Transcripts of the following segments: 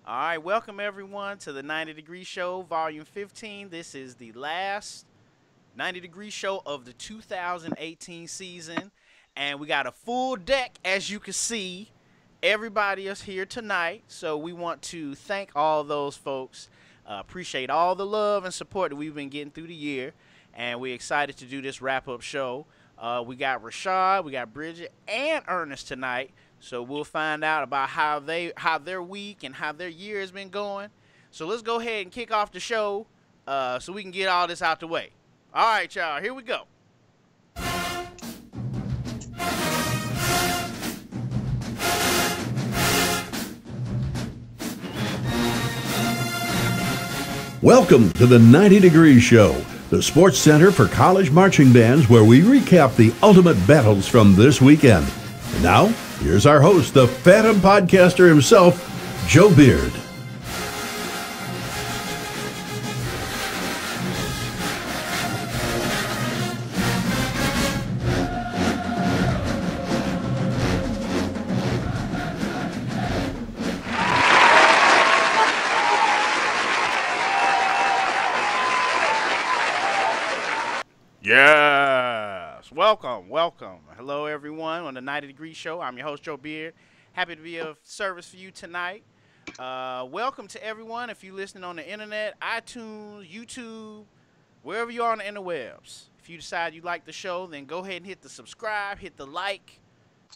All right, welcome everyone to the 90 Degree Show, Volume 15. This is the last 90 Degree Show of the 2018 season, and we got a full deck, as you can see. Everybody is here tonight, so we want to thank all those folks. Appreciate all the love and support that we've been getting through the year, and we're excited to do this wrap-up show. We got Rashad, we got Bridgette, and Ernest tonight. So we'll find out about how their week and how their year has been going. So let's go ahead and kick off the show so we can get all this out the way. All right, y'all, here we go. Welcome to the 90 Degree Show, the sports center for college marching bands, where we recap the ultimate battles from this weekend. And now, here's our host, the Phantom Podcaster himself, Joe Beard. Yes, welcome. Hello, everyone, on the 90 Degree Show. I'm your host, Joe Beard. Happy to be of service for you tonight. Welcome to everyone. If you're listening on the internet, iTunes, YouTube, wherever you are on the interwebs. If you decide you like the show, then go ahead and hit the subscribe, hit the like,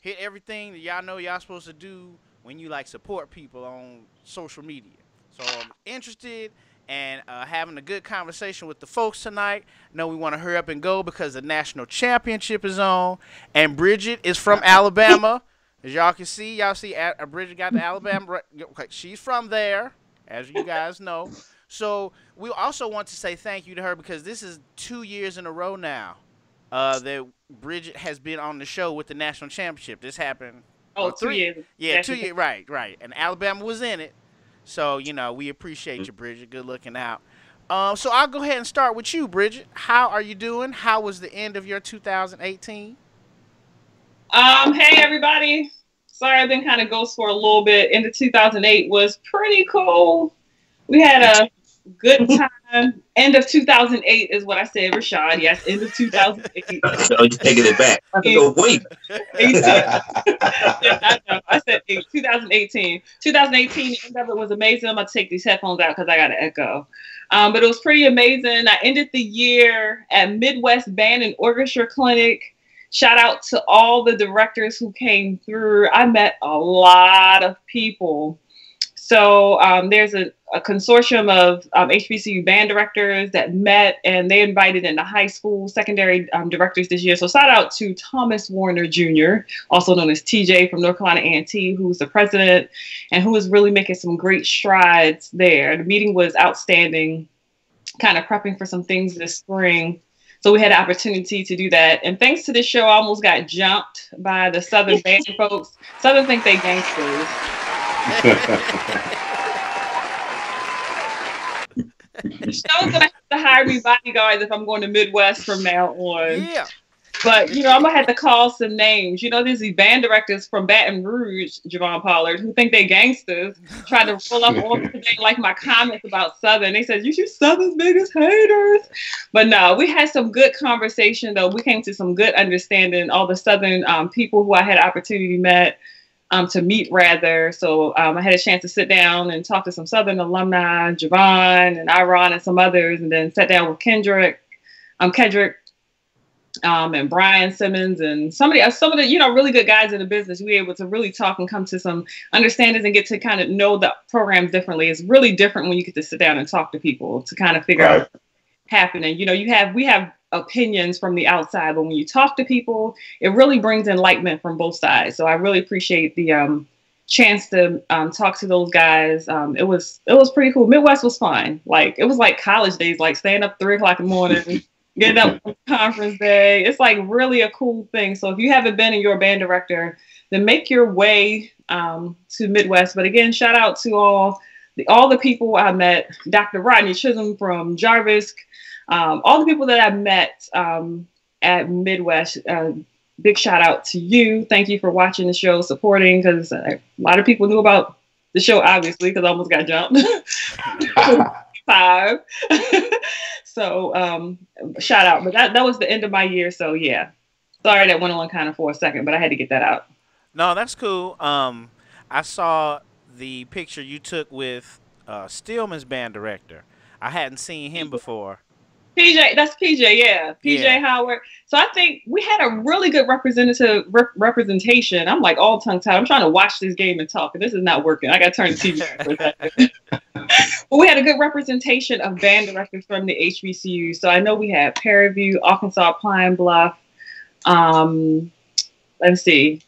hit everything that y'all know y'all supposed to do when you support people on social media. So I'm interested and having a good conversation with the folks tonight. I know we want to hurry up and go because the national championship is on, and Bridgette is from Alabama. As y'all can see, Bridgette got the Alabama. Okay, she's from there, as you guys know. So we also want to say thank you to her because this is 2 years in a row now that Bridgette has been on the show with the national championship. This happened. 2 years. Yeah, 2 years. Right. And Alabama was in it. So, we appreciate you, Bridgette. Good looking out. So I'll go ahead and start with you, Bridgette. How are you doing? How was the end of your 2018? Hey, everybody. Sorry, I've been kind of ghost for a little bit. End of 2008 was pretty cool. We had a good time. End of 2008 is what I said, Rashad. Yes, end of 2008. So you're taking it back. I have to go wait. Yeah, I know. I said 2018. 2018, the end of it was amazing. I'm going to take these headphones out because I got an echo. But it was pretty amazing. I ended the year at Midwest Band and Orchestra Clinic. Shout out to all the directors who came through. I met a lot of people. So there's a consortium of HBCU band directors that met, and they invited in the high school, secondary directors this year. So shout out to Thomas Warner Jr., also known as TJ from North Carolina A&T, who's the president and who is really making some great strides there. The meeting was outstanding, kind of prepping for some things this spring. So we had an opportunity to do that. And thanks to this show, I almost got jumped by the Southern band folks. Southern think they gangsters. The show's gonna have to hire me bodyguards if I'm going to Midwest from now on. Yeah. But, I'm gonna have to call some names. There's these band directors from Baton Rouge, Javon Pollard, who think they gangsters, try to roll up on me today like my comments about Southern. They said, you Southern's biggest haters. But no, we had some good conversation, though. We came to some good understanding. All the Southern people who I had opportunity to meet rather. So I had a chance to sit down and talk to some Southern alumni, Javon and Iron and some others, and then sat down with Kendrick, and Brian Simmons and some of the really good guys in the business. We were able to really talk and come to some understandings and get to kind of know the programs differently. It's really different when you get to sit down and talk to people to kind of figure out what's happening. We have opinions from the outside, but when you talk to people, it really brings enlightenment from both sides. So I really appreciate the chance to talk to those guys. It was pretty cool. Midwest was fun. It was like college days, like staying up 3 o'clock in the morning, getting up on conference day. It's really a cool thing. So if you haven't been and you're a band director, then make your way to Midwest. But again, shout out to all the people I met, Dr. Rodney Chisholm from Jarvis, all the people that I met at Midwest. Big shout out to you. Thank you for watching the show, supporting, because a lot of people knew about the show, obviously, because I almost got jumped. 5. So shout out. But that was the end of my year. So yeah. Sorry that went on kind of for a second, but I had to get that out. No, that's cool. I saw the picture you took with Stillman's band director. I hadn't seen him before. PJ, that's PJ, yeah. PJ Howard. So I think we had a really good representation. I'm like all tongue-tied. I'm trying to watch this game and talk, and this is not working. I got to turn the TV on for a second. But we had a good representation of band directors from the HBCU. So I know we had Prairie View, Arkansas, Pine Bluff. Let's see.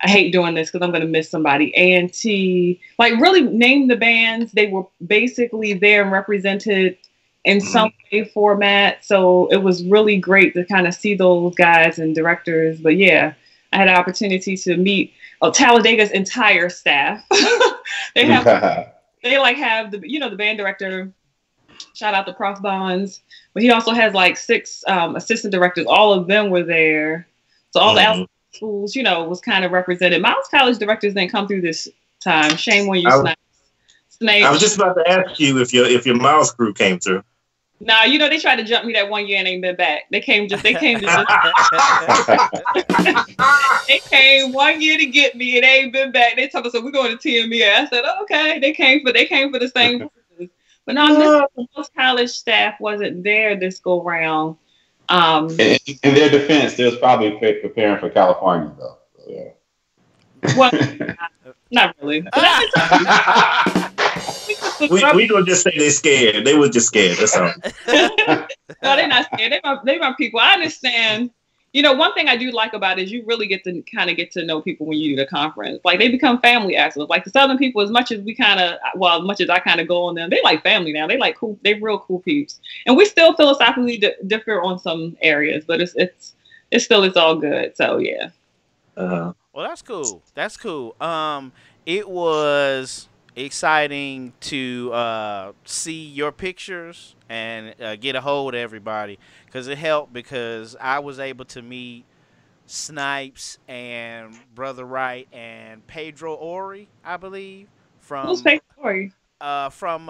I hate doing this because I'm going to miss somebody. A&T. Like, really name the bands. They were basically there and represented in some way format. So it was really great to kind of see those guys and directors. But yeah, I had an opportunity to meet Talladega's entire staff. They have the band director. Shout out to Prof Bonds. But he also has like 6 assistant directors. All of them were there. So all the outside schools, was kind of represented. Miles College directors didn't come through this time. Shame on you, Snake. I was just about to ask you if your Miles crew came through. Nah, they tried to jump me that one year and ain't been back. They came 1 year to get me and they ain't been back. They told us, so we're going to TME. I said, oh, okay. They came for the same purpose. But no, most college staff wasn't there this go round. In their defense, they was probably preparing for California though. So, yeah. Well, not really. We gonna just say they're scared. They were just scared. That's all. No, they're not scared. They my people. I understand. One thing I do like about it is you really get to know people when you do the conference. Like, they become family actually. Like the Southern people, as much as I kind of go on them, they like family now. They like cool. They real cool peeps. And we still philosophically differ on some areas, but it's all good. So yeah. Well, that's cool. That's cool. It was exciting to see your pictures and get a hold of everybody, because it helped, because I was able to meet Snipes and Brother Wright and Pedro Ori, I believe, from who's Pedro Ori? From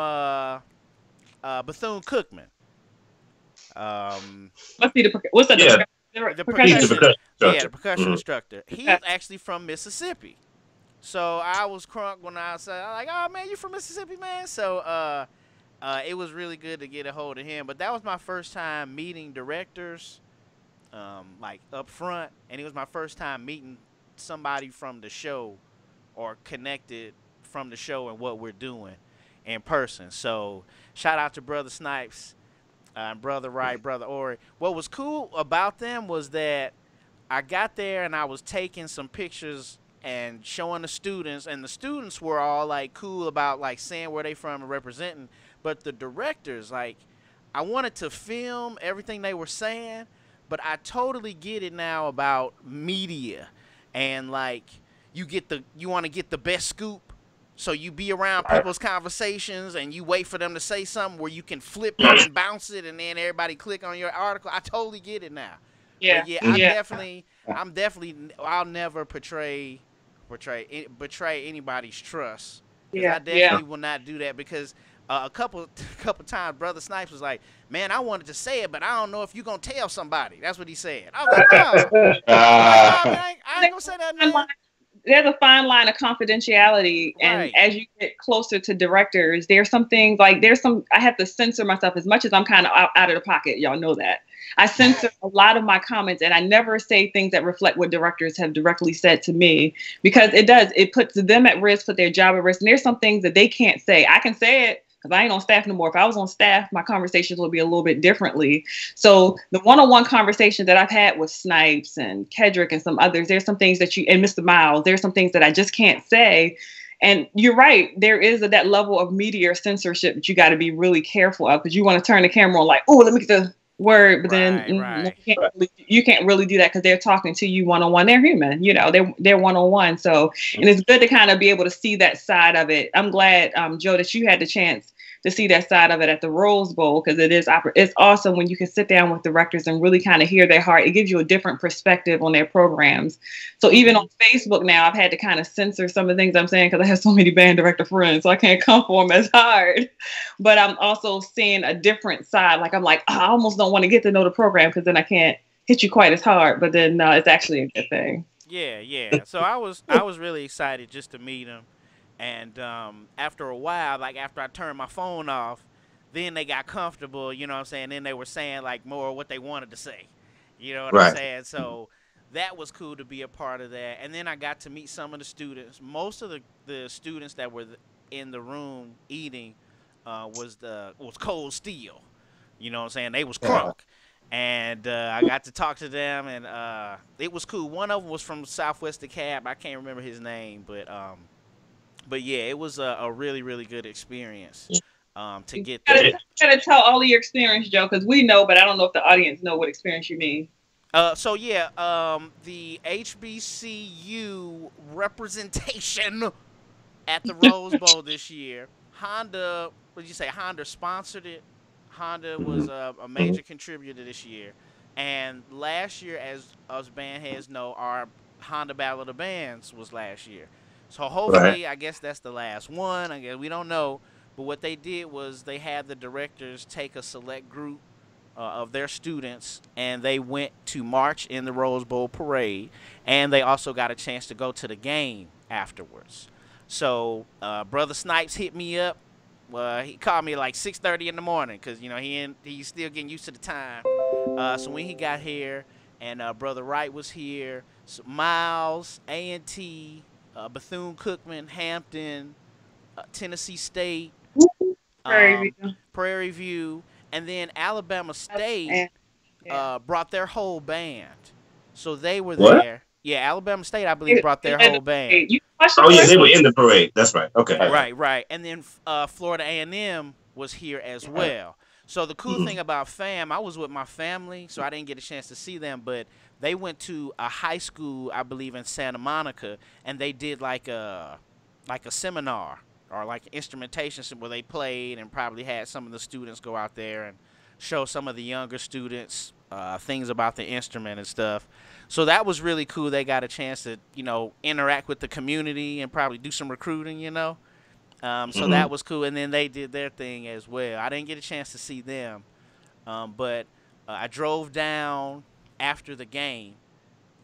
Bethune-Cookman. What's that? Yeah. The percussion, the percussion instructor. He's actually from Mississippi. So I was crunk when I said, like, oh, man, you from Mississippi, man? So it was really good to get a hold of him. But that was my first time meeting directors, like, up front. And it was my first time meeting somebody from the show or connected from the show and what we're doing in person. So shout out to Brother Snipes, Brother Wright, Brother Ori. What was cool about them was that I got there and I was taking some pictures and showing the students, and the students were all like cool about like saying where they from and representing, but the directors, like, I wanted to film everything they were saying, but I totally get it now about media, and like you want to get the best scoop, so you be around people's conversations and you wait for them to say something where you can flip it and bounce it and then everybody click on your article. I totally get it now. Yeah, I'll never betray anybody's trust. I definitely will not do that, because a couple times Brother Snipes was like, man, I wanted to say it, but I don't know if you're going to tell somebody. That's what he said. I was like, no. I ain't going to say that, man. There's a fine line of confidentiality, and as you get closer to directors, there's some things like I have to censor myself as much as I'm kind of out of the pocket. Y'all know that. I censor a lot of my comments, and I never say things that reflect what directors have directly said to me, because it puts them at risk, put their job at risk. And there's some things that they can't say. I can say it because I ain't on staff no more. If I was on staff, my conversations would be a little bit differently. So the one-on-one conversations that I've had with Snipes and Kedrick and some others, there's some things and Mr. Miles, there's some things that I just can't say. And you're right, there is that level of media censorship that you got to be really careful of, because you want to turn the camera on like, oh, let me get the word, but then you can't really do that, because they're talking to you one-on-one. They're human, they're one-on-one. So, and it's good to kind of be able to see that side of it. I'm glad, Joe, that you had the chance to see that side of it at the Rose Bowl, because it's awesome when you can sit down with directors and really kind of hear their heart. It gives you a different perspective on their programs. So even on Facebook now, I've had to kind of censor some of the things I'm saying because I have so many band director friends, so I can't come for them as hard. But I'm also seeing a different side. Like I'm like, I almost don't want to get to know the program because then I can't hit you quite as hard. But then it's actually a good thing. Yeah. So I was really excited just to meet him. And after a while, like after I turned my phone off, then they got comfortable, you know what I'm saying? Then they were saying like more what they wanted to say, you know what I'm saying? So that was cool to be a part of that. And then I got to meet some of the students. Most of the students that were in the room eating was cold steel, you know what I'm saying? They was crunk. And I got to talk to them, and it was cool. One of them was from Southwest DeKalb. I can't remember his name, but yeah, it was a really, really good experience to get there. You gotta tell all of your experience, Joe, because we know, but I don't know if the audience know what experience you mean. So yeah, the HBCU representation at the Rose Bowl this year. Honda, what did you say? Honda sponsored it. Honda was a major contributor this year, and last year, as us band heads know, our Honda Battle of the Bands was last year. So hopefully, I guess that's the last one. I guess we don't know. But what they did was they had the directors take a select group of their students, and they went to march in the Rose Bowl parade, and they also got a chance to go to the game afterwards. So Brother Snipes hit me up. He called me like 6:30 in the morning because, you know, he's still getting used to the time. So when he got here, and Brother Wright was here, so Miles, A&T, Bethune-Cookman, Hampton, Tennessee State, Prairie View, and then Alabama State brought their whole band. So they were there. Yeah, Alabama State, I believe, brought their whole band. Oh, yeah, they were in the parade. That's right. Okay. Right. And then Florida A&M was here as well. So the cool thing about FAM, I was with my family, so I didn't get a chance to see them, but they went to a high school, I believe, in Santa Monica, and they did like a seminar or like instrumentation where they played and probably had some of the students go out there and show some of the younger students things about the instrument and stuff. So that was really cool. They got a chance to, you know, interact with the community and probably do some recruiting, you know. So that was cool. And then they did their thing as well. I didn't get a chance to see them. But I drove down after the game,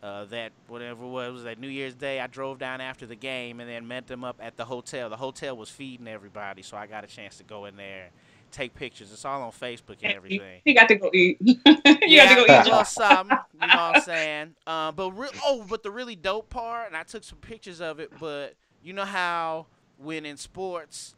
that whatever it was that New Year's Day. I drove down after the game and then met them up at the hotel. The hotel was feeding everybody, so I got a chance to go in there, take pictures. It's all on Facebook and everything. He got to go eat. You got to go eat a little something. You know what I'm saying? But the really dope part, and I took some pictures of it, but you know how when in sports,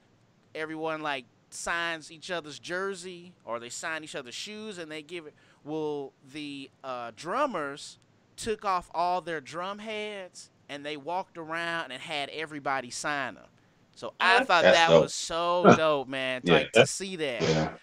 everyone like signs each other's jersey or they sign each other's shoes and they give it. Well, the drummers took off all their drum heads and they walked around and had everybody sign them. So I thought that was so dope, man. Like to see that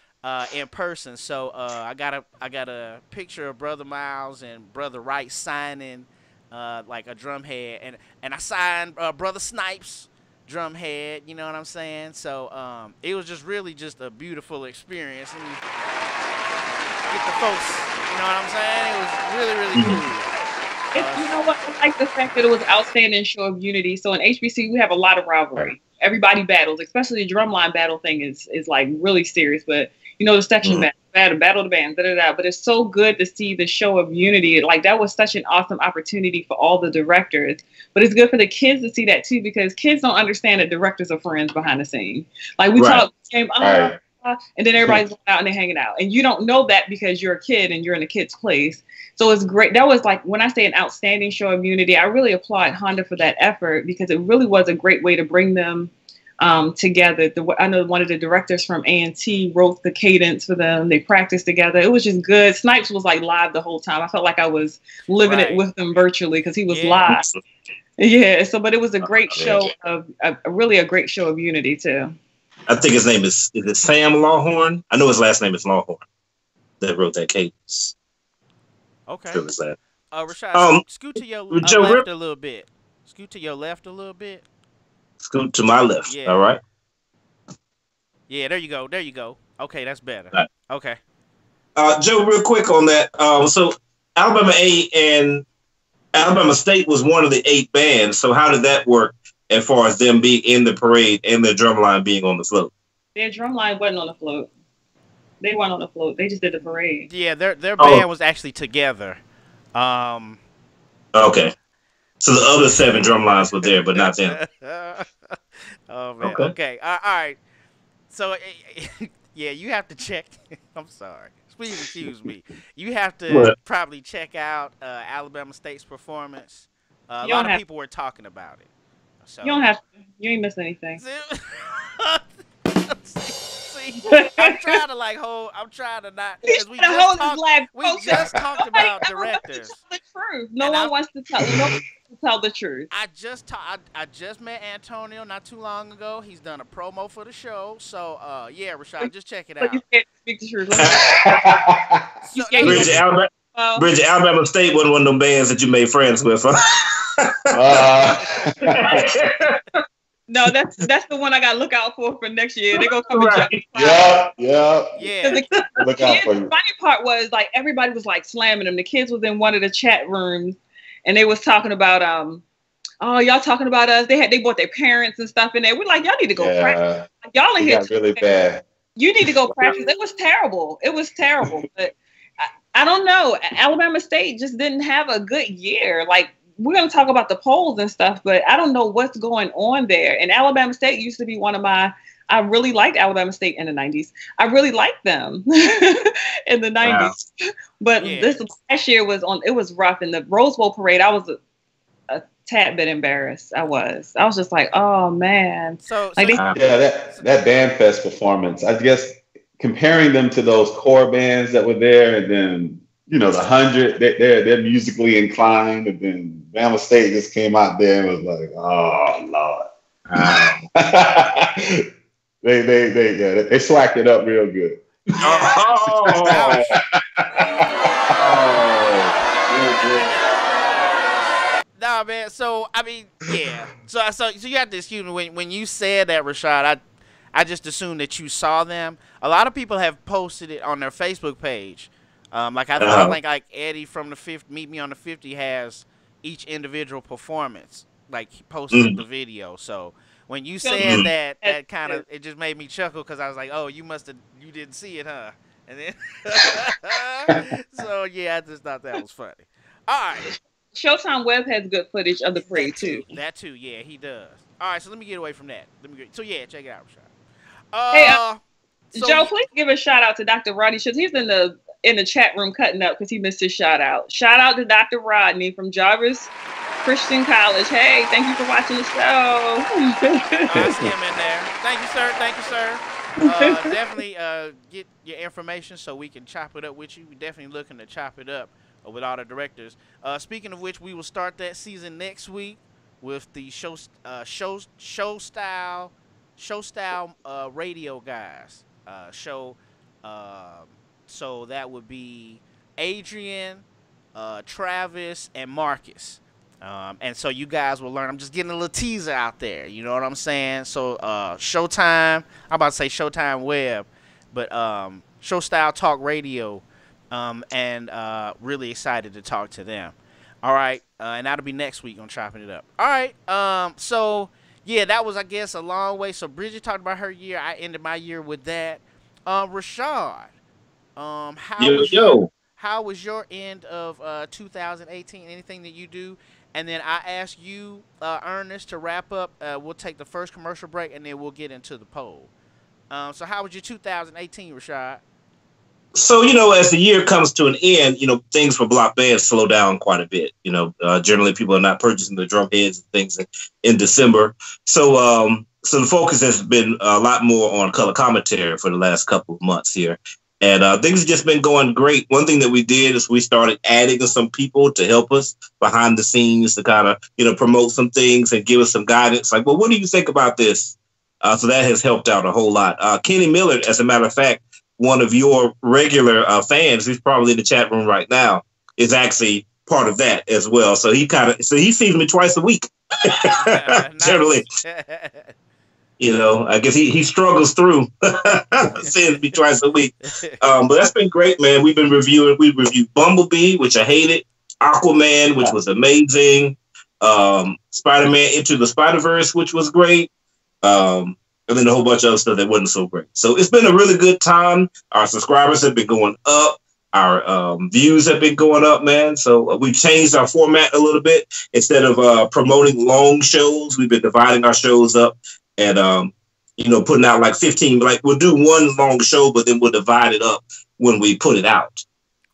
in person. So I got a picture of Brother Miles and Brother Wright signing like a drum head, and I signed Brother Snipes' drum head. You know what I'm saying? So it was just a beautiful experience. And get the folks, you know what I'm saying? It was really cool. You know what? I like the fact that it was an outstanding show of unity. So in HBC, we have a lot of rivalry. Everybody battles, especially the drumline battle thing is like really serious. But you know, the section battle of the bands, But it's so good to see the show of unity. Like that was such an awesome opportunity for all the directors. But it's good for the kids to see that too, because kids don't understand that directors are friends behind the scenes. Like we talk, and then everybody's going out and they're hanging out, and you don't know that because you're a kid and you're in a kid's place. So it's great. That was like, when I say an outstanding show of unity, I really applaud Honda for that effort because it really was a great way to bring them together. I know one of the directors from A&T wrote the cadence for them. They practiced together. It was just good. Snipes was like live the whole time. I felt like I was living it with them virtually because he was live. Yeah. So, but it was a great show really a great show of unity too. I think his name is it Sam Lawhorn? I know his last name is Lawhorn. That wrote that cadence. Okay. Rashad, scoot to your left a little bit. Scoot to your left a little bit. Scoot to my left. Yeah. All right. Yeah, there you go. There you go. Okay, that's better. Right. Okay. Joe, real quick on that. So Alabama A and Alabama State was one of the 8 bands. So how did that work as far as them being in the parade and their drumline being on the float? Their drumline wasn't on the float. They weren't on the float. They just did the parade. Yeah, their band was actually together. Okay. So the other 7 drumlines were there, but not them. Oh man. Okay. All right. So yeah, you have to check. I'm sorry. Please excuse me. You have to probably check out Alabama State's performance. A lot of people were talking about it. So. You don't have to. You ain't missing anything. See, I'm trying to I'm trying to not. Because we just talked about directors. The truth. No one wants to tell the truth. I just met Antonio not too long ago. He's done a promo for the show. So yeah, Rashad, just check it out. You can't speak the truth. Bridgette, Alabama State wasn't one of them bands that you made friends with, huh? No, that's the one I gotta look out for next year. They're gonna come right. Yeah. Look out for you. The funny part was everybody was slamming them. The kids was in one of the chat rooms and they was talking about oh, y'all talking about us. They brought their parents and stuff in there. We're like, y'all need to go practice. Y'all in here really bad. You need to go practice. It was terrible. But I don't know. Alabama State just didn't have a good year. We're going to talk about the polls and stuff, but I don't know what's going on there. And Alabama State used to be I really liked Alabama State in the 90s. I really liked them in the 90s. Wow. But this last year it was rough. In the Rose Bowl parade, I was a tad bit embarrassed. I was just like, oh man. That band fest performance, I guess comparing them to those core bands that were there, and then the 100, they're musically inclined, and then Bama State just came out there and was like, oh Lord. They slacked it up real good. Nah, man. So I mean, yeah. So you have to excuse me when you said that, Rashad. I just assumed that you saw them. A lot of people have posted it on their Facebook page. I think like Eddie from the 50, Meet Me on the 50 has each individual performance. He posted the video. So when you said that kind of, it just made me chuckle because I was like, oh, you didn't see it, huh? And then, so yeah, I just thought that was funny. All right. Showtime Web has good footage of the parade too. That too, yeah, he does. All right, so let me get away from that. So yeah, check it out, Rashad. Joe, please give a shout out to Dr. Rodney Schultz. He's in the chat room cutting up because he missed his shout out. Shout out to Dr. Rodney from Jarvis Christian College. Hey, thank you for watching the show. I see him in there. Thank you, sir. Definitely get your information so we can chop it up with you. We're definitely looking to chop it up with all the directors. Speaking of which, we will start that season next week with the show style radio guys. So that would be Adrian, Travis, and Marcus. And so you guys will learn. I'm just getting a little teaser out there. You know what I'm saying? So Showtime, I'm about to say Showtime Web, but Show Style Talk Radio, and really excited to talk to them. All right, and that'll be next week on Chopping It Up. All right, so yeah, that was, I guess, a long way. So Bridgette talked about her year. I ended my year with that. Rashad, how was your end of 2018? Anything that you do? And then I ask you, Ernest, to wrap up. We'll take the first commercial break, and then we'll get into the poll. So how was your 2018, Rashad? So, as the year comes to an end, things for block bands slow down quite a bit. Generally people are not purchasing the drum heads and things in December. So the focus has been a lot more on color commentary for the last couple of months here. And things have just been going great. One thing that we did is we started adding some people to help us behind the scenes to kind of, promote some things and give us some guidance. Like, well, what do you think about this? So that has helped out a whole lot. Kenny Miller, as a matter of fact, one of your regular fans, who's probably in the chat room right now, is actually part of that as well. So he sees me twice a week, generally. I guess he struggles through seeing me twice a week. But that's been great, man. We reviewed Bumblebee, which I hated, Aquaman, which was amazing, Spider-Man Into the Spider-Verse, which was great, and then a whole bunch of other stuff that wasn't so great. So it's been a really good time. Our subscribers have been going up. Our views have been going up, man. So we've changed our format a little bit. Instead of promoting long shows, we've been dividing our shows up and, putting out like 15. Like we'll do one long show, but then we'll divide it up when we put it out,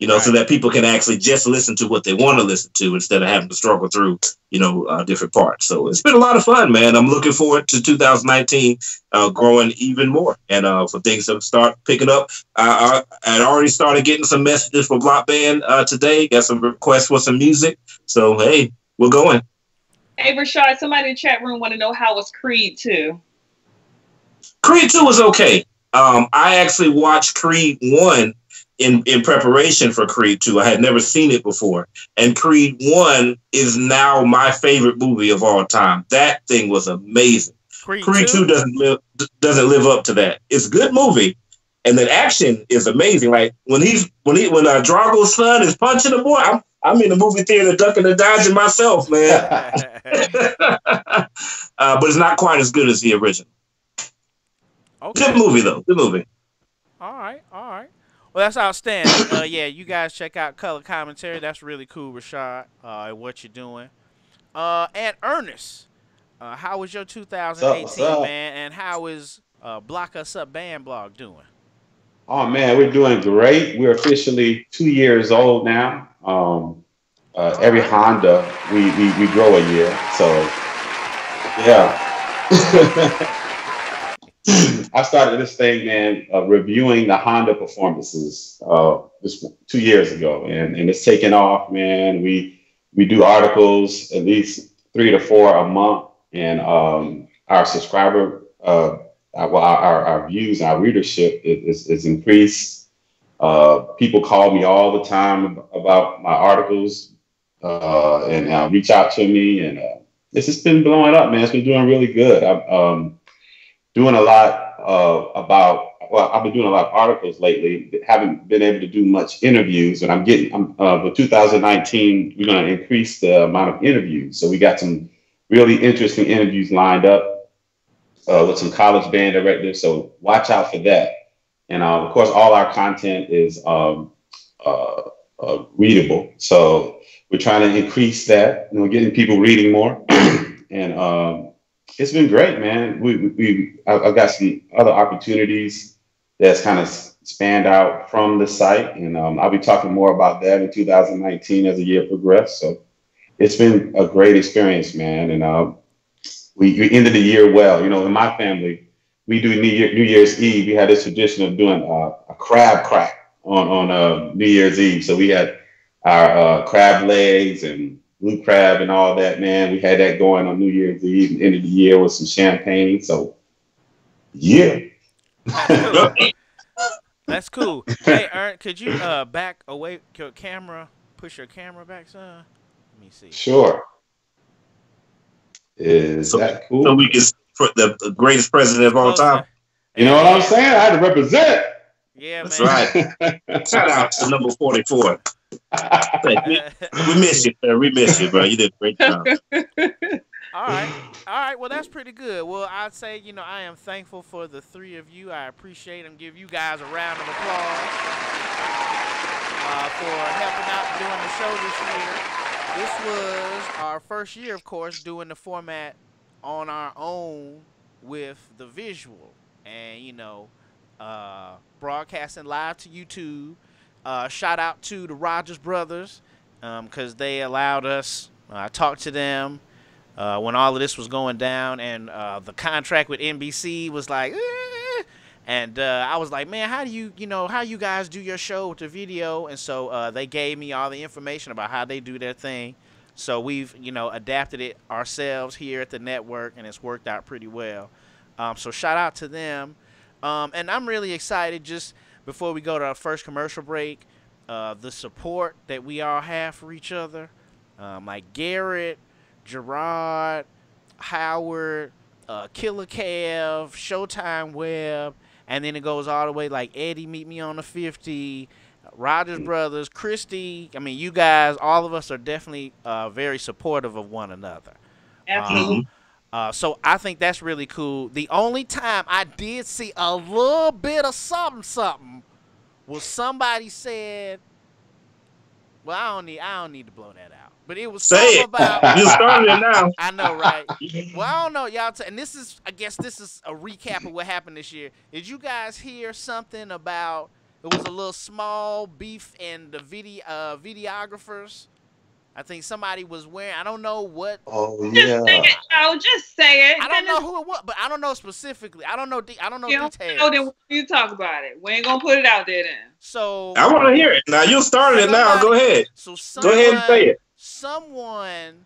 right, so that people can actually just listen to what they want to listen to instead of having to struggle through, different parts. So it's been a lot of fun, man. I'm looking forward to 2019 growing even more and for things to start picking up. I already started getting some messages from Block Band today. Got some requests for some music. So, hey, we're going. Hey, Rashad, somebody in the chat room want to know how was Creed 2? Creed 2 was okay. I actually watched Creed 1 in preparation for Creed 2. I had never seen it before. And Creed 1 is now my favorite movie of all time. That thing was amazing. Creed 2 doesn't live up to that. It's a good movie. And the action is amazing. Like when Drago's son is punching the boy, I'm in the movie theater ducking and dodging myself, man. But it's not quite as good as the original. Okay. Good movie, though. Good movie. All right. Well, that's outstanding. Yeah, you guys check out Color Commentary. That's really cool, Rashad, what you're doing. And Ernest, how was your 2018, man? And how is Block Us Up Band Blog doing? Oh, man, we're doing great. We're officially 2 years old now. Every Honda, we grow a year. So, yeah. I started this thing, man, reviewing the Honda performances just 2 years ago, and it's taken off, man. We do articles at least 3 to 4 a month, and our subscriber, our views, our readership is increased. People call me all the time about my articles and reach out to me, and it's just been blowing up, man. It's been doing really good. I'm doing a lot I've been doing a lot of articles lately. Haven't been able to do much interviews, and for 2019, we're going to increase the amount of interviews. So we got some really interesting interviews lined up with some college band directors. So watch out for that. And of course, all our content is readable. So we're trying to increase that. We're getting people reading more, and it's been great, man. I've got some other opportunities that's kind of spanned out from the site, and I'll be talking more about that in 2019 as the year progresses. So it's been a great experience, man. And we ended the year well. In my family, we do New Year's Eve. We had this tradition of doing a crab crack on New Year's Eve. So we had our crab legs and blue crab and all that, man. We had that going on New Year's Eve and end of the year with some champagne. So, yeah. That's cool. Hey, Ern, could you back away your camera, push your camera back, son? Let me see. Sure. Is that cool? So we can the greatest president of all time. You know what I'm saying? I had to represent. Yeah, that's man. Right. Shout out to number 44. We miss you, sir. We miss you, bro. You did a great job. All right. Well, that's pretty good. Well, I'd say, I am thankful for the 3 of you. I appreciate them. Give you guys a round of applause for helping out doing the show this year. This was our first year, of course, doing the format on our own with the visual and, broadcasting live to YouTube. Shout out to the Rogers brothers because they allowed us. I talked to them when all of this was going down, and the contract with NBC was like, and I was like, man, how do you guys do your show with the video? And so they gave me all the information about how they do their thing. So we've adapted it ourselves here at the network, and it's worked out pretty well. So shout out to them, and I'm really excited just. Before we go to our first commercial break, the support that we all have for each other, like Garrett, Gerard, Howard, Killer Kev, Showtime Webb, and then it goes all the way like Eddie Meet Me on the 50, Rogers Brothers, Christy. I mean, you guys, all of us are definitely very supportive of one another. Absolutely. So I think that's really cool. The only time I did see a little bit of something was somebody said, well, I don't need to blow that out. But it was something about. You started it now. I know, right? Well, I don't know, y'all. And this is, I guess, this is a recap of what happened this year. Did you guys hear something about? It was a little small beef in the videographers. I think somebody was wearing. I don't know what. Oh Just yeah. say it, Joe. Just say it. I don't know who it was, but I don't know specifically. I don't know details. Then you talk about it. We ain't gonna put it out there then. So I want to hear it. Now you started it now. Go ahead. So Go ahead and say it. Someone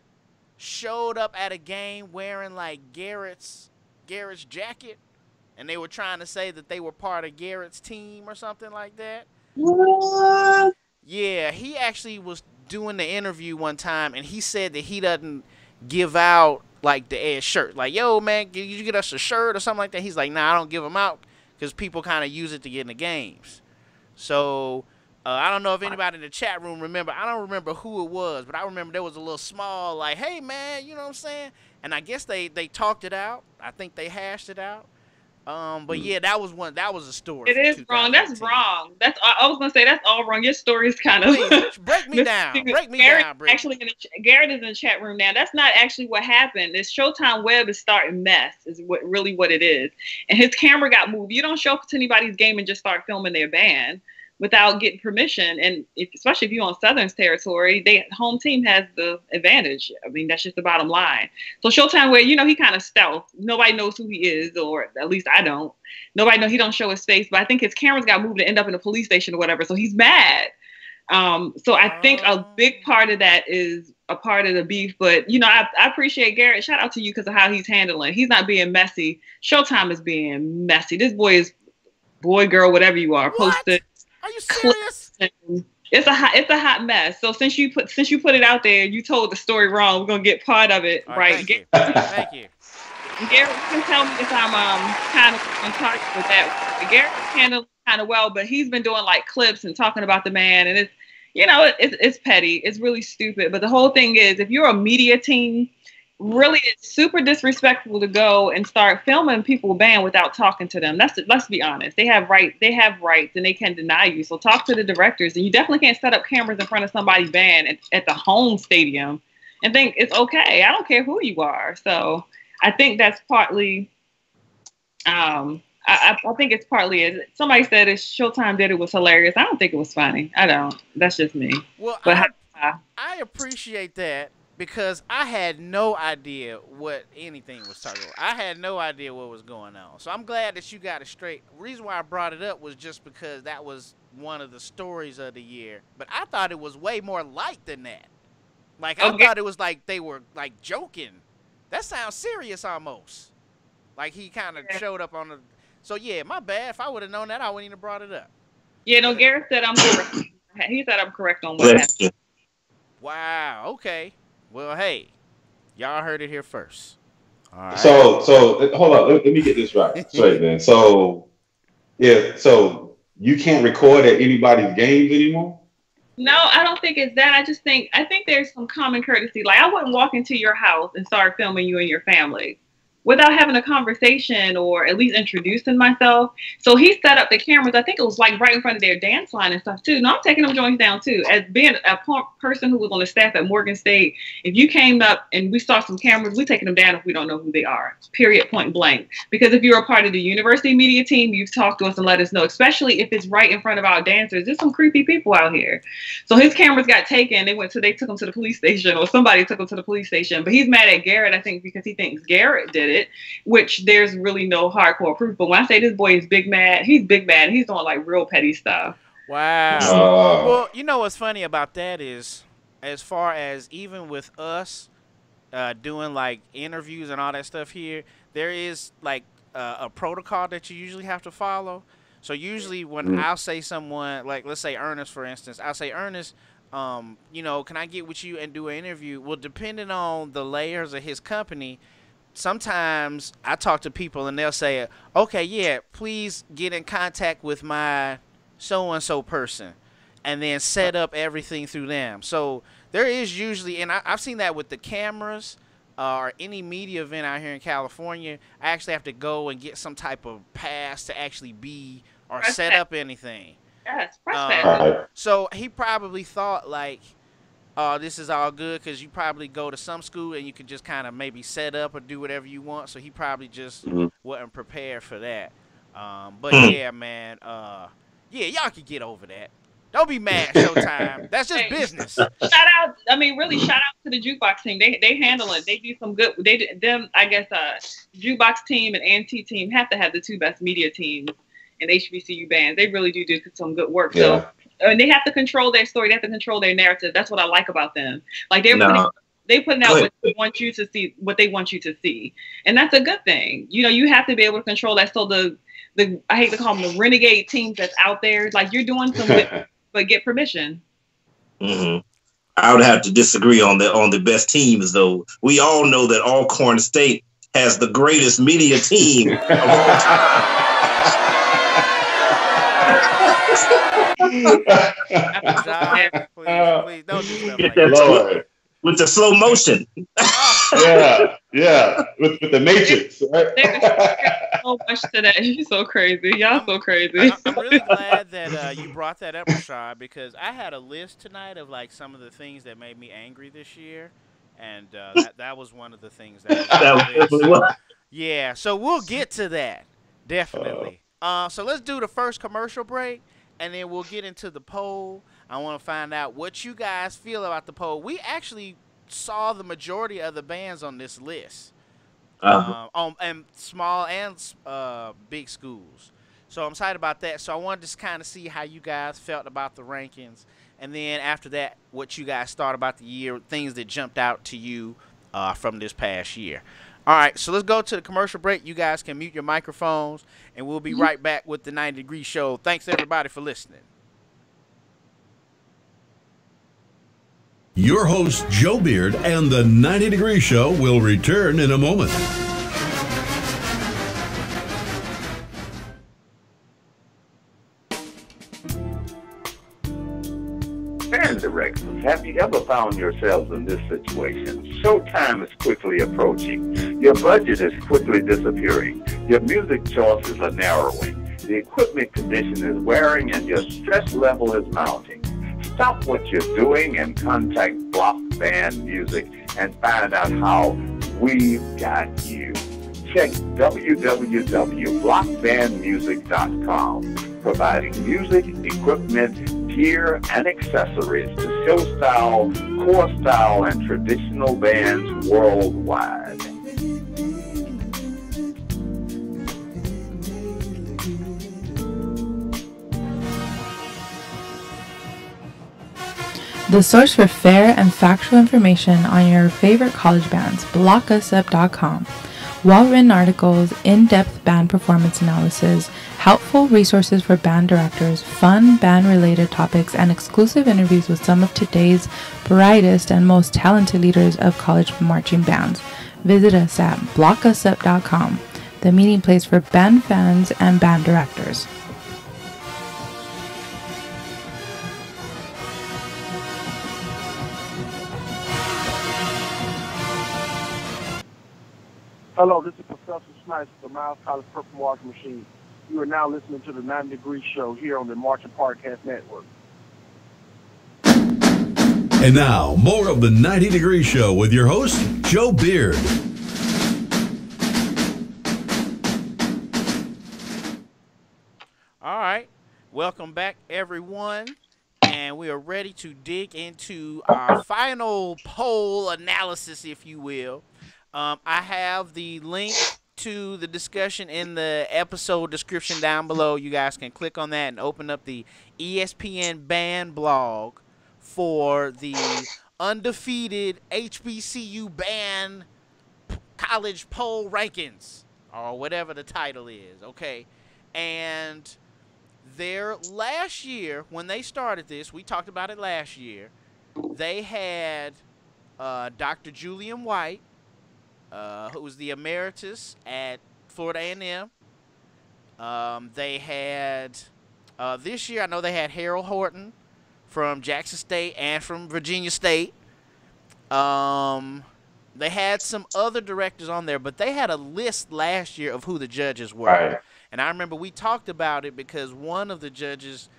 showed up at a game wearing like Garrett's jacket, and they were trying to say that they were part of Garrett's team or something like that. What? Yeah, he actually was doing the interview one time, and he said that he doesn't give out like the air shirt. Like, yo, man, can you get us a shirt or something like that? He's like, nah, I don't give them out because people kind of use it to get in the games. So I don't know if anybody in the chat room remember. I don't remember who it was, but I remember there was a little small, like, hey, man, you know what I'm saying? And I guess they talked it out. I think they hashed it out. But yeah, that was a story. It is wrong. That's wrong. I was gonna say that's all wrong. Your story is kind of. Please, break me down. Break me down. Actually, Garrett is in the chat room now. That's not actually what happened. This Showtime Webb is starting mess. Is what it is. And his camera got moved. You don't show up to anybody's game and just start filming their band without getting permission. And especially if you're on Southern's territory, home team has the advantage. I mean, that's just the bottom line. So Showtime, where, he kind of stealth. Nobody knows who he is, or at least I don't. Nobody knows. He don't show his face, but I think his cameras got moved to end up in a police station or whatever. So he's mad. So I think a big part of that is a part of the beef. But, I appreciate Garrett. Shout out to you because of how he's handling. He's not being messy. Showtime is being messy. This boy is girl, whatever you are, posted. Are you serious? It's a hot mess. So since you put it out there, you told the story wrong. We're gonna get part of it right. Thank you. Garrett, you can tell me if I'm kind of in touch with that. Garrett's handled kind of well, but he's been doing like clips and talking about the man, and it's petty. It's really stupid. But the whole thing is, if you're a media team, really it's super disrespectful to go and start filming people band without talking to them. Let's be honest. They have rights and they can deny you. So talk to the directors, and you definitely can't set up cameras in front of somebody's band at the home stadium and think it's okay. I don't care who you are. So I think that's partly I think it's partly it. Somebody said if Showtime did it was hilarious. I don't think it was funny. I don't. That's just me. Well, but I appreciate that. Because I had no idea what anything was talking about. I had no idea what was going on. So I'm glad that you got it straight. The reason why I brought it up was just because that was one of the stories of the year. But I thought it was way more light than that. Like, I thought it was like they were, like, joking. That sounds serious almost. Like, he kind of showed up on the... So, yeah, my bad. If I would have known that, I wouldn't even have brought it up. Yeah, no, Garrett said I'm correct. He said I'm correct on what happened. Wow, okay. Well, hey, y'all heard it here first. All right. So hold on. Let me get this right straight, man. So you can't record at anybody's games anymore? No, I don't think it's that. I think there's some common courtesy. Like, I wouldn't walk into your house and start filming you and your family without having a conversation or at least introducing myself. So he set up the cameras. I think it was like right in front of their dance line and stuff too. No, I'm taking them joints down too. As being a person who was on the staff at Morgan State, if you came up and we saw some cameras, we're taking them down if we don't know who they are. Period, point blank. Because if you're a part of the university media team, you've talked to us and let us know, especially if it's right in front of our dancers. There's some creepy people out here. So his cameras got taken. They took him to the police station, or somebody took him to the police station. But he's mad at Garrett, I think, because he thinks Garrett did it. Which there's really no hardcore proof. But when I say this boy is big mad, he's big mad. He's doing like real petty stuff. Wow. Well, you know what's funny about that is, as far as even with us doing like interviews and all that stuff here, there is like a protocol that you usually have to follow. So usually when I'll say someone, like let's say Ernest, for instance, I'll say, Ernest, can I get with you and do an interview? Well, depending on the layers of his company, sometimes I talk to people and they'll say, okay, yeah, please get in contact with my so-and-so person, and then set up everything through them. So there is usually, and I've seen that with the cameras or any media event out here in California, I actually have to go and get some type of pass to actually be or set up anything. Yes, press pass. So he probably thought like, oh, this is all good because you probably go to some school and you can just kind of maybe set up or do whatever you want. So he probably just wasn't prepared for that. But yeah, man, yeah, y'all can get over that. Don't be mad, Showtime. That's just business. Shout out, I mean, really shout out to the jukebox team. They handle it. They do some good. I guess, jukebox team and A&T team have to have the two best media teams in HBCU bands. They really do some good work. Yeah. So, and they have to control their story. They have to control their narrative. That's what I like about them. Like they're putting out what they want you to see, what they want you to see, and that's a good thing. You know, you have to be able to control that. So the I hate to call them the renegade teams that's out there. Like you're doing some good, but get permission. I would have to disagree on the best teams, though. We all know that Alcorn State has the greatest media team of all time. Please don't do stuff like that. With the slow motion. yeah. With the Matrix, right? So much today. You're so crazy. Y'all so crazy. I'm really glad that you brought that up, Rashad, because I had a list tonight of like some of the things that made me angry this year, and that was one of the things that was yeah, so we'll get to that, definitely. So let's do the first commercial break, and then we'll get into the poll. I want to find out what you guys feel about the poll. We actually saw the majority of the bands on this list, and small and big schools. So I'm excited about that. So I wanted to just kind of see how you guys felt about the rankings, and then after that, what you guys thought about the year, things that jumped out to you from this past year. All right, so let's go to the commercial break. You guys can mute your microphones, and we'll be right back with the 90 Degree Show. Thanks, everybody, for listening. Your host, Joe Beard, and the 90 Degree Show will return in a moment. Band directors, have you ever found yourselves in this situation? Showtime is quickly approaching. Your budget is quickly disappearing. Your music choices are narrowing. The equipment condition is wearing and your stress level is mounting. Stop what you're doing and contact Block Band Music and find out how we've got you. Check www.blockbandmusic.com, providing music, equipment, gear, and accessories to show style, core style, and traditional bands worldwide. The source for fair and factual information on your favorite college bands, blockusup.com. Well-written articles, in-depth band performance analysis, helpful resources for band directors, fun band-related topics, and exclusive interviews with some of today's brightest and most talented leaders of college marching bands. Visit us at blockusup.com, the meeting place for band fans and band directors. Hello, this is Professor Snipes of the Miles College Purple Washing Machine. You are now listening to the 90 Degree Show here on the Marching Podcast Network. And now, more of the 90 Degree Show with your host, Joe Beard. All right. Welcome back, everyone. And we are ready to dig into our final poll analysis, if you will. I have the link to the discussion in the episode description down below. You guys can click on that and open up the ESPN Band Blog for the Undefeated HBCU Band College Poll Rankings, or whatever the title is, okay? And their last year, when they started this, we talked about it last year, they had Dr. Julian White, who was the emeritus at Florida A&M. They had this year. I know they had Harold Horton from Jackson State and from Virginia State. They had some other directors on there, but they had a list last year of who the judges were. Right. And I remember we talked about it because one of the judges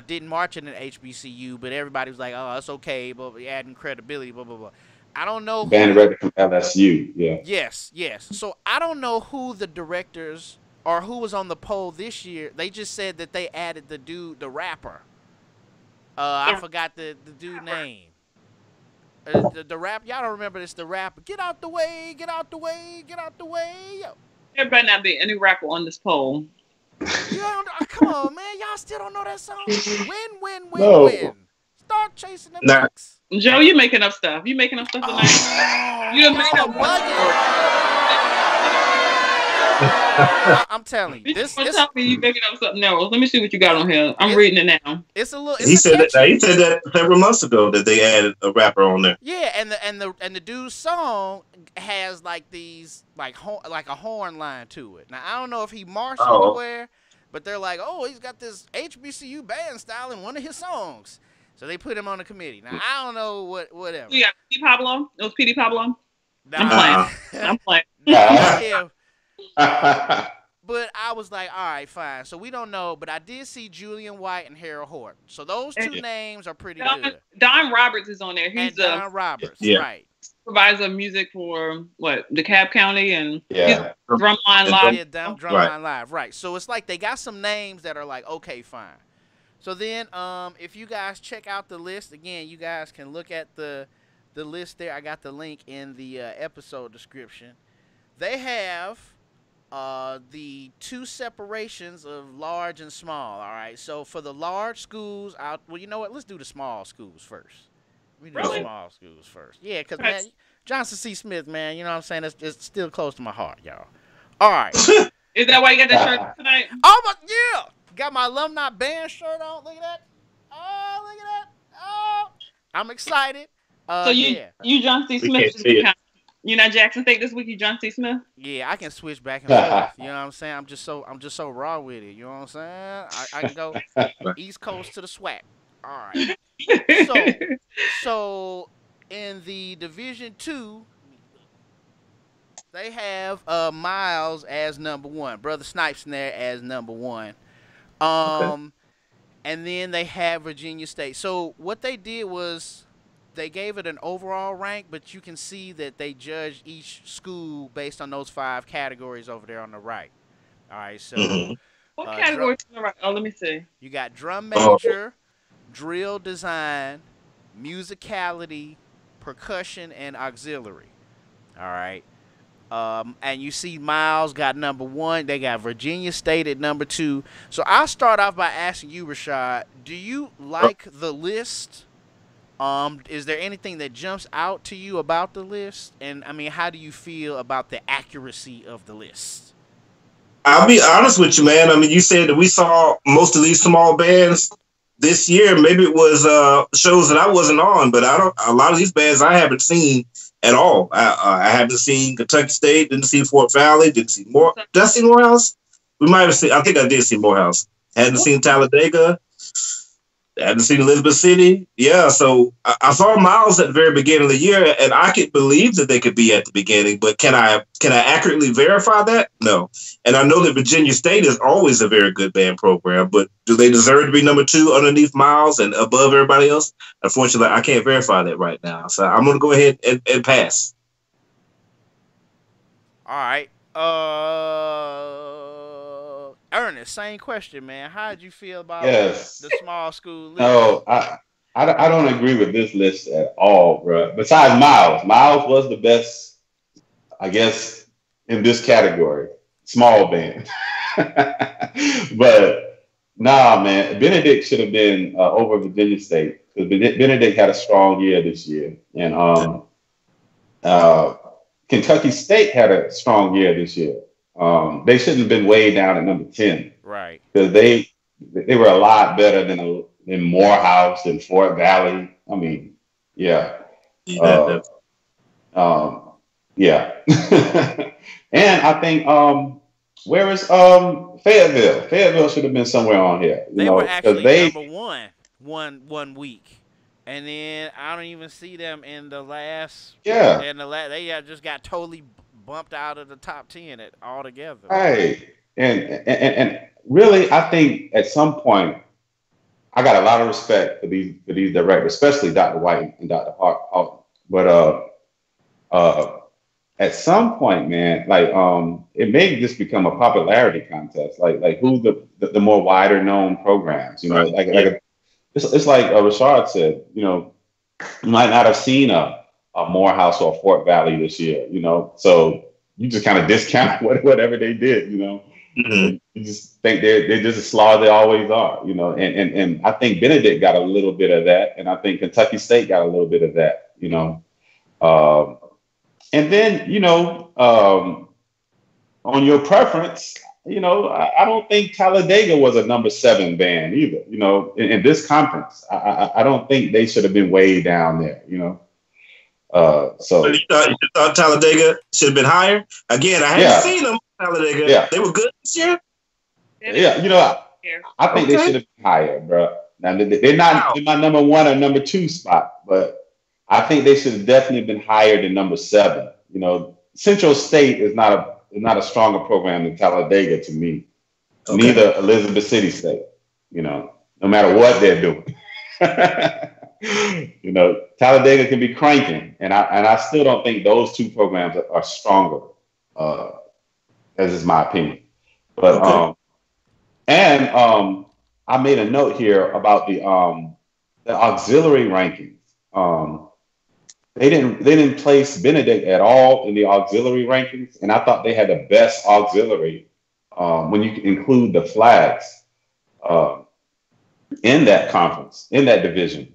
didn't march in an HBCU, but everybody was like, "Oh, it's okay," but adding credibility, blah blah blah. I don't know. Band director from LSU. Yeah. Yes. So I don't know who the directors or who was on the poll this year. They just said that they added the dude, the rapper. I forgot the dude name. The rap, y'all don't remember this? The rapper, get out the way, get out the way, get out the way. Yo. There better not be any rapper on this poll. You don't, come on, man. Y'all still don't know that song? Win. No. Start chasing the bucks. Joe, you making up stuff. You making up stuff tonight. You done made up I'm telling you, this tell me you making up something else. Let me see what you got on here. I'm reading it now. It's a little. He said that several months ago that they added a rapper on there. Yeah, and the dude's song has like these like a horn line to it. Now I don't know if he marched anywhere, but they're like, oh, he's got this HBCU band style in one of his songs, so they put him on the committee. Now I don't know whatever. Yeah, Peete Pablo. It was Peete Pablo. Nah, I'm playing. Yeah. But I was like, all right, fine. So we don't know, but I did see Julian White and Harold Horton. So those two names are pretty good. Don Roberts is on there. He's Don Roberts, right? Supervisor of music for DeKalb County and Drumline Live. Yeah, Drumline Live, right? So it's like they got some names that are like, okay, fine. So then, if you guys check out the list again, you guys can look at the list there. I got the link in the episode description. They have the two separations of large and small. All right. So for the large schools, well, you know what? Let's do the small schools first. We do the small schools first. Yeah, because man, Johnson C. Smith, man, you know what I'm saying? It's still close to my heart, y'all. All right. Is that why you got that shirt tonight? Oh, but yeah. Got my alumni band shirt on. Look at that. Oh, look at that. Oh, I'm excited. So you John C. Smith. You not Jackson State this week? You John C. Smith? Yeah, I can switch back and forth. You know what I'm saying? I'm just so raw with it. You know what I'm saying? I can go East Coast to the SWAC. All right. So in the Division II, they have Miles as number 1. Brother Snipes in there as number 1. And then they have Virginia State. So what they did was they gave it an overall rank, but you can see that they judged each school based on those 5 categories over there on the right. All right, so what categories on the right? Oh, let me see. You got drum major, drill design, musicality, percussion, and auxiliary. All right. And you see Miles got number 1. They got Virginia State at number 2. So I'll start off by asking you, Rashad, do you like the list? Is there anything that jumps out to you about the list? And, I mean, how do you feel about the accuracy of the list? I'll be honest with you, man. I mean, you said that we saw most of these small bands this year. Maybe it was shows that I wasn't on, but a lot of these bands I haven't seen at all. I haven't seen Kentucky State, didn't see Fort Valley, didn't see Did I see Morehouse? We might have seen, I think I did see Morehouse. Hadn't seen Talladega. I hadn't seen Elizabeth City. Yeah, so I saw Miles at the very beginning of the year, and I could believe that they could be at the beginning, but can I accurately verify that? No. And I know that Virginia State is always a very good band program, but do they deserve to be number 2 underneath Miles and above everybody else? Unfortunately, I can't verify that right now. So I'm going to go ahead and pass. All right. Ernest, same question, man. How did you feel about the small school list? No, I don't agree with this list at all, bro. Besides Miles was the best, I guess, in this category, small band. But nah, man, Benedict should have been over Virginia State because Benedict had a strong year this year, and Kentucky State had a strong year this year. They shouldn't have been way down at number 10. Right. Because they were a lot better than Morehouse and Fort Valley. I mean, yeah. Yeah. And I think where is Fayetteville? Fayetteville should have been somewhere on here. They were actually number one week, and then I don't even see them in the last. Yeah. And they just got totally bumped out of the top 10 altogether. Right. And really, I think at some point, I got a lot of respect for these directors, especially Dr. White and Dr. Hart. But at some point, man, like it may just become a popularity contest. Like who's the more wider known programs? You know, it's like Rashad said. You know, you might not have seen a Morehouse or Fort Valley this year. You know, so you just kind of discount whatever they did. You know, you just think they're just as slow as they always are. You know, and I think Benedict got a little bit of that, and I think Kentucky State got a little bit of that. You know. And then, you know, on your preference, you know, I don't think Talladega was a number 7 band either. You know, in this conference, I don't think they should have been way down there. You know, so you thought Talladega should have been higher? Again, I haven't seen them. Talladega, they were good this year. Yeah, you know, I think they should have been higher, bro. Now they're not in my number 1 or number 2 spot, but I think they should have definitely been higher than number 7. You know, Central State is not a stronger program than Talladega to me. Okay. Neither Elizabeth City State. You know, no matter what they're doing. You know, Talladega can be cranking, and I still don't think those two programs are stronger. As is my opinion. But I made a note here about the auxiliary rankings. They didn't place Benedict at all in the auxiliary rankings, and I thought they had the best auxiliary when you include the flags in that conference, in that division.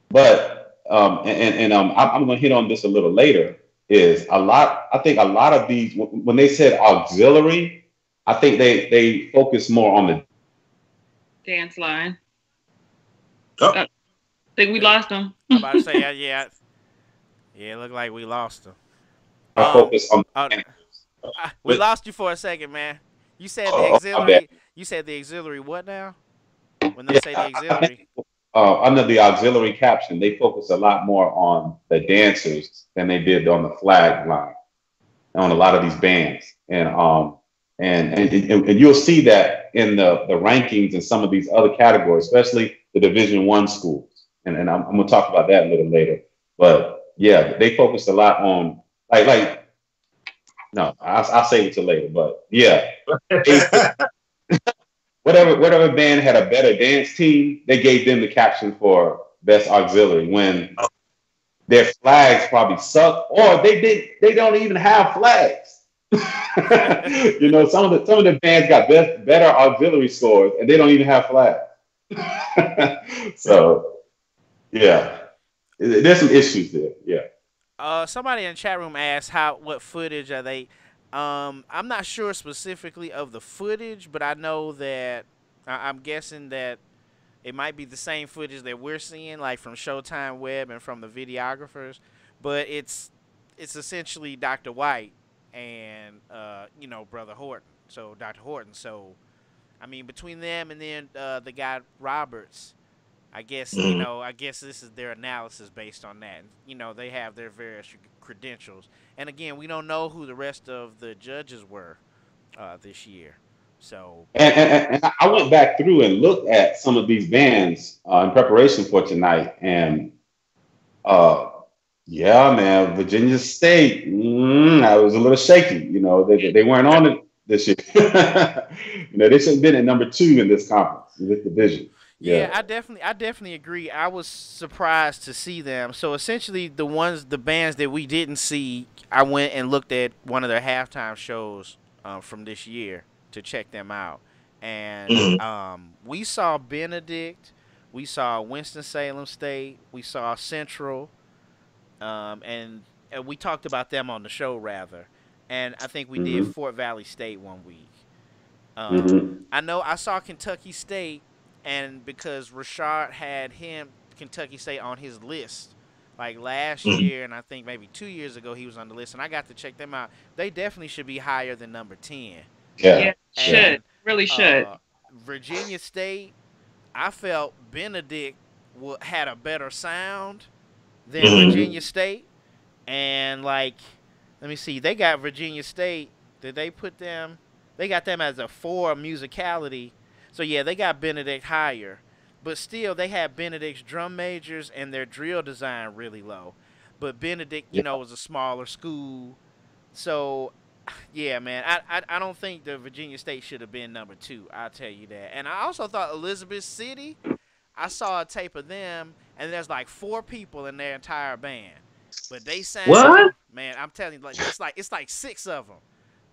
But I'm going to hit on this a little later. I think a lot of these, when they said auxiliary, I think they focus more on the dance line. I think we lost them. I'm about to say, yeah, it looked like we lost them. Focus on we lost you for a second, man. You said the auxiliary. You said the auxiliary. What now? When they say the auxiliary, under the auxiliary caption, they focus a lot more on the dancers than they did on the flag line on a lot of these bands, and you'll see that in the rankings in some of these other categories, especially the Division I schools, and I'm going to talk about that a little later, but. Yeah, they focused a lot on no, I'll save it till later, but yeah, whatever band had a better dance team, they gave them the caption for best auxiliary when their flags probably suck or they don't even have flags. You know, some of the bands got better auxiliary scores and they don't even have flags. So yeah. There's some issues there, yeah. Somebody in the chat room asked what footage are they? I'm not sure specifically of the footage, but I know that I'm guessing that it might be the same footage that we're seeing, like from Showtime Web and from the videographers. But it's essentially Dr. White and you know, Brother Horton. So Dr. Horton. So I mean, between them and then the guy Roberts. I guess, you know, this is their analysis based on that. You know, they have their various credentials. And again, we don't know who the rest of the judges were this year. So, and I went back through and looked at some of these bands in preparation for tonight. And yeah, man, Virginia State, I was a little shaky. You know, they weren't on it this year. You know, they should have been at number 2 in this conference, in this division. Yeah, I definitely agree. I was surprised to see them. So essentially, the bands that we didn't see, I went and looked at one of their halftime shows from this year to check them out, and we saw Benedict, we saw Winston-Salem State, we saw Central, and we talked about them on the show rather, and I think we did Fort Valley State one week. I know I saw Kentucky State. And because Rashad had Kentucky State on his list like last year, and I think maybe 2 years ago he was on the list, and I got to check them out. They definitely should be higher than number 10. Yeah, should. Really should. Virginia State, I felt Benedict had a better sound than Virginia State. And, like, let me see. They got Virginia State. Did they put them? They got them as a 4 musicality. So, yeah, they got Benedict higher. But still, they had Benedict's drum majors and their drill design really low. But Benedict, you know, was a smaller school. So, yeah, man, I don't think the Virginia State should have been number 2. I'll tell you that. And I also thought Elizabeth City, I saw a tape of them, and there's like 4 people in their entire band. But they sound, man, I'm telling you, like it's like 6 of them.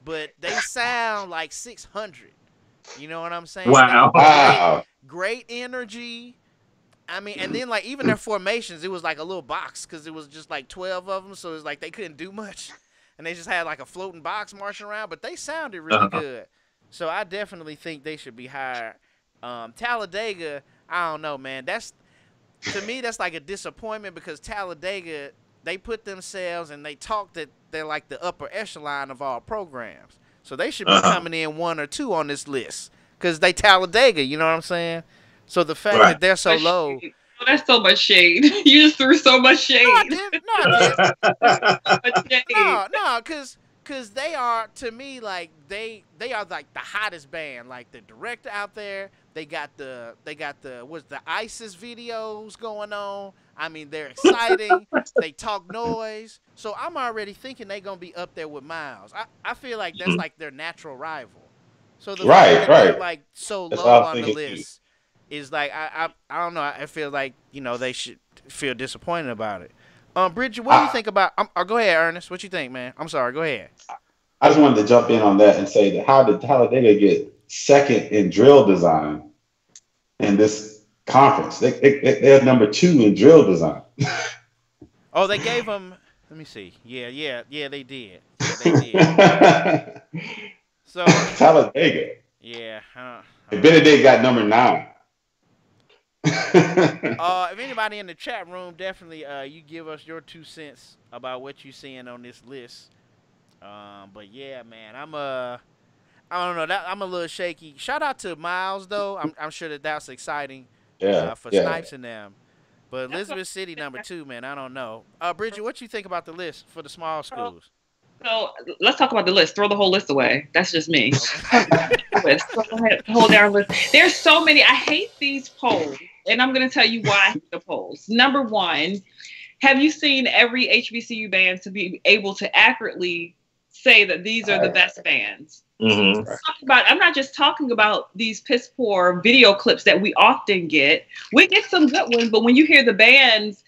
But they sound like 600. You know what I'm saying? Wow. Great energy. I mean, and then, like, even their formations, it was like a little box because it was just like 12 of them. So it's like they couldn't do much. And they just had like a floating box marching around. But they sounded really good. So I definitely think they should be higher. Talladega, I don't know, man. To me, that's like a disappointment because Talladega, they put themselves and they talk that they're like the upper echelon of all programs. So they should be coming in 1 or 2 on this list because they Talladega, you know what I'm saying? So the fact that they're so low. Oh, that's so much shade. You just threw so much shade. No, I didn't. No, because they are, to me, like, they are like the hottest band. Like the director out there, they got the ISIS videos going on. I mean, they're exciting. They talk noise. So I'm already thinking they're going to be up there with Miles. I feel like that's like their natural rival. So the fact that they're like so low on the list is like, I don't know. I feel like, you know, they should feel disappointed about it. Bridgette, what do you think about, go ahead, Ernest. What you think, man? I'm sorry. Go ahead. I just wanted to jump in on that and say that how did Talladega get second in drill design in this conference? They're number 2 in drill design. Oh, they gave them. Let me see. Yeah, they did. Yeah, they did. So Talladega. Yeah. And Benedict got number 9. If anybody in the chat room, definitely you give us your 2 cents about what you're seeing on this list. But yeah, man, I don't know. I'm a little shaky. Shout out to Miles though. I'm sure that's exciting. For Snipes and them. But Elizabeth City number 2, man. I don't know. Bridgette, what you think about the list for the small schools? So let's talk about the list. Throw the whole list away. That's just me. Hold down list. There's so many. I hate these polls, and I'm going to tell you why I hate the polls. Number 1, have you seen every HBCU band to be able to accurately say that these are the best bands? I'm not just talking about these piss poor video clips that we often get. We get some good ones, but when you hear the bands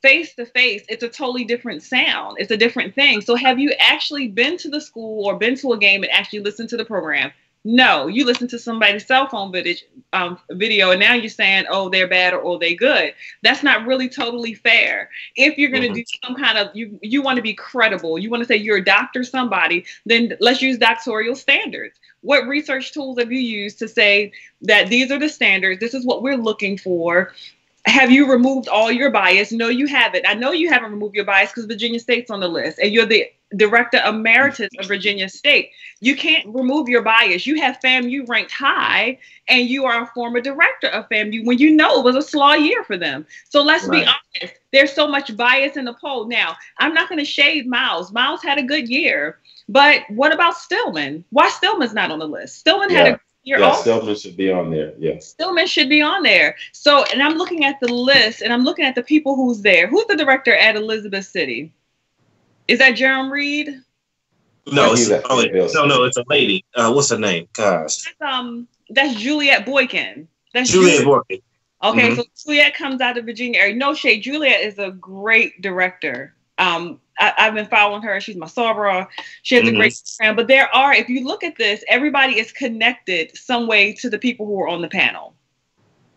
face to face, it's a totally different sound. It's a different thing. So have you actually been to the school or been to a game and actually listened to the program? No, you listen to somebody's cell phone video, and now you're saying, oh, they're bad or oh, they good. That's not really totally fair. If you're going to do some kind of, you want to be credible, you want to say you're a doctor, somebody, then let's use doctoral standards. What research tools have you used to say that these are the standards? This is what we're looking for. Have you removed all your bias? No, you haven't. I know you haven't removed your bias because Virginia State's on the list, and you're the director emeritus of Virginia State. You can't remove your bias. You have FAMU ranked high, and you are a former director of FAMU when you know it was a slow year for them. So let's be honest. There's so much bias in the poll. Now, I'm not going to shade Miles. Miles had a good year, but what about Stillman? Why Stillman's not on the list? Stillman had a Stillman should be on there. Yes. Stillman should be on there. So, and I'm looking at the list, and I'm looking at the people who's there. Who's the director at Elizabeth City? Is that Jerome Reed? No, it's a lady. What's her name? Gosh. That's Juliet Boykin. That's Juliet Boykin. Okay, so Juliet comes out of Virginia area. No shade. Juliet is a great director. I've been following her. She's my soror. She has a great program. But there are, if you look at this, everybody is connected some way to the people who are on the panel.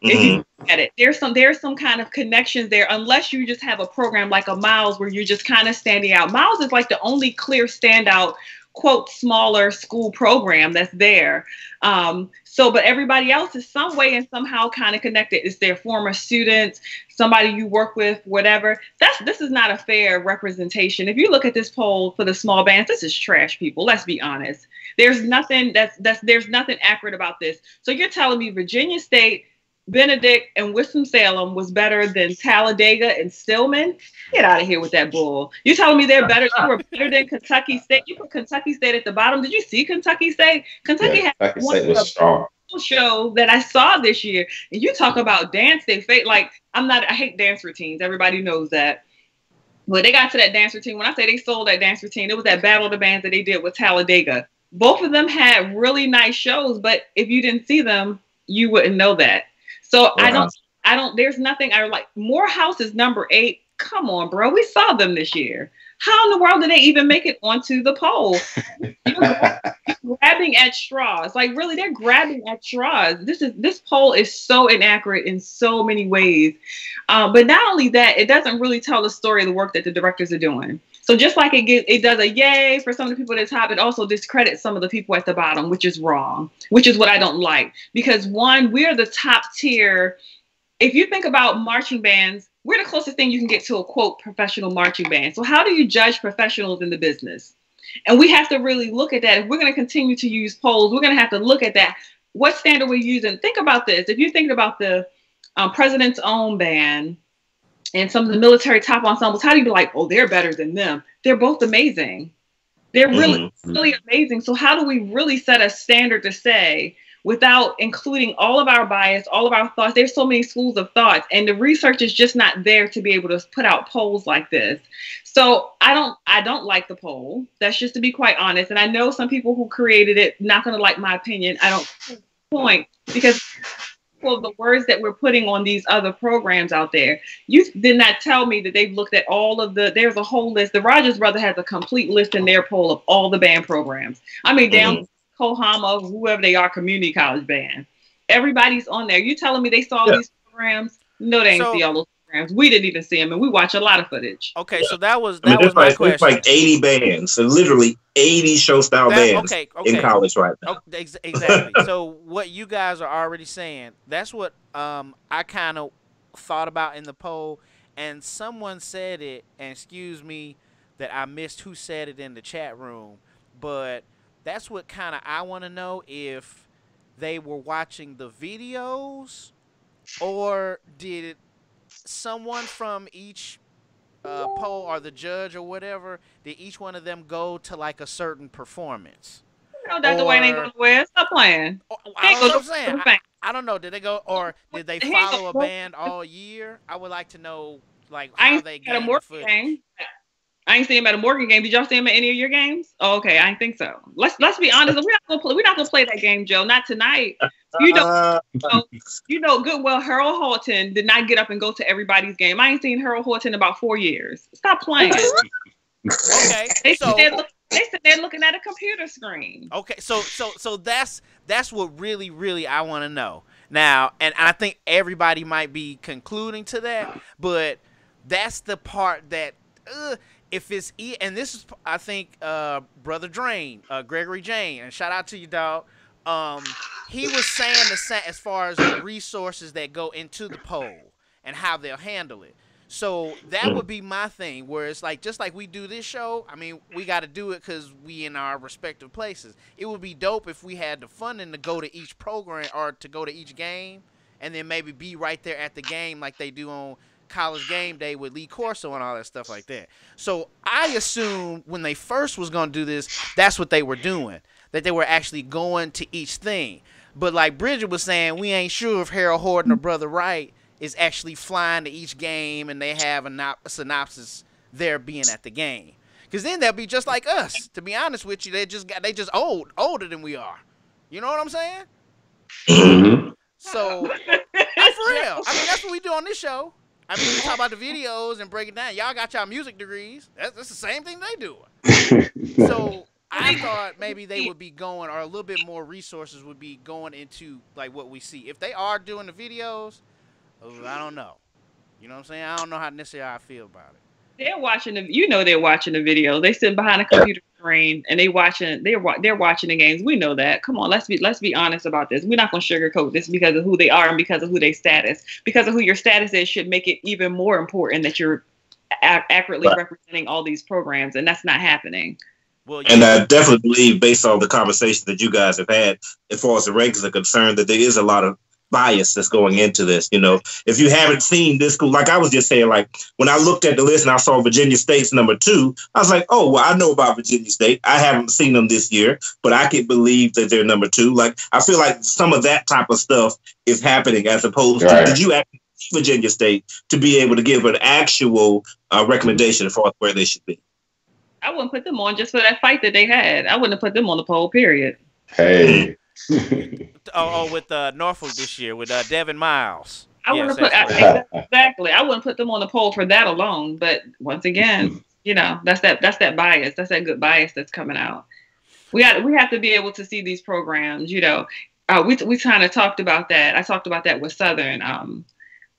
If you look at it, there's some kind of connections there, unless you just have a program like a Miles where you're just kind of standing out. Miles is like the only clear standout quote smaller school program that's there. But everybody else is some way and somehow kind of connected. It's their former students, somebody you work with, whatever. This is not a fair representation. If you look at this poll for the small bands, this is trash, people. Let's be honest. There's nothing there's nothing accurate about this. So you're telling me Virginia State, Benedict, and Winston-Salem was better than Talladega and Stillman? Get out of here with that bull. You telling me they were better than Kentucky State? You put Kentucky State at the bottom. Did you see Kentucky State? Kentucky had one was strong show that I saw this year. And you talk about dance, I hate dance routines. Everybody knows that. But they got to that dance routine. When I say they sold that dance routine, it was that Battle of the Bands that they did with Talladega. Both of them had really nice shows, but if you didn't see them, you wouldn't know that. So I don't, there's nothing I like. Morehouse is number 8. Come on, bro. We saw them this year. How in the world did they even make it onto the poll? You're grabbing at straws. Like, really, they're grabbing at straws. This poll is so inaccurate in so many ways. But not only that, it doesn't really tell the story of the work that the directors are doing. So just like it does a yay for some of the people at the top, it also discredits some of the people at the bottom, which is wrong, which is what I don't like. Because one, we're the top tier. If you think about marching bands, we're the closest thing you can get to a quote professional marching band. So how do you judge professionals in the business? And we have to really look at that. If we're going to continue to use polls, we're going to have to look at that. What standard we're using. Think about this. If you're thinking about the President's Own Band and some of the military top ensembles, how do you be like, oh, they're better than them? They're both amazing. They're really, really amazing. So how do we really set a standard to say, without including all of our bias, all of our thoughts? There's so many schools of thoughts, and the research is just not there to be able to put out polls like this. So I don't like the poll. That's just to be quite honest. And I know some people who created it not going to like my opinion. I don't point because of the words that we're putting on these other programs out there. You did not tell me that they've looked at all of there's a whole list. The Rogers Brother has a complete list in their poll of all the band programs. I mean, down Kohama, whoever they are, community college band. Everybody's on there. You telling me they saw these programs? No, they didn't see all those programs. We didn't even see them, and we watch a lot of footage. Okay, so that was my question. There's like 80 bands, so literally 80 show-style bands in college right now. Exactly. So what you guys are already saying, that's what I kind of thought about in the poll, and someone said it, and excuse me that I missed who said it in the chat room, but that's what kind of I want to know, if they were watching the videos or did someone from each poll or the judge or whatever, did each one of them go to like a certain performance? No, that's the way they go nowhere. Stop playing. I don't know. Did they go, or did they follow a band all year? I would like to know like how they get the footage. I ain't seen him at a Morgan game. Did y'all see him at any of your games? Oh, okay, I think so. Let's be honest. We're not gonna play that game, Joe. Not tonight. You know good well Harold Horton did not get up and go to everybody's game. I ain't seen Harold Horton in about 4 years. Stop playing. Okay. They sit there looking at a computer screen. Okay, so that's what really I want to know now, and I think everybody might be concluding to that, but that's the part that. If it's and this is, I think, Brother Drain, Gregory Jane, and shout out to you, dog. He was saying the same as far as the resources that go into the poll and how they'll handle it. So that would be my thing, where it's like, just like we do this show, I mean, we got to do it because we in our respective places. It would be dope if we had the funding to go to each program or to go to each game and then maybe be right there at the game like they do on College Game Day with Lee Corso and all that stuff like that. So I assumed when they first was going to do this, that's what they were doing, that they were actually going to each thing. But like Bridgette was saying, we ain't sure if Harold Horton or Brother Wright is actually flying to each game and they have a synopsis there being at the game. Because then they'll be just like us. To be honest with you, they just older than we are. You know what I'm saying? So, for real. I mean, that's what we do on this show. I mean, we talk about the videos and break it down. Y'all got y'all music degrees. That's the same thing they do. So I thought maybe they would be going, or a little bit more resources would be going into like what we see. If they are doing the videos, I don't know. You know what I'm saying? I don't know how necessarily I feel about it. They're watching the, you know, they're watching the video. They sit behind a computer screen and they're watching the games. We know that. Come on, let's be honest about this. We're not going to sugarcoat this because of who they are and because of who their status. Because of who your status is should make it even more important that you're accurately representing all these programs, and that's not happening. Well, and I definitely believe, based on the conversation that you guys have had, as far as the rankings are concerned, that there is a lot of bias that's going into this. You know, if you haven't seen this school, like I was just saying, like when I looked at the list and I saw Virginia State's number 2, I was like, oh, well, I know about Virginia State. I haven't seen them this year, but I can believe that they're number 2. Like, I feel like some of that type of stuff is happening as opposed to, did you actually see Virginia State to be able to give an actual recommendation as far as where they should be? I wouldn't put them on just for that fight that they had. I wouldn't have put them on the poll, period. Hey. With Norfolk this year with Devin Miles. I wouldn't put exactly. I wouldn't put them on the poll for that alone. But once again, you know, that's that bias. That's that good bias that's coming out. We have to be able to see these programs. You know, we kind of talked about that. I talked about that with Southern.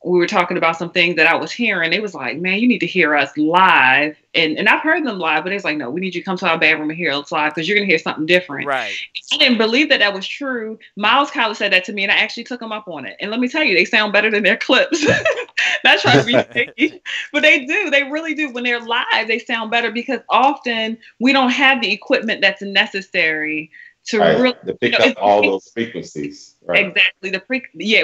We were talking about some things that I was hearing. It was like, man, you need to hear us live. And I've heard them live, but it's like, no, we need you to come to our band room and hear us live because you're going to hear something different. Right. I didn't believe that was true. Miles College said that to me, and I actually took him up on it. And let me tell you, they sound better than their clips. Not trying to be picky, but they do. They really do. When they're live, they sound better because often we don't have the equipment that's necessary to really to pick up all those frequencies. Right. Exactly.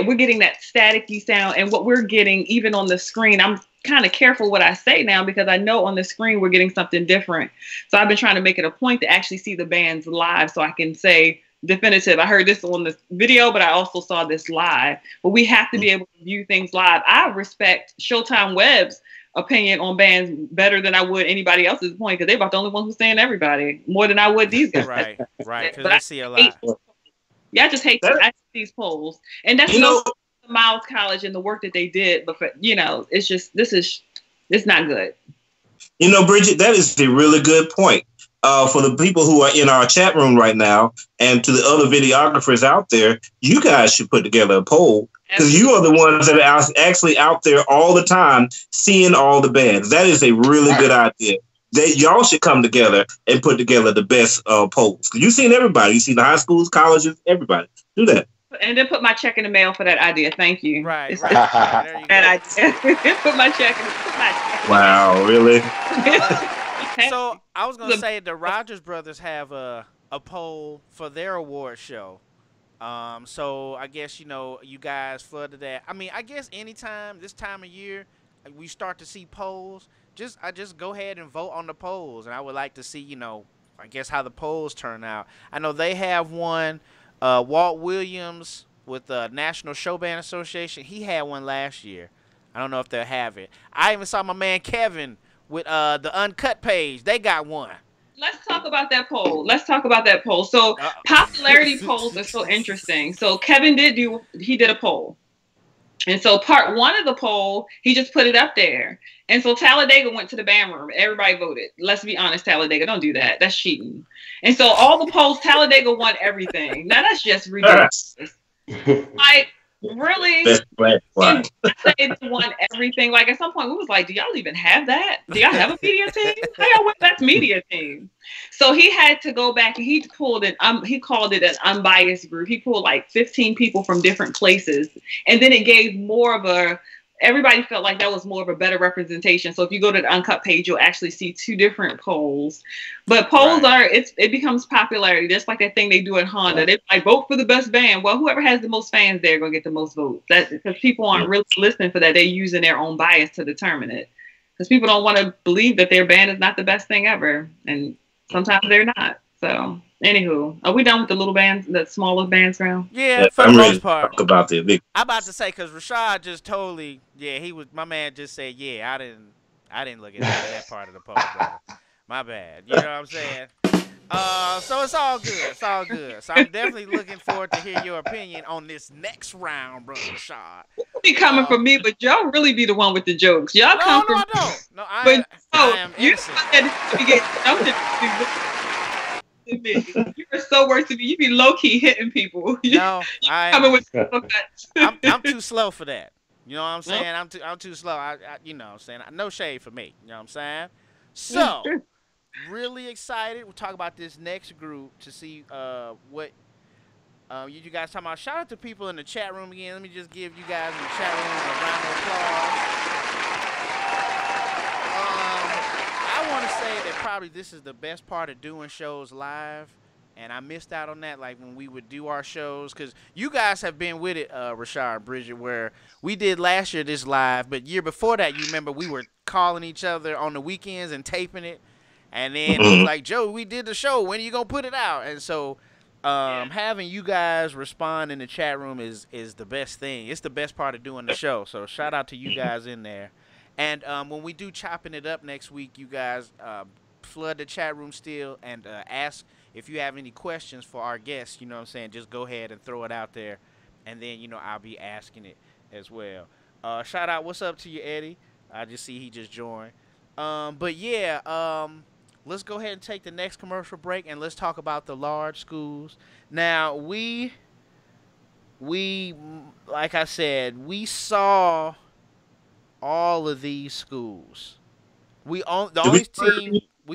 We're getting that staticky sound, and what we're getting even on the screen. I'm kind of careful what I say now because I know on the screen we're getting something different. So I've been trying to make it a point to actually see the bands live so I can say definitive. I heard this on the video, but I also saw this live. But we have to be able to view things live. I respect Showtime Webb's opinion on bands better than I would anybody else's point because they're about the only one who's saying everybody more than I would these guys. Right. Because I see a lot. I just hate these polls, and that's Miles College and the work that they did. But it's just it's not good. You know, Bridgette, that is a really good point. For the people who are in our chat room right now, and to the other videographers out there, you guys should put together a poll. Because you are the ones that are actually out there all the time seeing all the bands. That is a really good idea. Y'all should come together and put together the best polls. You've seen everybody. You've seen the high schools, colleges, everybody. Do that. And then put my check in the mail for that idea. Thank you. Right. There you go. Put my check in the mail. Wow, really? So I was going to say the Rogers brothers have a poll for their award show. So I guess, you guys flooded that. I mean, I guess anytime this time of year we start to see polls, I just go ahead and vote on the polls. And I would like to see, I guess how the polls turn out. I know they have one, Walt Williams with the National Show Band Association. He had one last year. I don't know if they'll have it. I even saw my man Kevin with the Uncut page. They got one. Let's talk about that poll. So popularity polls are so interesting. So Kevin did a poll. And so part 1 of the poll, he just put it up there. And so Talladega went to the band room. Everybody voted. Let's be honest, Talladega, don't do that. That's cheating. And so all the polls, Talladega won everything. Now that's just ridiculous. Like, really? It won everything. Like at some point we was like, do y'all even have that? Do y'all have a media team? How y'all went back to media team? So he had to go back and he pulled it. He called it an unbiased group. He pulled like 15 people from different places, and then it gave more of everybody felt like that was more of a better representation. So if you go to the Uncut page, you'll actually see 2 different polls. But polls it becomes popularity. Just like that thing they do at Honda. They like vote for the best band. Well, whoever has the most fans, they're gonna get the most votes. That's because people aren't really listening for that. They're using their own bias to determine it. Because people don't want to believe that their band is not the best thing ever, and sometimes they're not. So, anywho, are we done with the little bands, the smallest bands round? Yeah, for the most part. Talk about the big. I'm about to say because Rashad just totally, my man just said, I didn't look at that part of the poll, brother. My bad. You know what I'm saying? So it's all good. It's all good. So I'm definitely looking forward to hear your opinion on this next round, brother Rashad. Be coming from me, but y'all really be the one with the jokes. Y'all come from. I don't. No, I am innocent. You are so worse than me. You be low key hitting people. No, coming with I'm too slow for that. You know what I'm saying? I'm too slow. You know what I'm saying? No shade for me. You know what I'm saying? So, really excited. We'll talk about this next group to see what you guys talking about. Shout out to people in the chat room again. Let me just give you guys in the chat room a round of applause. I want to say that probably this is the best part of doing shows live. And I missed out on that, like when we would do our shows, because you guys have been with it, Rashad, Bridgette, where we did last year this live, but year before that, you remember we were calling each other on the weekends and taping it, and then it was like, Joe, we did the show, when are you gonna put it out? And so having you guys respond in the chat room is the best thing. It's the best part of doing the show. So shout out to you guys in there. And when we do chopping it up next week, you guys flood the chat room still and ask if you have any questions for our guests. You know what I'm saying? Just go ahead and throw it out there, and then, you know, I'll be asking it as well. Shout out, what's up to you, Eddie? I just see he just joined. But yeah, let's go ahead and take the next commercial break, and let's talk about the large schools. Now, we like I said, we saw all of these schools. We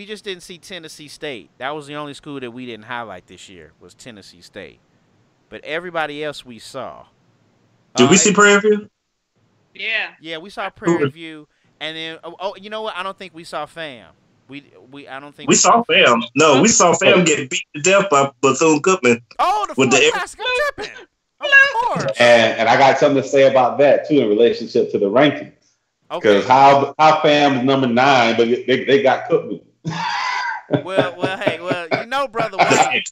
just didn't see Tennessee State. That was the only school that we didn't highlight this year, was Tennessee State. But everybody else we saw. Did we see Prairie View? Yeah. Yeah, we saw Prairie View, and then you know what? I don't think we saw FAM. I don't think we saw FAM. No, we saw FAM get beat to death by Bethune-Cookman. Oh, the classic tripping. Of course. And I got something to say about that too in relationship to the rankings. Because how FAM is number 9, but they got Cookman. Well, you know, brother White,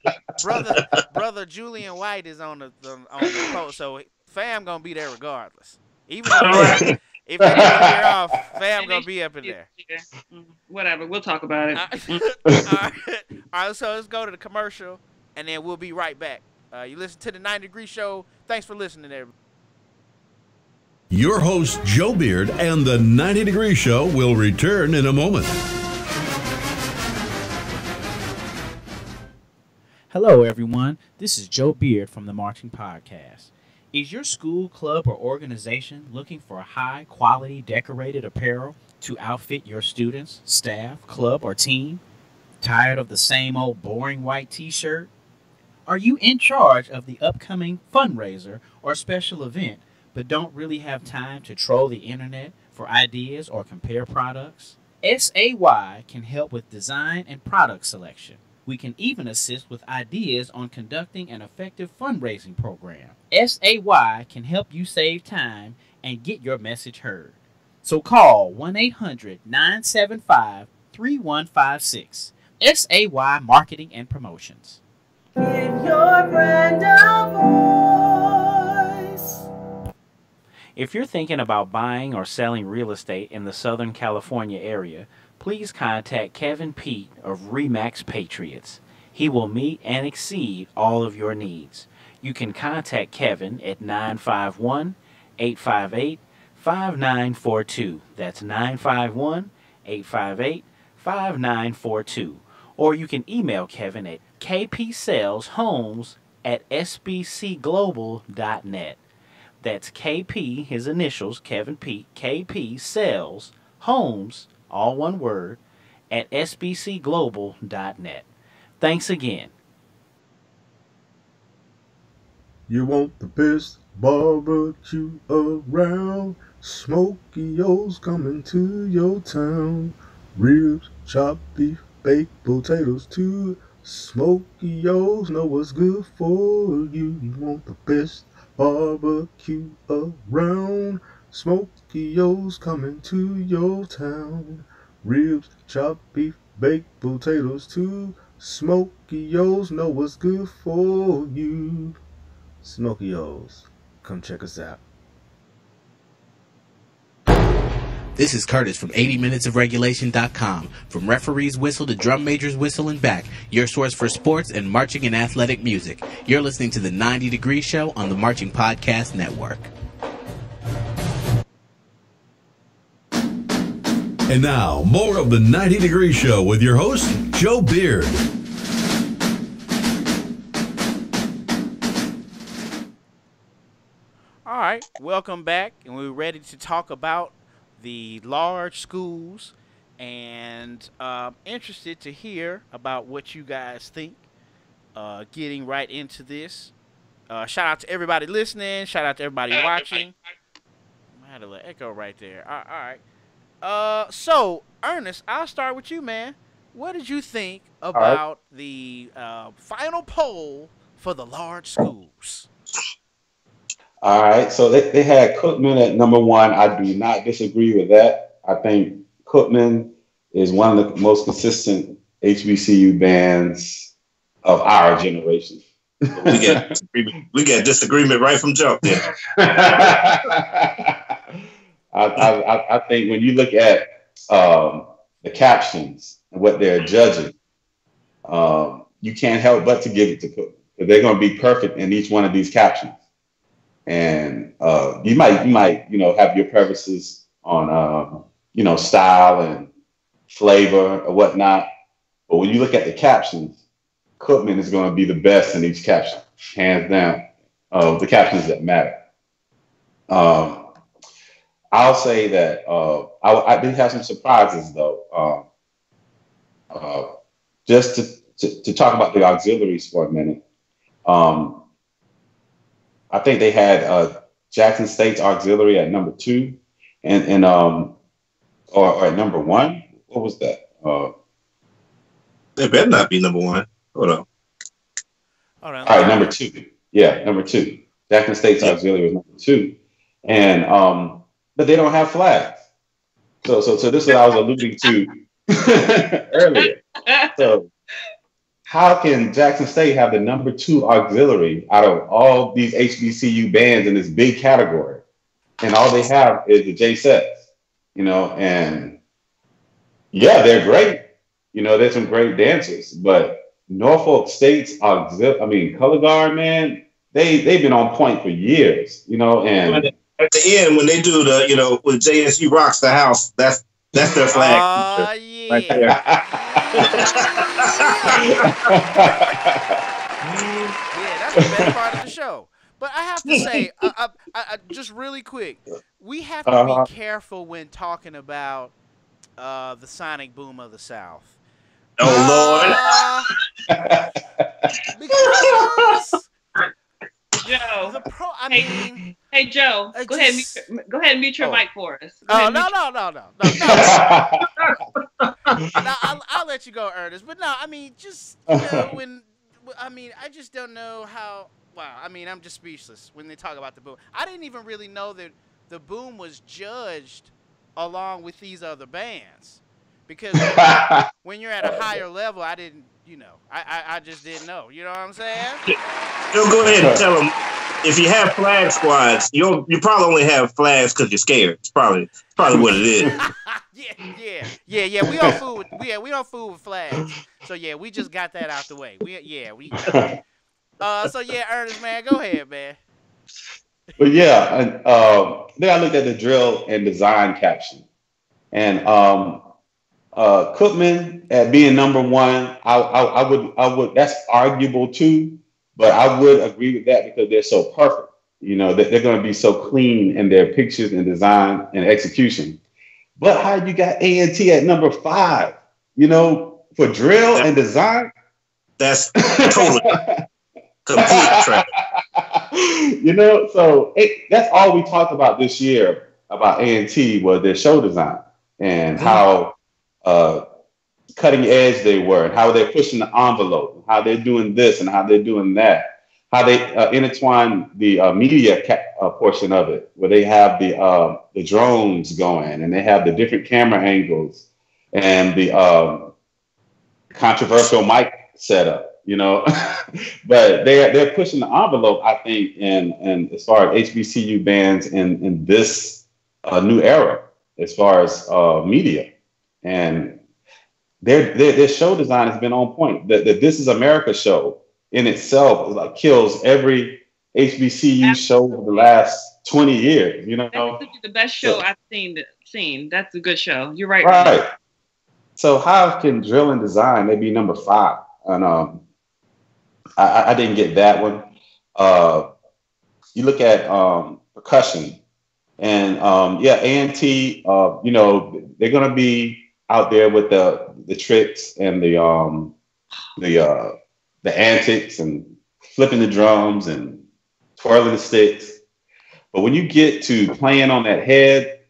brother Julian White is on the post, so FAM gonna be there regardless. Even if they get off, FAM gonna be up in there. Whatever, we'll talk about it. All right, so let's go to the commercial, and then we'll be right back. You listen to the 90 Degree Show. Thanks for listening, everybody. Your host, Joe Beard, and the 90 Degree Show will return in a moment. Hello, everyone. This is Joe Beard from the Marching Podcast. Is your school, club, or organization looking for high-quality decorated apparel to outfit your students, staff, club, or team? Tired of the same old boring white t-shirt? Are you in charge of the upcoming fundraiser or special event, but don't really have time to troll the internet for ideas or compare products? SAY can help with design and product selection. We can even assist with ideas on conducting an effective fundraising program. SAY can help you save time and get your message heard. So call 1-800-975-3156. SAY Marketing and Promotions. Give your brand a voice. If you're thinking about buying or selling real estate in the Southern California area, please contact Kevin Peete of RE/MAX Patriots. He will meet and exceed all of your needs. You can contact Kevin at 951-858-5942. That's 951-858-5942. Or you can email Kevin at kpsaleshomes@sbcglobal.net. That's KP, his initials, Kevin Peete, KP Sales Homes, all one word, at sbcglobal.net. Thanks again. You want the best barbecue around? Smokee-O's coming to your town. Ribs, chopped beef, baked potatoes too. Smokee-O's know what's good for you. You want the best barbecue around? Smokee-O's coming to your town. Ribs, chopped beef, baked potatoes too. Smokee-O's know what's good for you. Smokee-O's, come check us out. This is Curtis from 80minutesofregulation.com. From referee's whistle to drum major's whistle and back, your source for sports and marching and athletic music. You're listening to the 90 Degree Show on the Marching Podcast Network. And now, more of the 90 Degree Show with your host, Joe Beard. All right, welcome back, and we're ready to talk about the large schools, and interested to hear about what you guys think. Getting right into this. Shout out to everybody listening. Shout out to everybody watching. I had a little echo right there. All right. So Ernest, I'll start with you, man. What did you think about the final poll for the large schools? All right, so they had Cookman at number one. I do not disagree with that. I think Cookman is one of the most consistent HBCU bands of our generation. We got disagreement right from jump there. I think when you look at the captions and what they're judging, you can't help but to give it to Cookman, because they're going to be perfect in each one of these captions. And you might have your preferences on style and flavor or whatnot, but when you look at the captions, Cookman is going to be the best in each caption, hands down, of the captions that matter. I'll say that I did have some surprises though. Just to talk about the auxiliaries for a minute. I think they had Jackson State's auxiliary at number 2, and or at number 1. What was that? They better not be number 1. Hold on. All right, number 2. Yeah, number 2. Jackson State's auxiliary was number 2, and but they don't have flags. So this is what I was alluding to earlier. So how can Jackson State have the number 2 auxiliary out of all these HBCU bands in this big category, and all they have is the J sets, and yeah, they're great. There's some great dancers, but Norfolk State's color guard, man, they've been on point for years, and at the end when they do the, when JSU rocks the house, that's their flag. Yeah. Right there. Yeah, that's the best part of the show. But I have to say, I just really quick, we have to be careful when talking about the sonic boom of the South. Oh, Lord. Because Joe. Hey, Joe, go ahead and mute your mic for us. No. I'll let you go, Ernest. But no, I mean, just I just don't know how. Wow, I'm just speechless when they talk about the boom. I didn't even really know that the boom was judged along with these other bands, because when you're at a higher level, I didn't. I just didn't know. You know what I'm saying? Go ahead and tell them, if you have flag squads, you probably only have flags because you're scared. It's probably what it is. Yeah. We don't fool with flags. So yeah, we just got that out the way. So yeah, Ernest, man, go ahead, man. But yeah, and then I looked at the drill and design caption, and Cookman at being number 1, I would that's arguable too, but I would agree with that because they're so perfect. They're going to be so clean in their pictures and design and execution. But how you got A&T at number 5? For drill and design, that's totally complete track. So that's all we talked about this year about A&T was their show design and how cutting edge they were, and how they're pushing the envelope, and how they're doing this and how they're doing that, how they intertwine the media portion of it, where they have the drones going, and they have the different camera angles and the controversial mic setup, but they're pushing the envelope, I think, in as far as HBCU bands in this new era, as far as media. And their show design has been on point. The This Is America show in itself kills every HBCU show of the last 20 years. That's the best show I've seen. That's a good show. You're right. Right. So how can drill and design they be number 5? And I didn't get that one. You look at percussion. And A&T, they're gonna be out there with the tricks and the antics and flipping the drums and twirling the sticks. But when you get to playing on that head,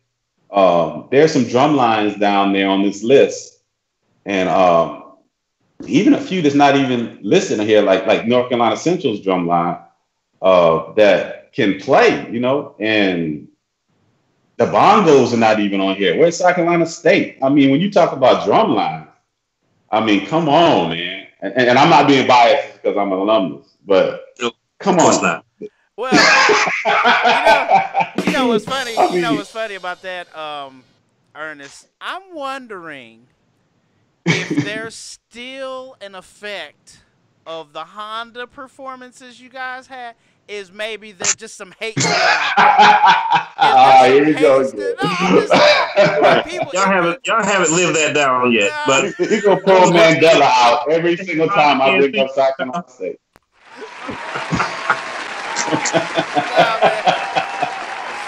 there's some drum lines down there on this list, and even a few that's not even listed here, like North Carolina Central's drum line, that can play, and the bongos are not even on here. Where's South Carolina State? I mean, when you talk about drum lines, I mean, come on, man. And I'm not being biased because I'm an alumnus, but come on. Not. Well, you know what's funny? You know what's funny about that, Ernest? I'm wondering if there's still an effect of the Honda performances you guys had. Is maybe there's just some hate still out there. Here we go. Y'all haven't lived that down yet. But he's gonna pull Mandela out every single time I bring up South Carolina State.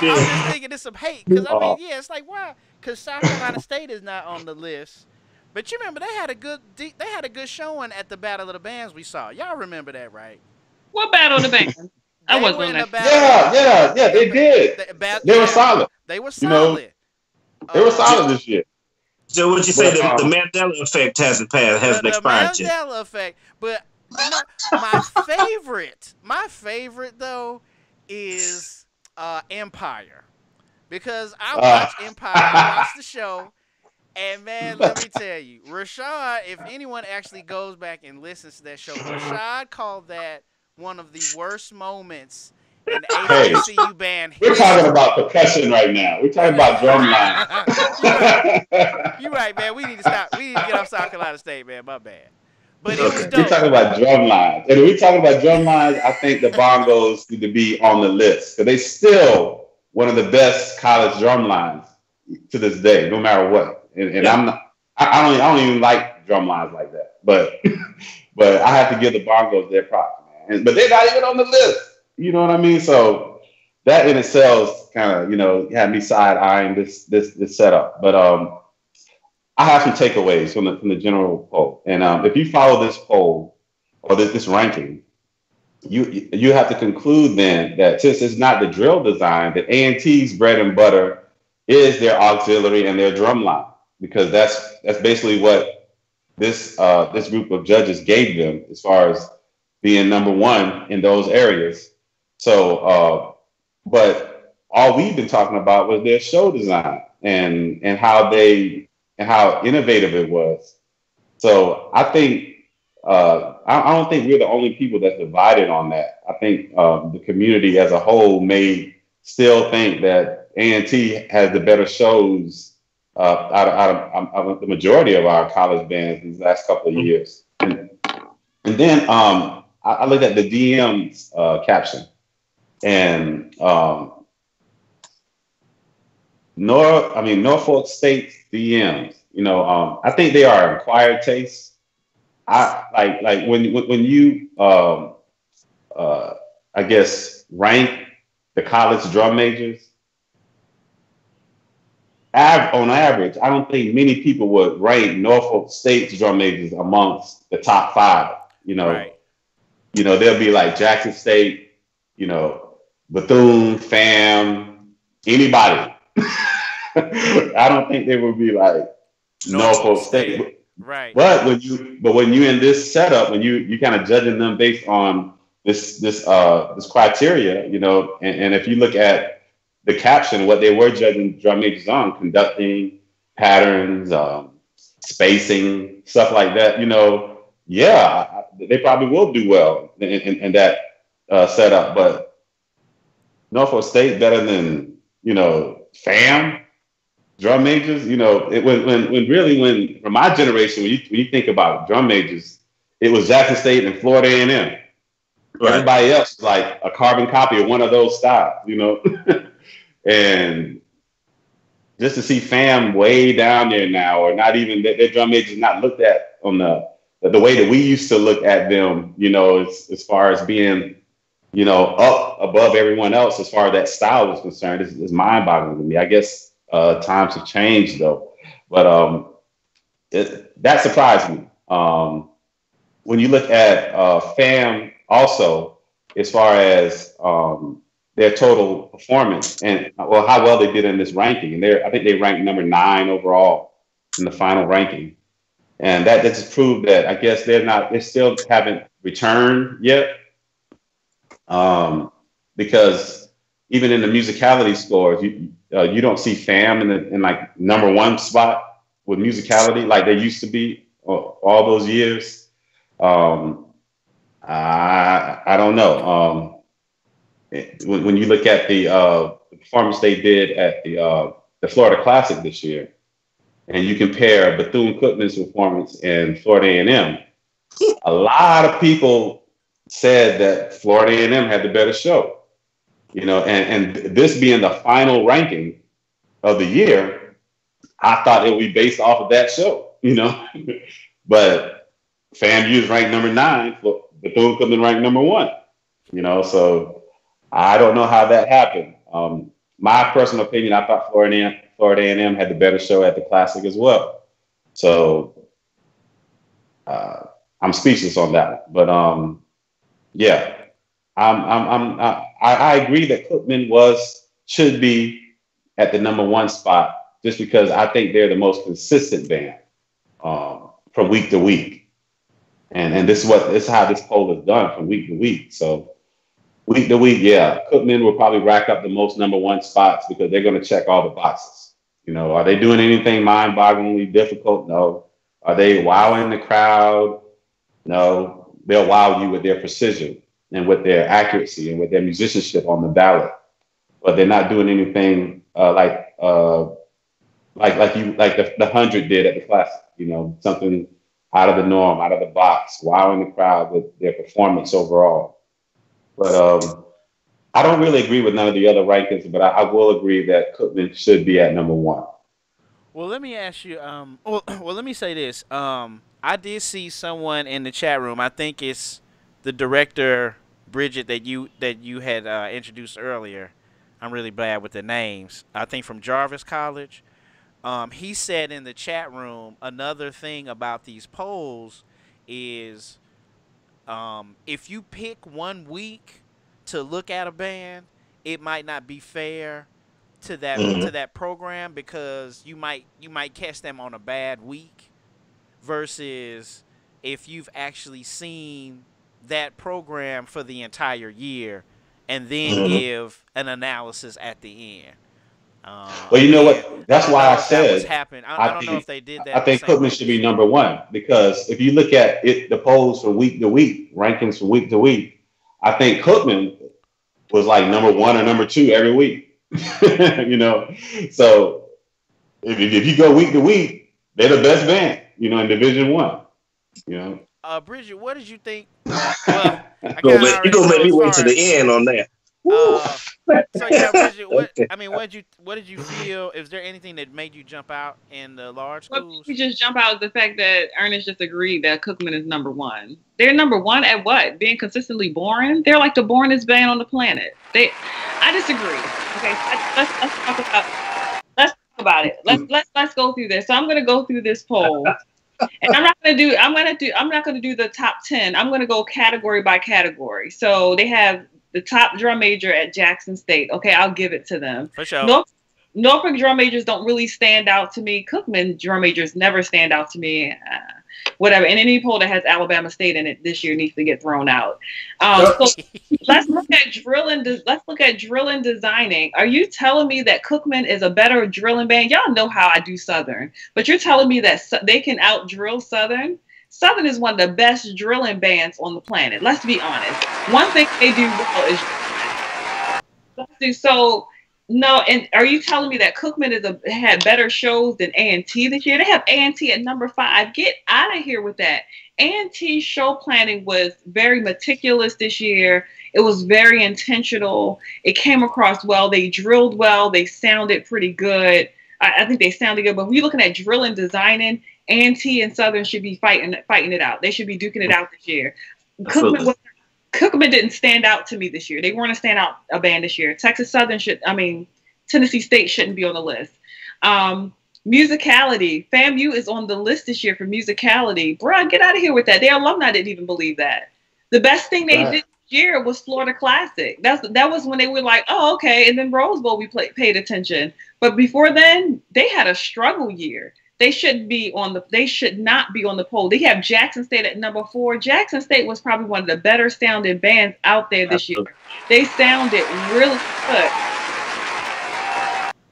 I'm just thinking there's some hate because I mean, yeah, it's like why? Because South Carolina State is not on the list. But you remember they had a good showing at the Battle of the Bands we saw. Y'all remember that, right? What Battle of the Bands? I wasn't on that. Yeah, they did. They were solid. They were solid. They were solid this year. So would you say the Mandela effect hasn't expired yet? The Mandela effect, but my favorite though is Empire, because I watched Empire. I watched the show. And man, let me tell you, Rashad, if anyone actually goes back and listens to that show, Rashad called that one of the worst moments in HBCU band history. We're talking about percussion right now. We're talking about drum line. You're right, man. We need to stop. We need to get off South Carolina State, man. My bad. But it was dope. We're talking about drum lines. And if we're talking about drum lines, I think the bongos need to be on the list. Because they're still one of the best college drum lines to this day, no matter what. And I don't even like drum lines like that. But I have to give the bongos their props. But they're not even on the list. You know what I mean? So that in itself kind of, had me side-eyeing this setup. But I have some takeaways from the general poll. And if you follow this poll or this ranking, you have to conclude then that since it's not the drill design, that A&T's bread and butter is their auxiliary and their drum line, because that's basically what this group of judges gave them as far as being number one in those areas. So, but all we've been talking about was their show design and how innovative it was. So I think I don't think we're the only people that's divided on that. I think the community as a whole may still think that A&T has the better shows out of the majority of our college bands these last couple of years. And then I looked at the DM's caption, and Norfolk State's DMs. I think they are acquired tastes. I like when you I guess rank the college drum majors. On average, I don't think many people would rank Norfolk State's drum majors amongst the top 5. Right. They'll be like Jackson State, Bethune, FAM, anybody. I don't think they would be like Norfolk State. Right. But when you in this setup, when you kind of judging them based on this criteria, and if you look at the caption, what they were judging drum majors on, conducting, patterns, spacing, stuff like that, they probably will do well in that setup. But Norfolk State better than, FAM drum majors, when from my generation, when you think about drum majors, it was Jackson State and Florida A&M. Right. Everybody else was like a carbon copy of one of those styles, And just to see FAM way down there now, or not even their drum majors not looked at on the way that we used to look at them, as far as being up above everyone else as far as that style was concerned is mind-boggling to me. I guess times have changed though, but that surprised me. When you look at FAM also, as far as their total performance and how well they did in this ranking, and I think they ranked number 9 overall in the final ranking, and that just proved that I guess they still haven't returned yet, because even in the musicality scores, you don't see FAM in like number 1 spot with musicality like they used to be all those years. I don't know. When you look at the performance they did at the Florida Classic this year, and you compare Bethune-Cookman's performance in Florida A&M, a lot of people said that Florida A&M had the better show. And this being the final ranking of the year, I thought it would be based off of that show, but FAMU is ranked number 9, Bethune-Cookman ranked number 1, so I don't know how that happened. My personal opinion, I thought Florida A&M had the better show at the Classic as well. So I'm speechless on that. But yeah, I agree that Cookman should be at the number 1 spot, just because I think they're the most consistent band from week to week. And this is how this poll is done from week to week. So week to week, yeah, Cookman will probably rack up the most number 1 spots because they're going to check all the boxes. Are they doing anything mind-bogglingly difficult? No. Are they wowing the crowd? No. They'll wow you with their precision and with their accuracy and with their musicianship on the ballot. But they're not doing anything like the 100 did at the Classic. Something out of the norm, out of the box, wowing the crowd with their performance overall. But I don't really agree with none of the other rankings, but I will agree that Cookman should be at number 1. Well, let me ask you. Well, let me say this. I did see someone in the chat room. I think it's the director, Bridgette, that you had introduced earlier. I'm really bad with the names. I think from Jarvis College. He said in the chat room, another thing about these polls is if you pick one week to look at a band, it might not be fair to that program, because you might catch them on a bad week, versus if you've actually seen that program for the entire year and then give an analysis at the end. Well, you know what? That's why I said I don't know if they did that. I think Cookman should be number 1, because if you look at the polls from week to week, rankings from week to week, I think Cookman was like number 1 or number 2 every week. So if you go week to week, they're the best band, in Division 1. Bridgette, what did you think? Well, you're gonna make me wait to the end on that. So yeah, Bridgette, what did you feel? Is there anything that made you jump out in the large schools? You just jump out the fact that Ernest just agreed that Cookman is number 1. They're number 1 at what? Being consistently boring? They're like the boringest band on the planet. I disagree. Okay, let's talk about it. Let's go through this. So I'm gonna go through this poll. And I'm not gonna do the top 10. I'm gonna go category by category. So they have the top drum major at Jackson State. Okay, I'll give it to them. For sure. Norfolk drum majors don't really stand out to me. Cookman drum majors never stand out to me. Whatever. And any poll that has Alabama State in it this year needs to get thrown out. So let's look at drill and designing. Are you telling me that Cookman is a better drilling band? Y'all know how I do Southern, but you're telling me that they can out drill Southern? Southern is one of the best drilling bands on the planet. Let's be honest. One thing they do well is so. No, and are you telling me that Cookman had better shows than A&T this year? They have A&T at number 5. Get out of here with that. A&T show planning was very meticulous this year. It was very intentional. It came across well. They drilled well. They sounded pretty good. I think they sounded good. But when you're looking at drilling, designing, A&T and Southern should be fighting it out. They should be duking it out this year. Cookman didn't stand out to me this year. They weren't a standout band this year. Tennessee State shouldn't be on the list. Musicality. FAMU is on the list this year for musicality. Bruh, get out of here with that. Their alumni didn't even believe that. The best thing they did this year was Florida Classic. That was when they were like, oh, okay. And then Rose Bowl, we paid attention. But before then, they had a struggle year. They should not be on the poll. They have Jackson State at number 4. Jackson State was probably one of the better sounding bands out there this year. They sounded really good.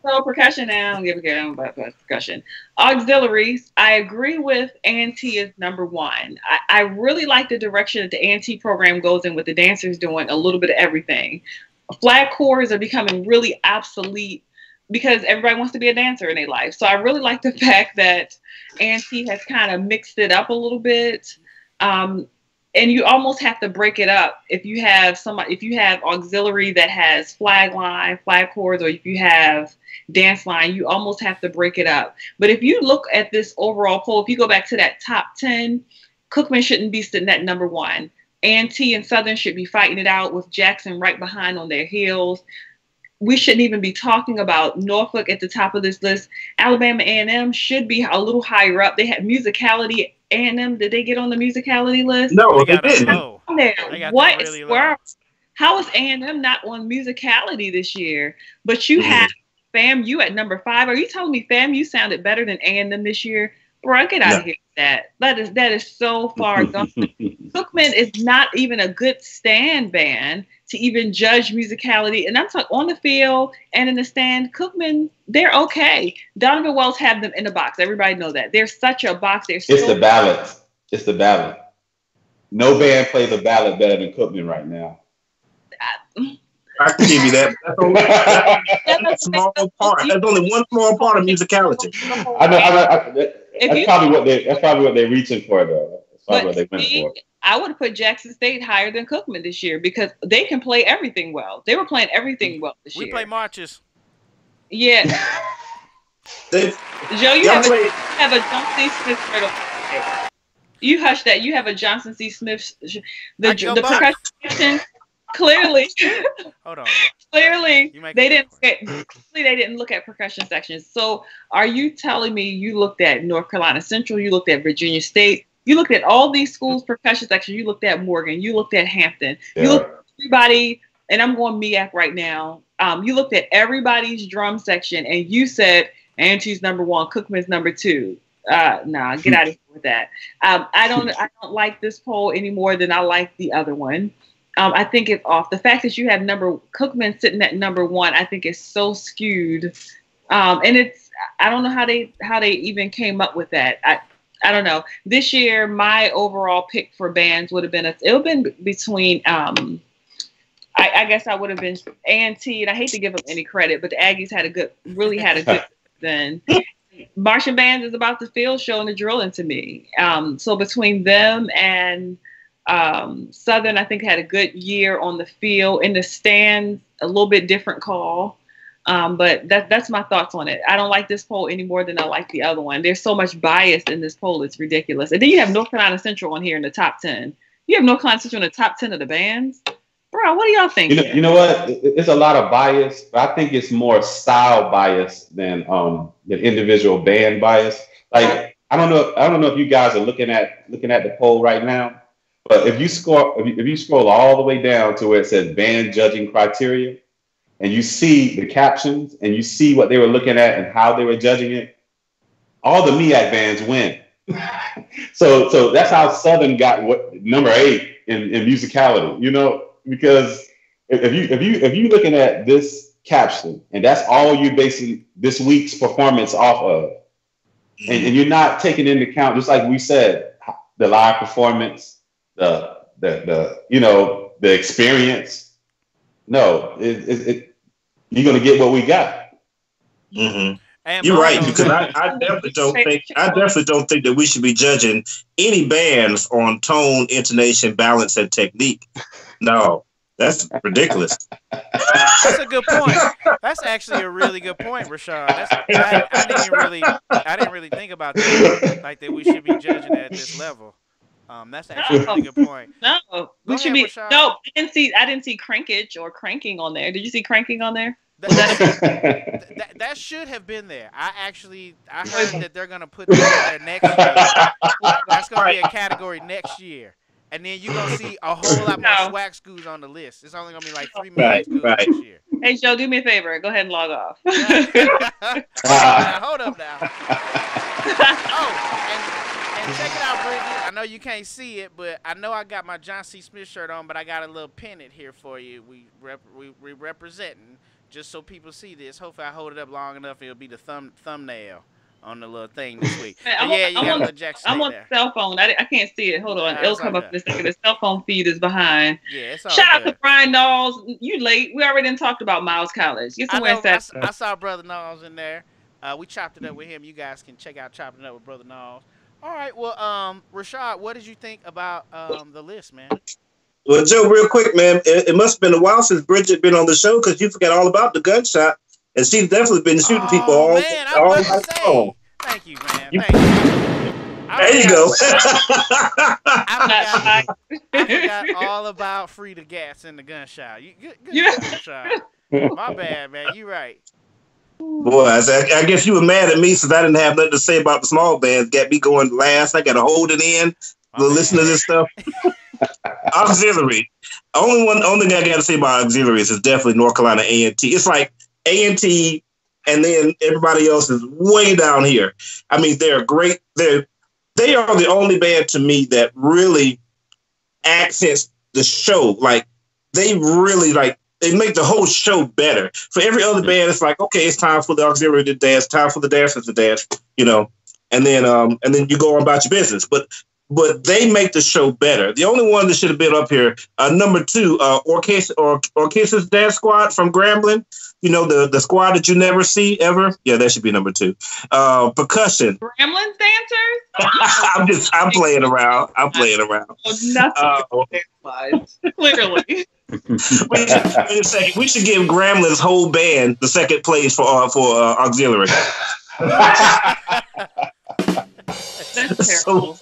So percussion now, I don't give a damn about percussion. Auxiliaries, I agree with A&T is number 1. I really like the direction that the A&T program goes in with the dancers doing a little bit of everything. Flag corps are becoming really obsolete because everybody wants to be a dancer in their life. So I really like the fact that A&T has kind of mixed it up a little bit. And you almost have to break it up if you have auxiliary that has flag line, flag corps, or if you have dance line, you almost have to break it up. But if you look at this overall poll, if you go back to that top 10, Cookman shouldn't be sitting at number 1. A&T and Southern should be fighting it out with Jackson right behind on their heels. We shouldn't even be talking about Norfolk at the top of this list. Alabama A&M should be a little higher up. They had musicality. A&M, did they get on the musicality list? No, they didn't. What? How is A&M not on musicality this year? But you have FAMU at number 5. Are you telling me FAMU sounded better than A&M this year? Bro, get out of here with that. That is so far gone. Cookman is not even a good stand band to even judge musicality. And I'm talking on the field and in the stand, Cookman, they're okay. Donovan Wells have them in the box. Everybody know that. They're such a box. It's the ballad. It's the ballad. No band plays a ballad better than Cookman right now. I can give you that. That's a small part. That's only one small part of musicality. I know. That's probably what they're reaching for, though. That's probably what they went for. I would have put Jackson State higher than Cookman this year because they can play everything well. They were playing everything well this year. We play marches. Yeah. Joe, you have a Johnson C. Smith. You hush that. You have a Johnson C. Smith. The percussion section. Clearly, hold on. Clearly, they didn't look at percussion sections. So, are you telling me you looked at North Carolina Central, you looked at Virginia State, you looked at all these schools' percussion sections, you looked at Morgan, you looked at Hampton, you looked at everybody, and I'm going MEAC right now. You looked at everybody's drum section, and you said A&T's number 1, Cookman's number 2. Nah, get out of here with that. I don't like this poll any more than I like the other one. I think it's off. The fact that you have Cookman sitting at number 1, I think is so skewed. And I don't know how they even came up with that. I don't know. This year, my overall pick for bands would have been between I guess I would have been A&T, and I hate to give them any credit, but the Aggies really had a good then. Marching bands is about the field show and the drilling to me. So between them and Southern, I think, had a good year on the field. In the stands, a little bit different call. But that's my thoughts on it. I don't like this poll any more than I like the other one. There's so much bias in this poll. It's ridiculous. And then you have North Carolina Central on here in the top 10. You have North Carolina Central in the top 10 of the bands. Bro, what do y'all think? You know what? It's a lot of bias, but I think it's more style bias than individual band bias. Like, I don't know if you guys are looking at the poll right now. But if you scroll all the way down to where it says band judging criteria, and you see the captions and you see what they were looking at and how they were judging it, all the MEAC bands win. So that's how Southern got number 8 in musicality. You know, because if you looking at this caption and that's all you're basing this week's performance off of, and you're not taking into account, just like we said, the live performance. The experience. No, you're gonna get what we got. Mm-hmm. You're right, because I definitely don't think that we should be judging any bands on tone, intonation, balance, and technique. No, that's ridiculous. That's a good point. That's actually a really good point, Rashad. I didn't really think about that. Like that we should be judging at this level. That's actually a really good point. No, we should be. Rashad. No, I didn't see crankage or cranking on there. Did you see cranking on there? That should have been there. I heard that they're gonna put that in there next year. That's gonna be a category next year, and then you're gonna see a whole lot more swag schools on the list. It's only gonna be like 3 million schools next year. Hey Joe, do me a favor. Go ahead and log off. Hold up now. And check it out, Bridget. I know you can't see it, but I know I got my John C. Smith shirt on, but I got a little pennant here for you. We representing. Just so people see this. Hopefully I hold it up long enough it'll be the thumbnail on the little thing this week. I'm on the cell phone. I can't see it. Hold on. It'll come up in a second. The cell phone feed is behind. Yeah, it's all Shout good. out to Brian Knowles. You late. We already talked about Miles College. I saw Brother Knowles in there. We chopped it up with him. You guys can check out Chopping It Up with Brother Knowles. All right. Well, Rashad, what did you think about the list, man? Well, Joe, real quick, man, it must have been a while since Bridget been on the show because you forgot all about the gunshot, and she's definitely been shooting people all night long. Thank you, man. Thank you. There you go. I forgot all about free the gas and the gunshot. Good gunshot. My bad, man. You right. Boy, I guess you were mad at me since I didn't have nothing to say about the small bands. Got me going last. I got to hold it in, listen to this stuff. Auxiliary. Only thing I got to say about auxiliaries is definitely North Carolina A&T. It's like A&T, and then everybody else is way down here. I mean, they're great. They are the only band to me that really accents the show. Like they really they make the whole show better. For every other band, it's like, okay, it's time for the auxiliary to dance, time for the dancers to dance, and then you go on about your business. But they make the show better. The only one that should have been up here, number 2, Orchestra's Dance Squad from Grambling. The squad that you never see ever. Yeah, that should be number 2. Percussion. Gremlins dancers? I'm playing around. Clearly. Wait a second. We should give Gramblin's whole band the second place for auxiliary. So,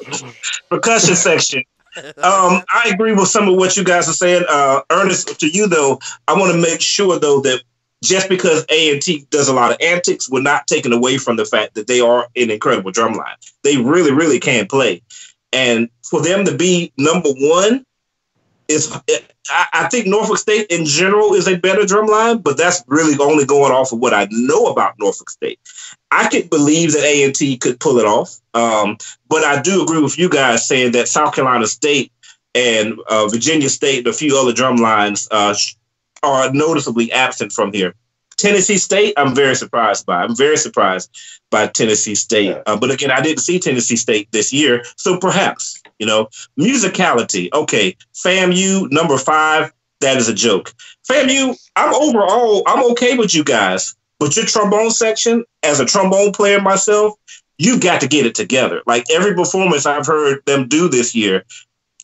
percussion section. I agree with some of what you guys are saying. Ernest, to you though, I want to make sure though that just because A&T does a lot of antics, we're not taking away from the fact that they are an incredible drum line. They really, really can play. And for them to be number 1 I think Norfolk State in general is a better drum line, but that's really only going off of what I know about Norfolk State. I could believe that A&T could pull it off, but I do agree with you guys saying that South Carolina State and Virginia State and a few other drum lines are noticeably absent from here. Tennessee State, I'm very surprised by. I'm very surprised by Tennessee State. But again, I didn't see Tennessee State this year, so perhaps, musicality. Okay, FAMU, number 5, that is a joke. FAMU, I'm okay with you guys, but your trombone section, as a trombone player myself, you got to get it together. Like every performance I've heard them do this year,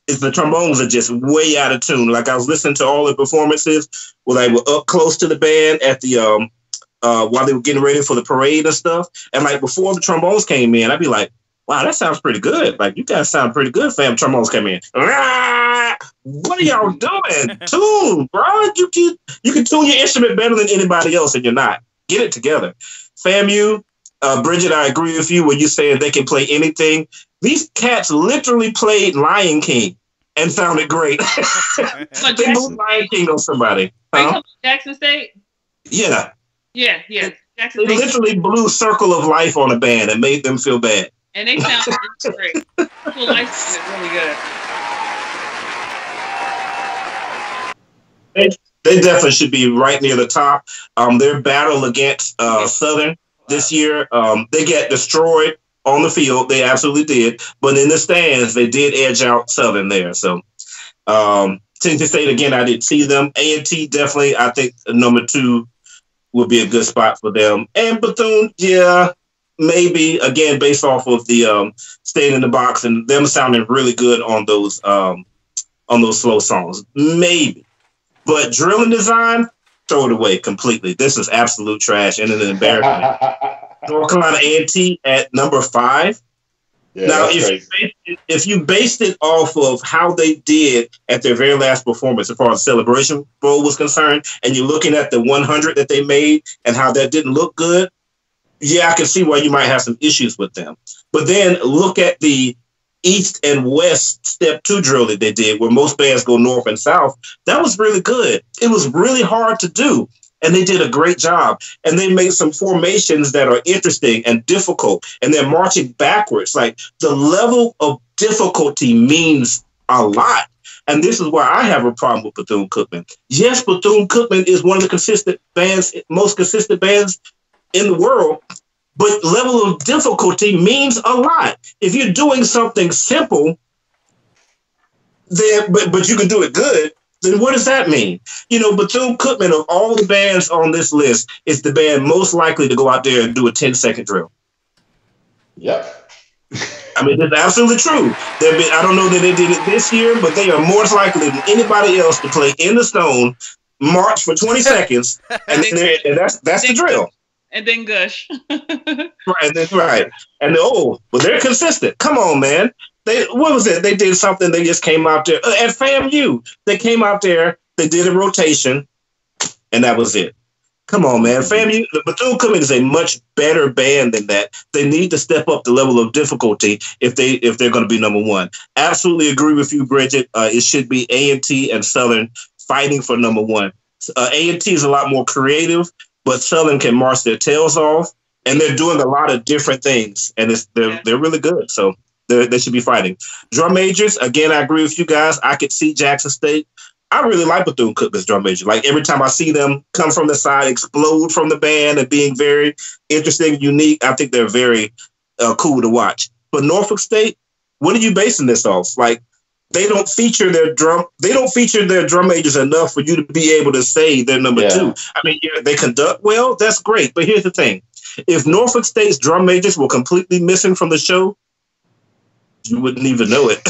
the trombones are just way out of tune. Like I was listening to all the performances where they were up close to the band at the while they were getting ready for the parade and stuff. And like before the trombones came in, I'd be like, wow, that sounds pretty good. Like you guys sound pretty good, fam. Trombones came in. What are y'all doing? Tune, bro. You can tune your instrument better than anybody else, and you're not. Get it together. FAMU, Bridget, I agree with you when you say they can play anything. These cats literally played Lion King and sounded great. They moved Lion King on somebody. Jackson State? Yeah. Yeah. Jackson State literally blew Circle of Life on a band and made them feel bad. And they sound great. Circle of Life is really good. They definitely should be right near the top. Their battle against Southern this year, they get destroyed on the field. They absolutely did. But in the stands, they did edge out Southern there. So Tennessee State, again, I didn't see them. A&T, definitely, I think number 2 would be a good spot for them. And Bethune, yeah, maybe, again, based off of the staying in the box and them sounding really good on those slow songs. Maybe. But drilling design, throw it away completely. This is absolute trash and an embarrassment. North Carolina A&T at number 5. Yeah, now, that's if you based it off of how they did at their very last performance, as far as Celebration Bowl was concerned, and you're looking at the 100 that they made and how that didn't look good, yeah, I can see why you might have some issues with them. But then look at the East and West Step 2 drill that they did, where most bands go north and south. That was really good. It was really hard to do, and they did a great job. And they made some formations that are interesting and difficult, and they're marching backwards. Like, the level of difficulty means a lot. And this is why I have a problem with Bethune-Cookman. Yes, Bethune-Cookman is one of the most consistent bands in the world, but level of difficulty means a lot. If you're doing something simple, then but you can do it good, then what does that mean? You know, Bethune-Cookman, of all the bands on this list, is the band most likely to go out there and do a 10-second drill. Yep. I mean, that's absolutely true. I don't know that they did it this year, but they are more likely than anybody else to play in the stone, march for 20 seconds, and that's the drill. And then gush. Right, that's right. And they're consistent. Come on, man. What was it? They did something. They just came out there at FAMU. They came out there. They did a rotation, and that was it. Come on, man. FAMU. Bethune-Cookman is a much better band than that. They need to step up the level of difficulty if they're going to be number one. Absolutely agree with you, Bridgette. It should be A&T and Southern fighting for number one. A&T is a lot more creative, but Southern can march their tails off, and they're doing a lot of different things, and they're really good. So they should be fighting. Drum majors, again, I agree with you guys. I could see Jackson State. I really like Bethune-Cookman's drum major. Like, every time I see them come from the side, explode from the band, and being very interesting, unique, I think they're very cool to watch. But Norfolk State, what are you basing this off? Like, they don't feature their drum majors enough for you to be able to say they're number two. I mean, they conduct well, that's great. But here's the thing. If Norfolk State's drum majors were completely missing from the show, you wouldn't even know it.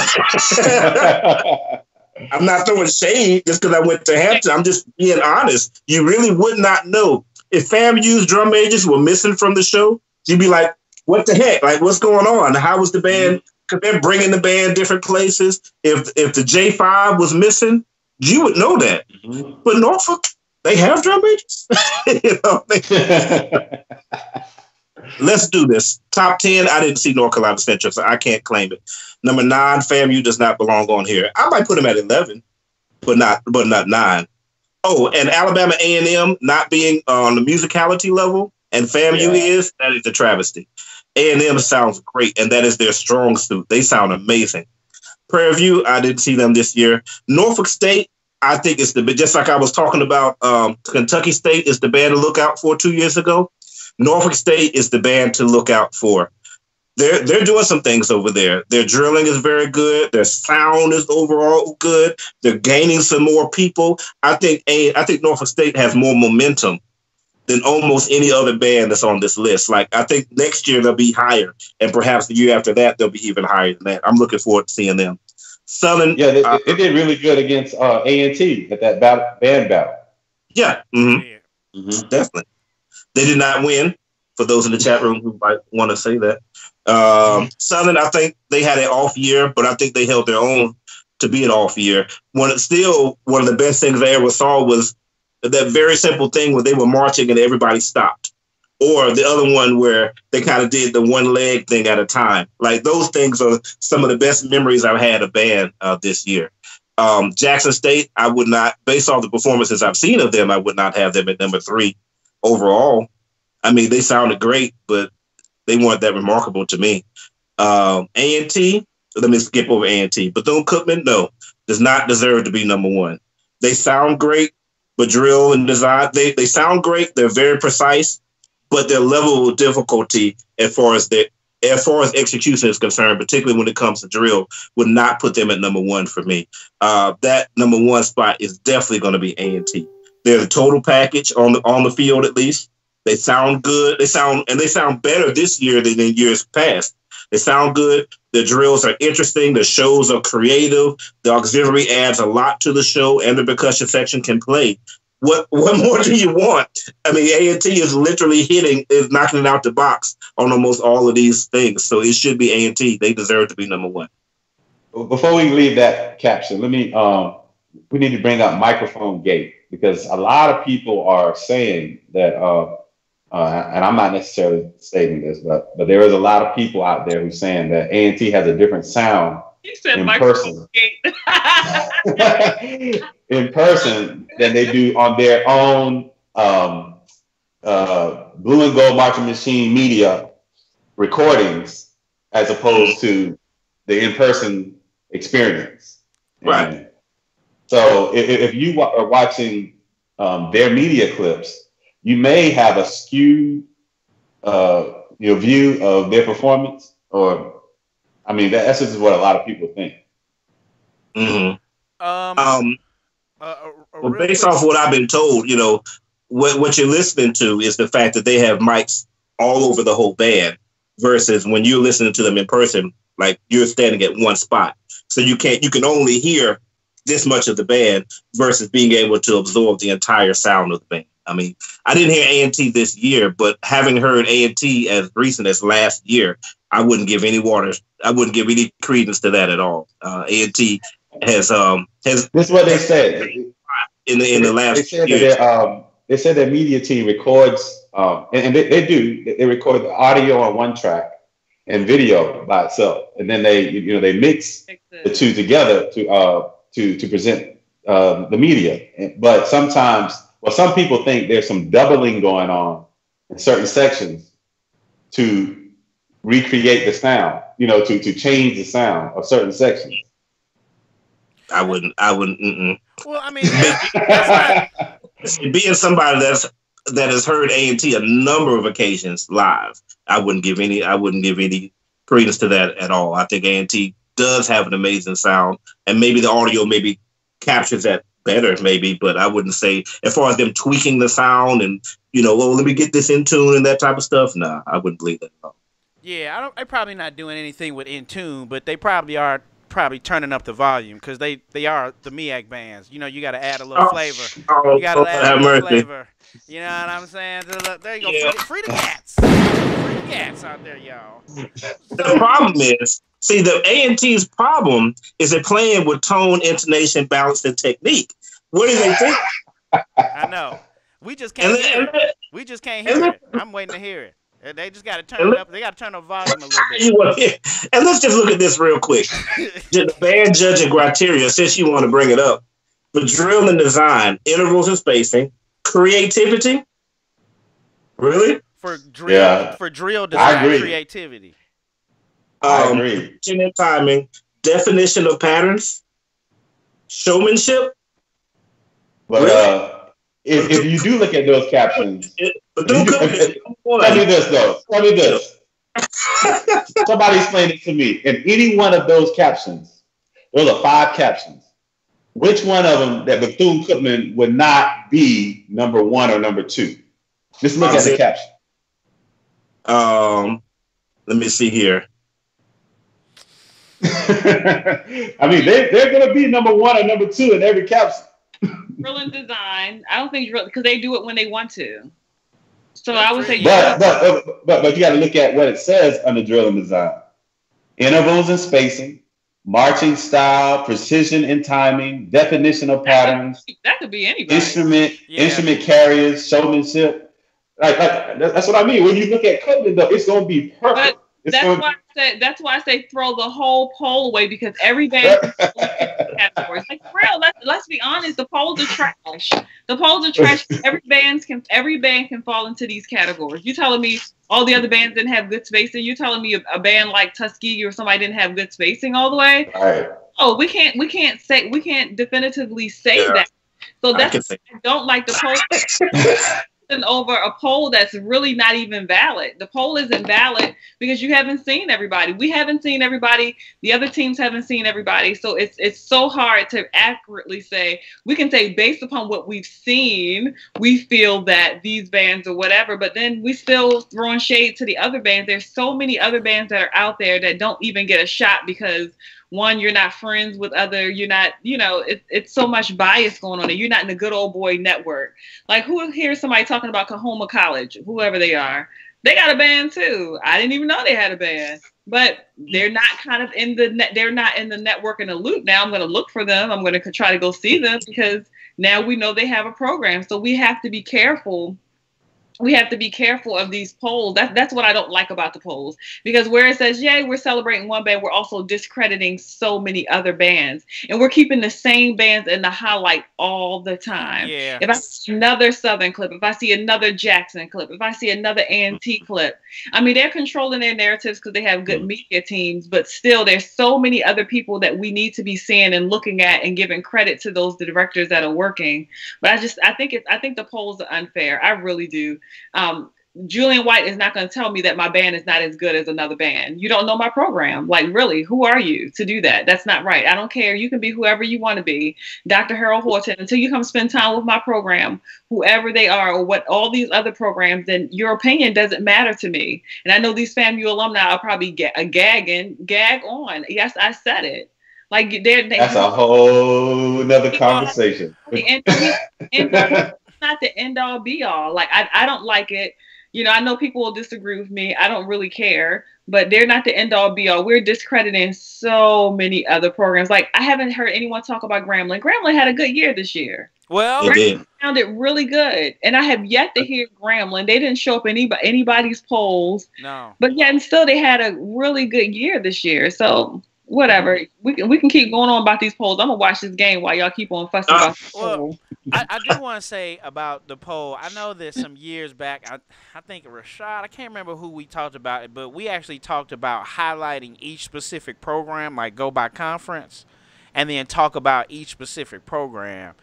I'm not throwing shade just because I went to Hampton. I'm just being honest. You really would not know. If FAMU's drum majors were missing from the show, you'd be like, what the heck? Like, what's going on? How was the band? Because they're bringing the band different places. If the J5 was missing, you would know that. Mm-hmm. But Norfolk, they have drum majors. Let's do this. Top 10, I didn't see North Carolina Central, so I can't claim it. Number 9, FAMU does not belong on here. I might put them at 11, but not 9. Oh, and Alabama A&M not being on the musicality level, and FAMU that is a travesty. A&M sounds great, and that is their strong suit. They sound amazing. Prairie View, I didn't see them this year. Norfolk State, I think it's just like I was talking about, Kentucky State is the band to look out for 2 years ago. Norfolk State is the band to look out for. They're doing some things over there. Their drilling is very good. Their sound is overall good. They're gaining some more people. I think Norfolk State has more momentum than almost any other band that's on this list. Like, I think next year they'll be higher, and perhaps the year after that they'll be even higher than that. I'm looking forward to seeing them. Southern, they did really good against A&T at that band battle. Yeah, definitely. They did not win, for those in the chat room who might want to say that. Southern, I think they had an off year, but I think they held their own to be an off year. One of the best things I ever saw was that very simple thing where they were marching and everybody stopped. Or the other one where they kind of did the one leg thing at a time. Like, those things are some of the best memories I've had of band this year. Jackson State, I would not, based off the performances I've seen of them, I would not have them at number 3 overall. I mean, they sounded great, but they weren't that remarkable to me. A&T, let me skip over A&T. Bethune-Cookman, no, does not deserve to be number 1. They sound great, but drill and design, they sound great. They're very precise, but their level of difficulty as far as execution is concerned, particularly when it comes to drill, would not put them at number 1 for me. That number 1 spot is definitely going to be A&T. They're the total package on the field, at least. They sound good. They sound better this year than in years past. They sound good. The drills are interesting. The shows are creative. The auxiliary adds a lot to the show, and the percussion section can play. What more do you want? I mean, A&T is literally is knocking it out the box on almost all of these things. So it should be A&T. They deserve to be number one. Before we leave that caption, we need to bring up microphone gate, because a lot of people are saying that, and I'm not necessarily stating this, but there is a lot of people out there who's saying that A&T has a different sound in person. In person than they do on their own Blue and Gold Marching Machine media recordings, as opposed to the in-person experience. Right. And so if you are watching their media clips, you may have a skewed view of their performance, or I mean, that's just what a lot of people think. Mm-hmm. Well, based off what I've been told, what you're listening to is the fact that they have mics all over the whole band, versus when you're listening to them in person, like you're standing at one spot. So you can only hear this much of the band versus being able to absorb the entire sound of the band. I mean, I didn't hear A&T this year, but having heard A&T as recent as last year, I wouldn't give any credence to that at all. A&T has this is what they said in the last year. They said their media team records, and they record the audio on one track and video by itself, and then they mix the two together to present the media. But sometimes, some people think there's some doubling going on in certain sections to recreate the sound, to change the sound of certain sections. I wouldn't. Well, I mean, that's not... being somebody that has heard A&T a number of occasions live, I wouldn't give any credence to that at all. I think A&T does have an amazing sound, and maybe the audio maybe captures that better, maybe, but I wouldn't say, as far as them tweaking the sound and let me get this in tune and that type of stuff. Nah, I wouldn't believe that at all. Yeah, they're probably not doing anything with in tune, but they probably are turning up the volume, because they are the MEAC bands. You got to add a little flavor. You got to add a little flavor. You know what I'm saying? There you go. Yeah. Free the cats. Free the cats out there, y'all. The problem is, see, the A&T's problem is they're playing with tone, intonation, balance, and technique. What do they think? I know. We just can't hear it. We just can't hear it. I'm waiting to hear it. They just got to turn it up. They got to turn up volume a little bit. And let's just look at this real quick. The band judging criteria, since you want to bring it up, for drill and design, intervals and spacing, creativity. Really? For drill design, creativity. I agree. And timing, definition of patterns, showmanship. But really? If you do look at those captions, tell me this. Somebody explain it to me. In any one of those captions, those are 5 captions. Which one of them that Bethune-Cookman would not be number 1 or number 2? Just look at the caption. Let me see here. I mean, they're going to be number 1 or number 2 in every caption. Drill and design. I don't think drill, because they do it when they want to. So I would say, but you got to look at what it says under drill and design: intervals and spacing, marching style, precision and timing, definition of patterns. That could be anybody. Instrument carriers, showmanship. Like that's what I mean. When you look at Cookman, though, it's going to be perfect. That's why I say throw the whole poll away, because every band categories. Like, for real, let's be honest, the polls are trash. The polls are trash. Every band can fall into these categories. You telling me all the other bands didn't have good spacing? You telling me a band like Tuskegee or somebody didn't have good spacing all the way? Right. Oh, we can't definitively say that. So that's I don't like the poll. Over a poll that's really not even valid. The poll isn't valid because you haven't seen everybody. We haven't seen everybody. The other teams haven't seen everybody. So it's so hard to accurately say. We can say based upon what we've seen, we feel that these bands or whatever, but then we still throwing shade to the other bands. There's so many other bands that are out there that don't even get a shot because one, you're not friends with other, you're not, it's so much bias going on there. You're not in the good old boy network. Like, who hears somebody talking about Kahoma College, whoever they are? They got a band too. I didn't even know they had a band, but they're not kind of in the they're not in the network in the loop. Now I'm going to look for them. I'm going to try to go see them because now we know they have a program. So we have to be careful. We have to be careful of these polls. That's what I don't like about the polls, because where it says, yay, we're celebrating one band, we're also discrediting so many other bands, and we're keeping the same bands in the highlight all the time. Yeah. If I see another Southern clip, if I see another Jackson clip, if I see another A&T clip, I mean, they're controlling their narratives because they have good media teams, but still there's so many other people that we need to be seeing and looking at and giving credit to those directors that are working. But I think the polls are unfair. I really do. Julian White is not going to tell me that my band is not as good as another band. You don't know my program. Like, really, who are you to do that? That's not right. I don't care. You can be whoever you want to be. Dr. Harold Horton, until you come spend time with my program, whoever they are, or what all these other programs, then your opinion doesn't matter to me. And I know these FAMU alumni are probably gag on. Yes, I said it. Like, that's a whole nother conversation. Not the end all be all. Like, I don't like it. I know people will disagree with me. I don't really care, but they're not the end all be all. We're discrediting so many other programs. Like, I haven't heard anyone talk about Grambling. Grambling had a good year this year. Well, Grambling sounded really good, and I have yet to hear Grambling. They didn't show up in anybody's polls. No. But yet and still they had a really good year this year. So whatever. We can keep going on about these polls. I'm gonna watch this game while y'all keep on fussing about the poll. I do want to say about the poll. I know that some years back, I think Rashad, I can't remember who we talked about it, but we actually talked about highlighting each specific program, like go by conference, and then talk about each specific program.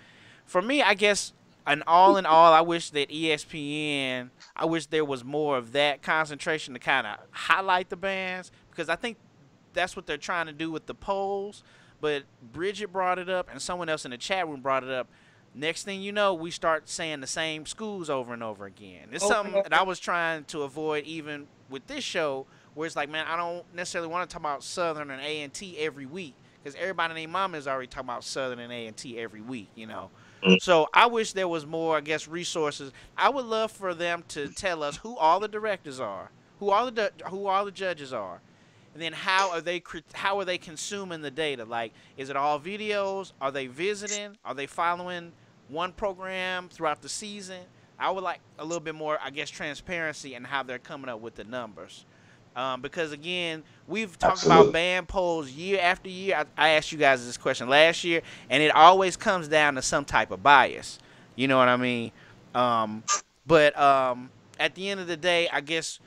For me, I guess, in all, I wish that ESPN, I wish there was more of that concentration to kind of highlight the bands, because I think that's what they're trying to do with the polls. But Bridgette brought it up, and someone else in the chat room brought it up. Next thing you know, we start saying the same schools over and over again. It's something that I was trying to avoid even with this show, where it's like, man, I don't necessarily want to talk about Southern and A&T every week, because everybody and their mama is already talking about Southern and A&T every week, So I wish there was more, I guess, resources. I would love for them to tell us who all the directors are, who all the judges are. And then how are they consuming the data? Like, is it all videos? Are they visiting? Are they following one program throughout the season? I would like a little bit more, I guess, transparency in how they're coming up with the numbers. Because, again, we've talked about band polls year after year. I asked you guys this question last year, and it always comes down to some type of bias. You know what I mean? But at the end of the day, I guess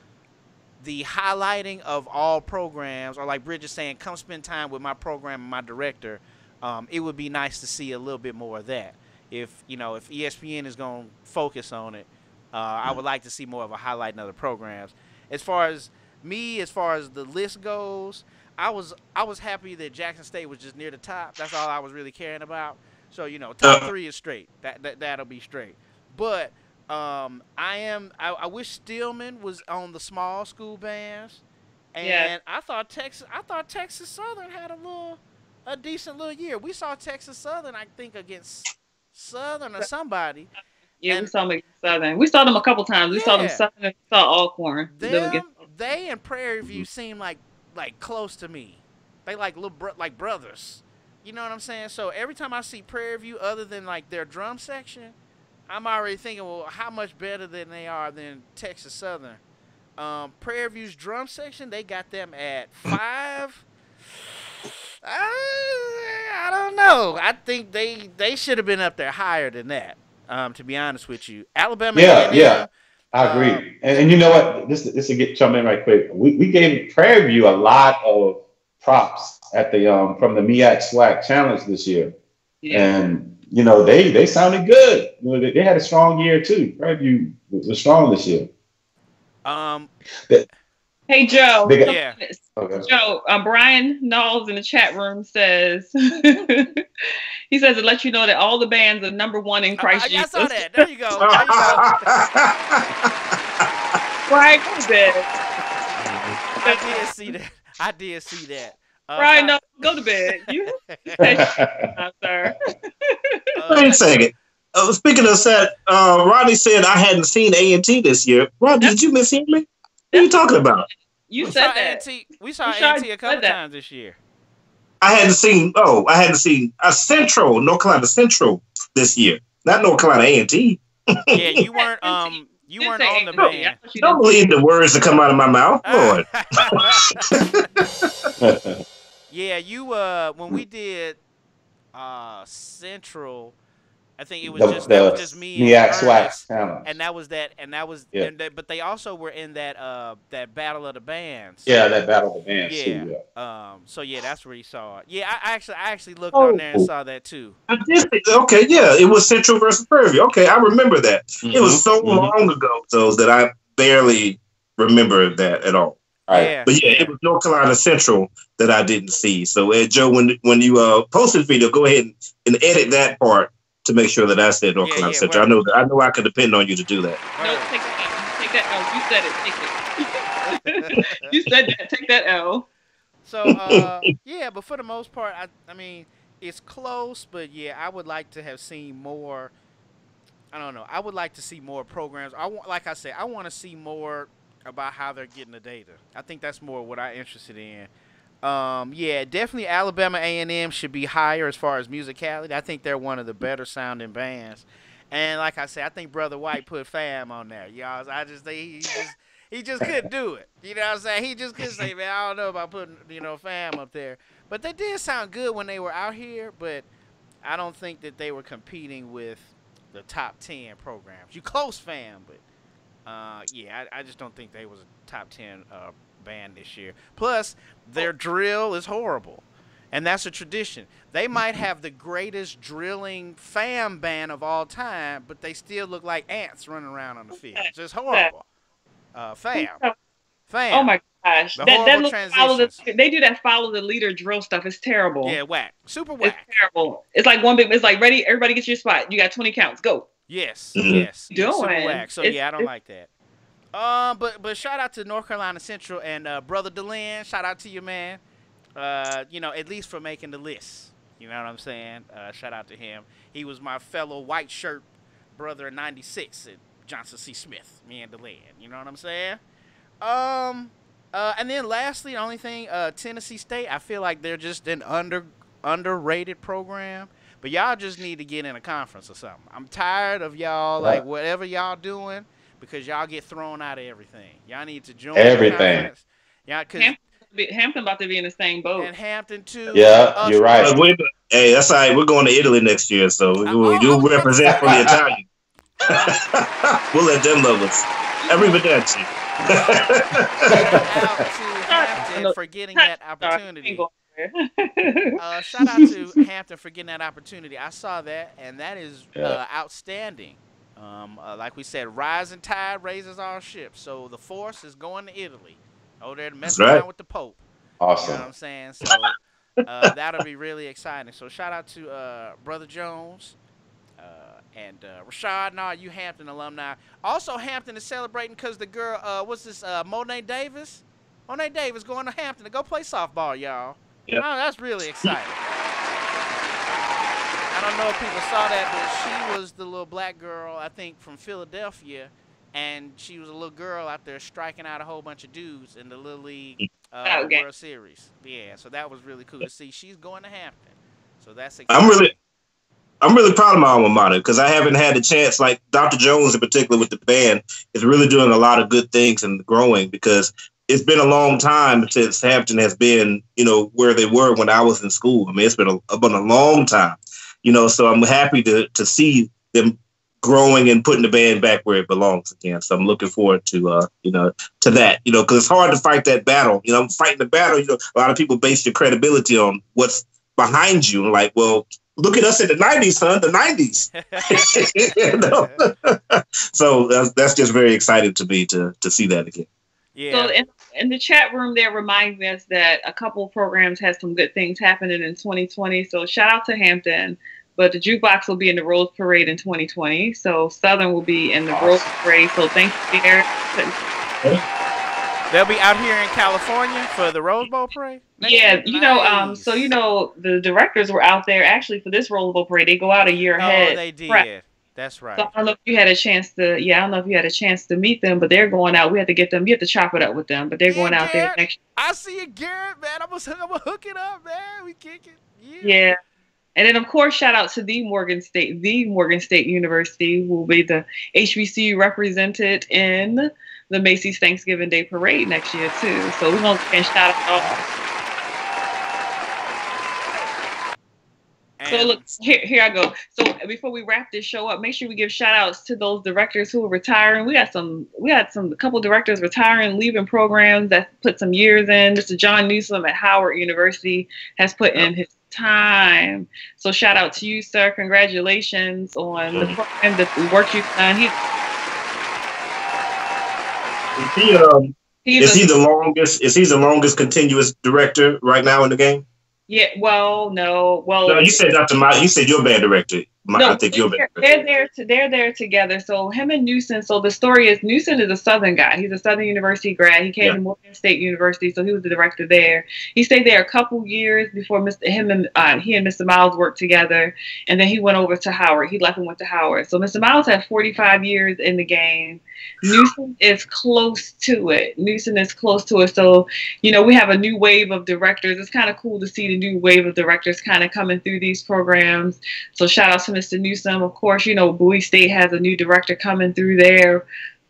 the highlighting of all programs, or like Bridget saying, come spend time with my program and my director, it would be nice to see a little bit more of that. If ESPN is going to focus on it, I would like to see more of a highlighting of the programs. As far as the list goes, I was happy that Jackson State was just near the top. That's all I was really caring about. So, top 3 is straight. That'll be straight. But I wish Stillman was on the small school bands, and I thought Texas Southern had a decent little year. We saw Texas Southern, I think, against Southern or somebody. Yeah, we saw them against Southern. We saw them a couple times. We saw them Southern, we saw Alcorn. They and Prairie View seem like close to me. They like like brothers. You know what I'm saying? So every time I see Prairie View, other than like their drum section, I'm already thinking, well, how much better than they are than Texas Southern. Prairie View's drum section, they got them at 5. I don't know. I think they should have been up there higher than that, to be honest with you. Alabama. Yeah. I agree. And you know what? This will jump in right quick. We gave Prairie View a lot of props at the from the MEAC SWAC Challenge this year. Yeah. And they sounded good. They had a strong year too. Prairie View was strong this year. Hey Joe. Okay. Joe, Brian Knowles in the chat room says he says to let you know that all the bands are #1 in Christ Jesus. I saw that. There you go. Right, good. I did see that. Right, no, go to bed. You sir. Wait a second. Speaking of that, Rodney said I hadn't seen A&T this year. Rodney, did you miss him? What are you talking about? You said that. We saw A&T a couple times this year. I hadn't seen a Central, North Carolina Central this year. Not North Carolina A&T. Yeah, you weren't on the band. Don't believe the words that come out of my mouth, Lord. Yeah, you when we did Central, I think it was just me and Ernest, and that was but they also were in that Battle of the Bands. Yeah, that Battle of the Bands. Yeah. Too, so yeah, that's where you saw it. Yeah, I actually looked on there and saw that too. Okay, yeah, it was Central versus Prairie. Okay, I remember that. It was so long ago, so that I barely remember that at all. Right. But yeah, it was North Carolina Central that I didn't see. So Joe, when you posted the video, go ahead and edit that part to make sure that I said North Carolina Central. I know I can depend on you to do that. No, take that L. You said it. Take it. You said that. Take that L. So yeah, but for the most part, I mean, it's close, but yeah, I would like to have seen more. I don't know. I would like to see more programs. Like I said, I want to see more about how they're getting the data. I think that's more what I'm interested in. Yeah, definitely Alabama A&M should be higher as far as musicality. I think they're one of the better sounding bands. And like I said, I think Brother White put Fam on there. Y'all, I just think he just couldn't do it. You know what I'm saying? He just couldn't say, man, I don't know about putting, Fam up there. But they did sound good when they were out here, but I don't think that they were competing with the top 10 programs. You close, Fam, but yeah, I just don't think they was a top 10 band this year. Plus, their drill is horrible, and that's a tradition. They might have the greatest drilling Fam band of all time, but they still look like ants running around on the field. It's just horrible. Fam. Oh my gosh, they do that follow the leader drill stuff. It's terrible. Yeah, whack, super whack. It's terrible. It's like one big. It's like ready. Everybody get your spot. You got 20 counts. Go. Yes, yes. Doing. Super whack. So yeah, I don't like that. But shout out to North Carolina Central and Brother DeLynn. Shout out to you, man. At least for making the list. You know what I'm saying? Shout out to him. He was my fellow white shirt brother in '96 at Johnson C. Smith. Me and DeLynn. You know what I'm saying? And then lastly, the only thing, Tennessee State. I feel like they're just an underrated program. But y'all just need to get in a conference or something. I'm tired of y'all, like, whatever y'all doing, because y'all get thrown out of everything. Y'all need to join everything. Yeah, because Hampton about to be in the same boat. And Hampton, too. Yeah, you're right. Hey, that's all right. We're going to Italy next year, so you'll represent for the Italian. We'll let them love us. Arrivederci. Shout out to Hampton for getting that opportunity. Shout out to Hampton for getting that opportunity. I saw that, and that is outstanding. Like we said, rising tide raises all ships. So the force is going to Italy. Over there to mess around with the Pope. Awesome. You know what I'm saying? So that'll be really exciting. So shout out to Brother Jones and Rashad and all you Hampton alumni. Also, Hampton is celebrating because the girl, what's this, Monet Davis? Monet Davis going to Hampton to go play softball, y'all. Yep. Oh, that's really exciting. I don't know if people saw that, but she was the little black girl, I think, from Philadelphia, and she was a little girl out there striking out a whole bunch of dudes in the Little League World Series. Yeah, so that was really cool to see. She's going to Hampton, so that's exciting. I'm really proud of my alma mater because I haven't had the chance, like Dr. Jones in particular with the band, is really doing a lot of good things and growing because it's been a long time since Hampton has been, where they were when I was in school. I mean, it's been a long time, so I'm happy to see them growing and putting the band back where it belongs again. So I'm looking forward to that, because it's hard to fight that battle. Fighting the battle, a lot of people base your credibility on what's behind you. Like, well, look at us in the 90s, son, the 90s. So that's just very exciting to me to see that again. Yeah. So in the chat room there reminds us that a couple of programs had some good things happening in 2020. So shout out to Hampton, but the Jukebox will be in the Rose Parade in 2020. So Southern will be in the Rose Parade. So thank you, Eric. They'll be out here in California for the Rose Bowl parade? Yeah, so the directors were out there actually for this Rose Bowl parade. They go out a year ahead. Oh, they did. That's right. So I don't know if you had a chance to. Yeah, I don't know if you had a chance to meet them, but they're going out. We have to get them. You have to chop it up with them, but they're going out there next. I see you, Garrett, man. I'm gonna hook it up, man. We kick it. Yeah. And then, of course, shout out to the Morgan State University, who will be the HBCU represented in the Macy's Thanksgiving Day Parade next year, too. So we're going to shout out all. So look, here I go. So before we wrap this show up, make sure we give shout outs to those directors who are retiring. We had a couple directors retiring, leaving programs that put some years in. Mr. John Newsom at Howard University has put in his time. So shout out to you, sir. Congratulations on the program, the work you've done. Is he the longest continuous director right now in the game? Yeah, no, you said Dr. Miles. You said your band director. I think your band director. They're there together. So him and Newsom. So the story is Newsom is a Southern guy. He's a Southern University grad. He came to Morgan State University, so he was the director there. He stayed there a couple years before he and Mr. Miles worked together, and then he went over to Howard. He left and went to Howard. So Mr. Miles had 45 years in the game. Newsom is close to it. So, we have a new wave of directors. It's kind of cool to see the new wave of directors kind of coming through these programs. So shout out to Mr. Newsom. Of course, Bowie State has a new director coming through there.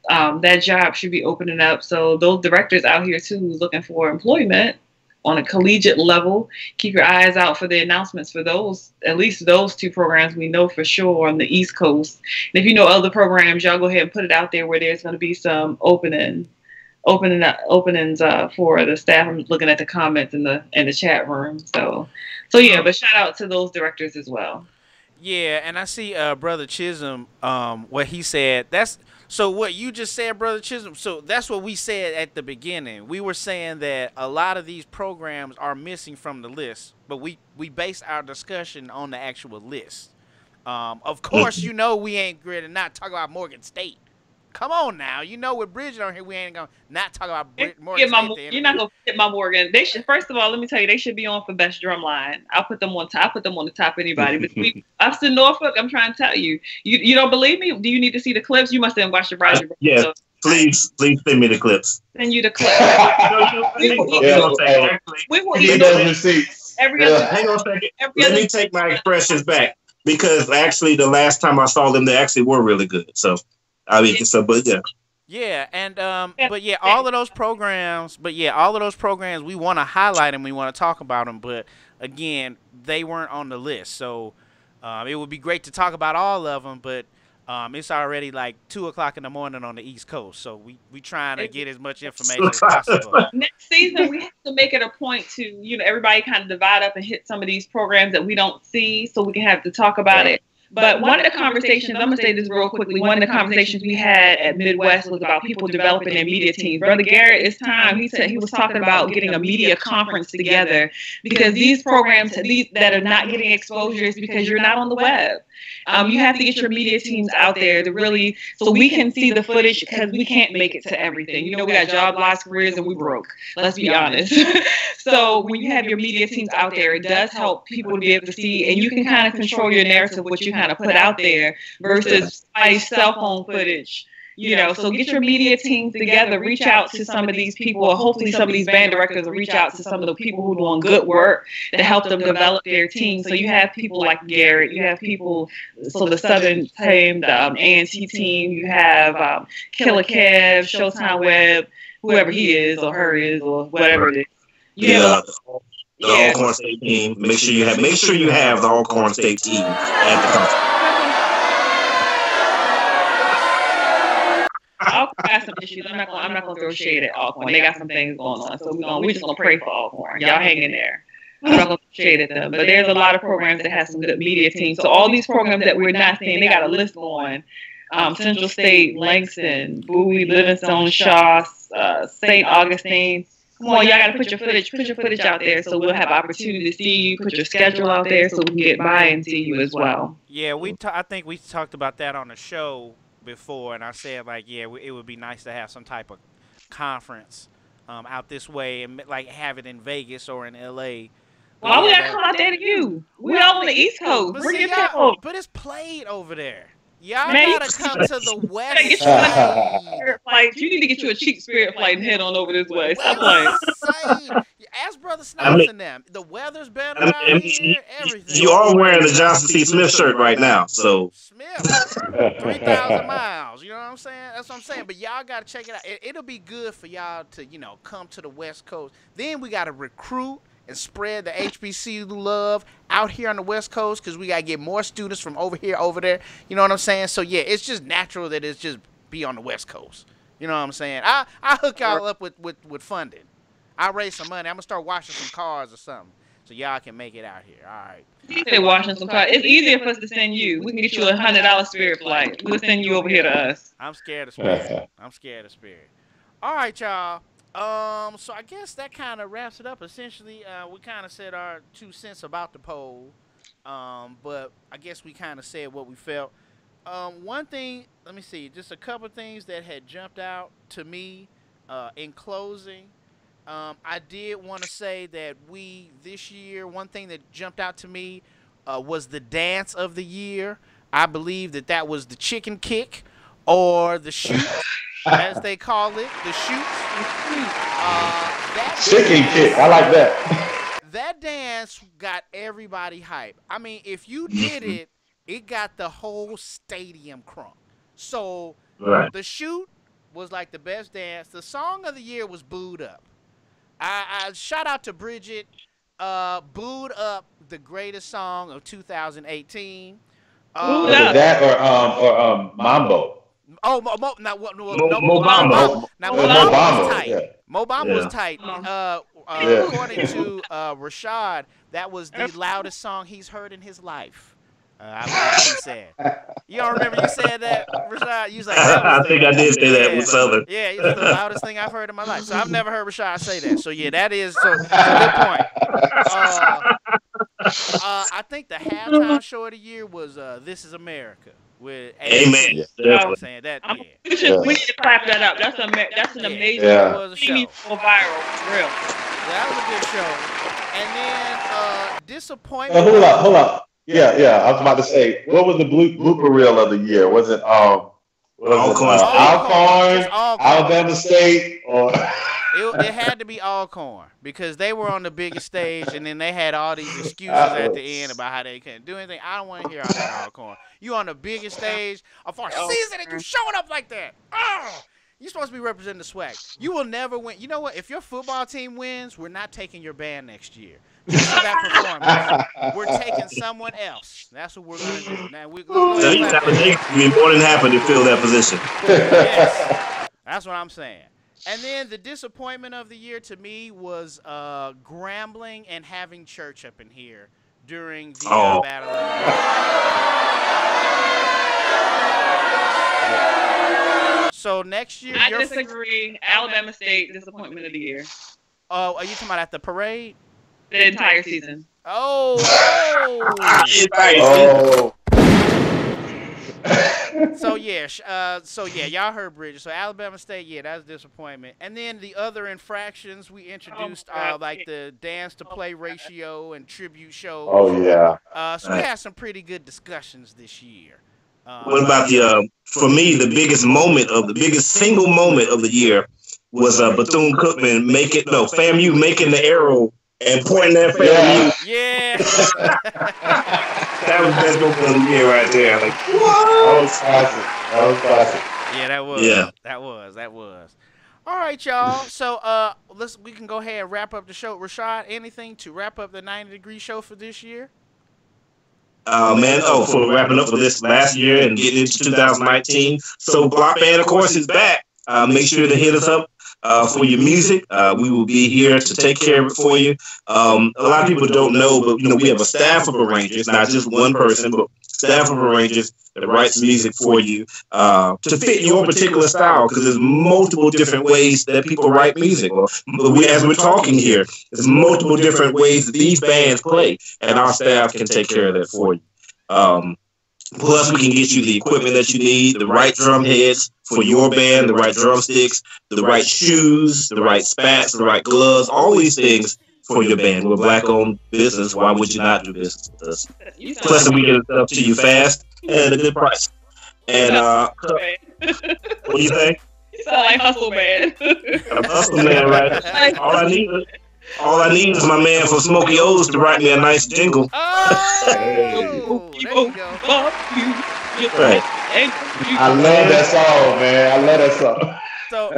That job should be opening up. So those directors out here, too, who's looking for employment on a collegiate level, keep your eyes out for the announcements for those, at least those two programs we know for sure on the East Coast. And if you know other programs, y'all go ahead and put it out there where there's going to be some openings for the staff. I'm looking at the comments in the chat room. So yeah, but shout out to those directors as well. Yeah, and I see Brother Chisholm, what he said. So what you just said, Brother Chisholm, so that's what we said at the beginning. We were saying that a lot of these programs are missing from the list, but we based our discussion on the actual list. Of course, we ain't ready to not talk about Morgan State. Come on now. With Bridgette on here, we ain't going to not talk about Morgan State. You're not going to get my Morgan. They should, first of all, let me tell you, they should be on for best drumline. I'll put them on top. I put them on the top of anybody. But Upstate Norfolk, I'm trying to tell you. You don't believe me? Do you need to see the clips? You must have watched the Bridgette. Yeah, so, please send me the clips. Send you the clips. We will eat every other. Hang on a second. Let me take my expressions back, because actually the last time I saw them, they actually were really good. So. Yeah, and all of those programs, we want to highlight them, we want to talk about them, but again, they weren't on the list. So it would be great to talk about all of them, but it's already like 2:00 in the morning on the East Coast, so we trying to get as much information as possible. Next season, we have to make it a point to everybody kind of divide up and hit some of these programs that we don't see, so we can have to talk about it. But one of the conversations, I'm going to say this real quickly, one of the conversations we had at Midwest was about people developing their media teams. Brother Garrett, it's time. He said he was talking about getting a media conference together, because these programs that are not getting exposure is because you're not on the web. You have to get your media teams out there to really, so we can see the footage, because we can't make it to everything. We got job lives, careers, and we broke. Let's be honest. So when you have your media teams out there, it does help people to be able to see, and you can kind of control your narrative, what you kind of put out there versus cell phone footage. So get your media teams together, reach out to some of these people, or hopefully some of these band directors will reach out to some of the people who are doing good work to help them develop their team. So you have people like Garrett, you have people, so the Southern team, the A&T team, you have Killer Kev, Showtime Webb, whoever he is or her is or whatever it is. The Alcorn State team. Make sure you have the Alcorn State team at the concert. Alcorn got some issues. I'm not gonna throw shade at Alcorn. They got some things going on, so we're just gonna pray for Alcorn. Y'all hang in there. I'm not gonna shade at them, but there's a lot of programs that have some good media teams. So all these programs that we're not seeing, they got a list going. Central State, Langston, Bowie, Livingstone, Shaw, St. Augustine. Come on, y'all gotta put your footage out there, so we'll have opportunity to see you. Put your schedule out there, so we can get by and see you as well. Yeah, I think we talked about that on the show before, and I said it would be nice to have some type of conference out this way and like have it in Vegas or in LA. Why would I come out there to you? We all on the East Coast. Bring your tail. But it's played over there. Y'all gotta come to the West Side. You need to get you a cheap Spirit flight and head on over this way. Stop playing. Ask Brother Snipes and them. The weather's better out here. Everything. You are wearing the Johnson C. Smith shirt right now, so Smith, 3,000 miles. You know what I'm saying? That's what I'm saying. But y'all gotta check it out. It'll be good for y'all to come to the West Coast. Then we gotta recruit and spread the HBCU love out here on the West Coast because we got to get more students from over here, over there. You know what I'm saying? So, yeah, it's just natural that it's just be on the West Coast. You know what I'm saying? I hook y'all up with funding. I'll raise some money. I'm going to start washing some cars or something so y'all can make it out here. All right. You say washing some cars. It's easier for us to send you. We can get you a $100 Spirit flight. We'll send you over here to us. I'm scared of Spirit. I'm scared of Spirit. All right, y'all. So I guess that kind of wraps it up. Essentially, we kind of said our 2 cents about the poll, but I guess we kind of said what we felt. One thing, let me see, just a couple things that had jumped out to me in closing. I did want to say that this year, one thing that jumped out to me was the dance of the year. I believe that was the chicken kick or the shoot. As they call it, the shoot. Chicken kick. I like that. That dance got everybody hyped. I mean, if you did it, it got the whole stadium crunk. So the shoot was like the best dance. The song of the year was Booed Up. I shout out to Bridgette. Booed Up, the greatest song of 2018. Was it that or Mambo? Oh, Mo Bamba was tight. Yeah. Mo Bamba was tight. According to Rashad, that was the loudest song he's heard in his life. I believe he said. You don't remember you said that, Rashad? You was like, I think I did say that with Southern. Yeah, it's the loudest thing I've heard in my life. So I've never heard Rashad say that. So yeah, that is a good point. I think the halftime show of the year was "This Is America." With Amen. You know what I'm saying? That, yeah. We need to clap that up. That's an amazing show. It was a show. Go viral, for real. That was a good show. And then disappointment. Hold up. Yeah. I was about to say, what was the blooper reel of the year? Was it Alcorn, Alabama State, or? It had to be Alcorn because they were on the biggest stage, and then they had all these excuses at the end about how they couldn't do anything. I don't want to hear all that Alcorn. You on the biggest stage of our season, and you showing up like that. Oh, you're supposed to be representing the swag. You will never win. You know what? If your football team wins, we're not taking your band next year. Just for that performance, we're taking someone else. That's what we're going to do. Now we're going to be more than happy to fill that position. Yes, that's what I'm saying. And then the disappointment of the year to me was Grambling and having church up in here during the battle. So next year, I disagree. Alabama State disappointment of the year. Oh, are you talking about at the parade? The entire season. Oh. So yeah, y'all heard Bridget. So Alabama State, yeah, that's a disappointment. And then the other infractions we introduced, like the dance to play ratio and tribute shows. Oh yeah. So we had some pretty good discussions this year. What about for me, the biggest single moment of the year was Bethune-Cookman FAMU making the arrow and pointing that FAMU. Yeah. That was the best moment of the year right there. Like, what? That was classic. Yeah, that was. Yeah. That was. All right, y'all. So we can go ahead and wrap up the show. Rashad, anything to wrap up the 90 Degree Show for this year? For wrapping up for this last year and getting into 2019. So Block Band, of course, is back. Make sure to hit us up for your music. We will be here to take care of it for you. A lot of people don't know, but we have a staff of arrangers, not just one person, but staff of arrangers that writes music for you to fit your particular style, because there's multiple different ways that people write music. As we're talking here, there's multiple different ways that these bands play, and our staff can take care of that for you. Plus, we can get you the equipment that you need, the right drum heads for your band, the right drumsticks, the right shoes, the right spats, the right gloves, all these things for your band. We're a Black-owned business. Why would you not do business with us? Plus, we get it up to you fast and at a good price. And what do you think? You sound like Hustle Man. I'm Hustle Man, right? All I need is my man from Smokee O's to write me a nice jingle. Oh, there you go. Right. I love that song, man. I love that song. So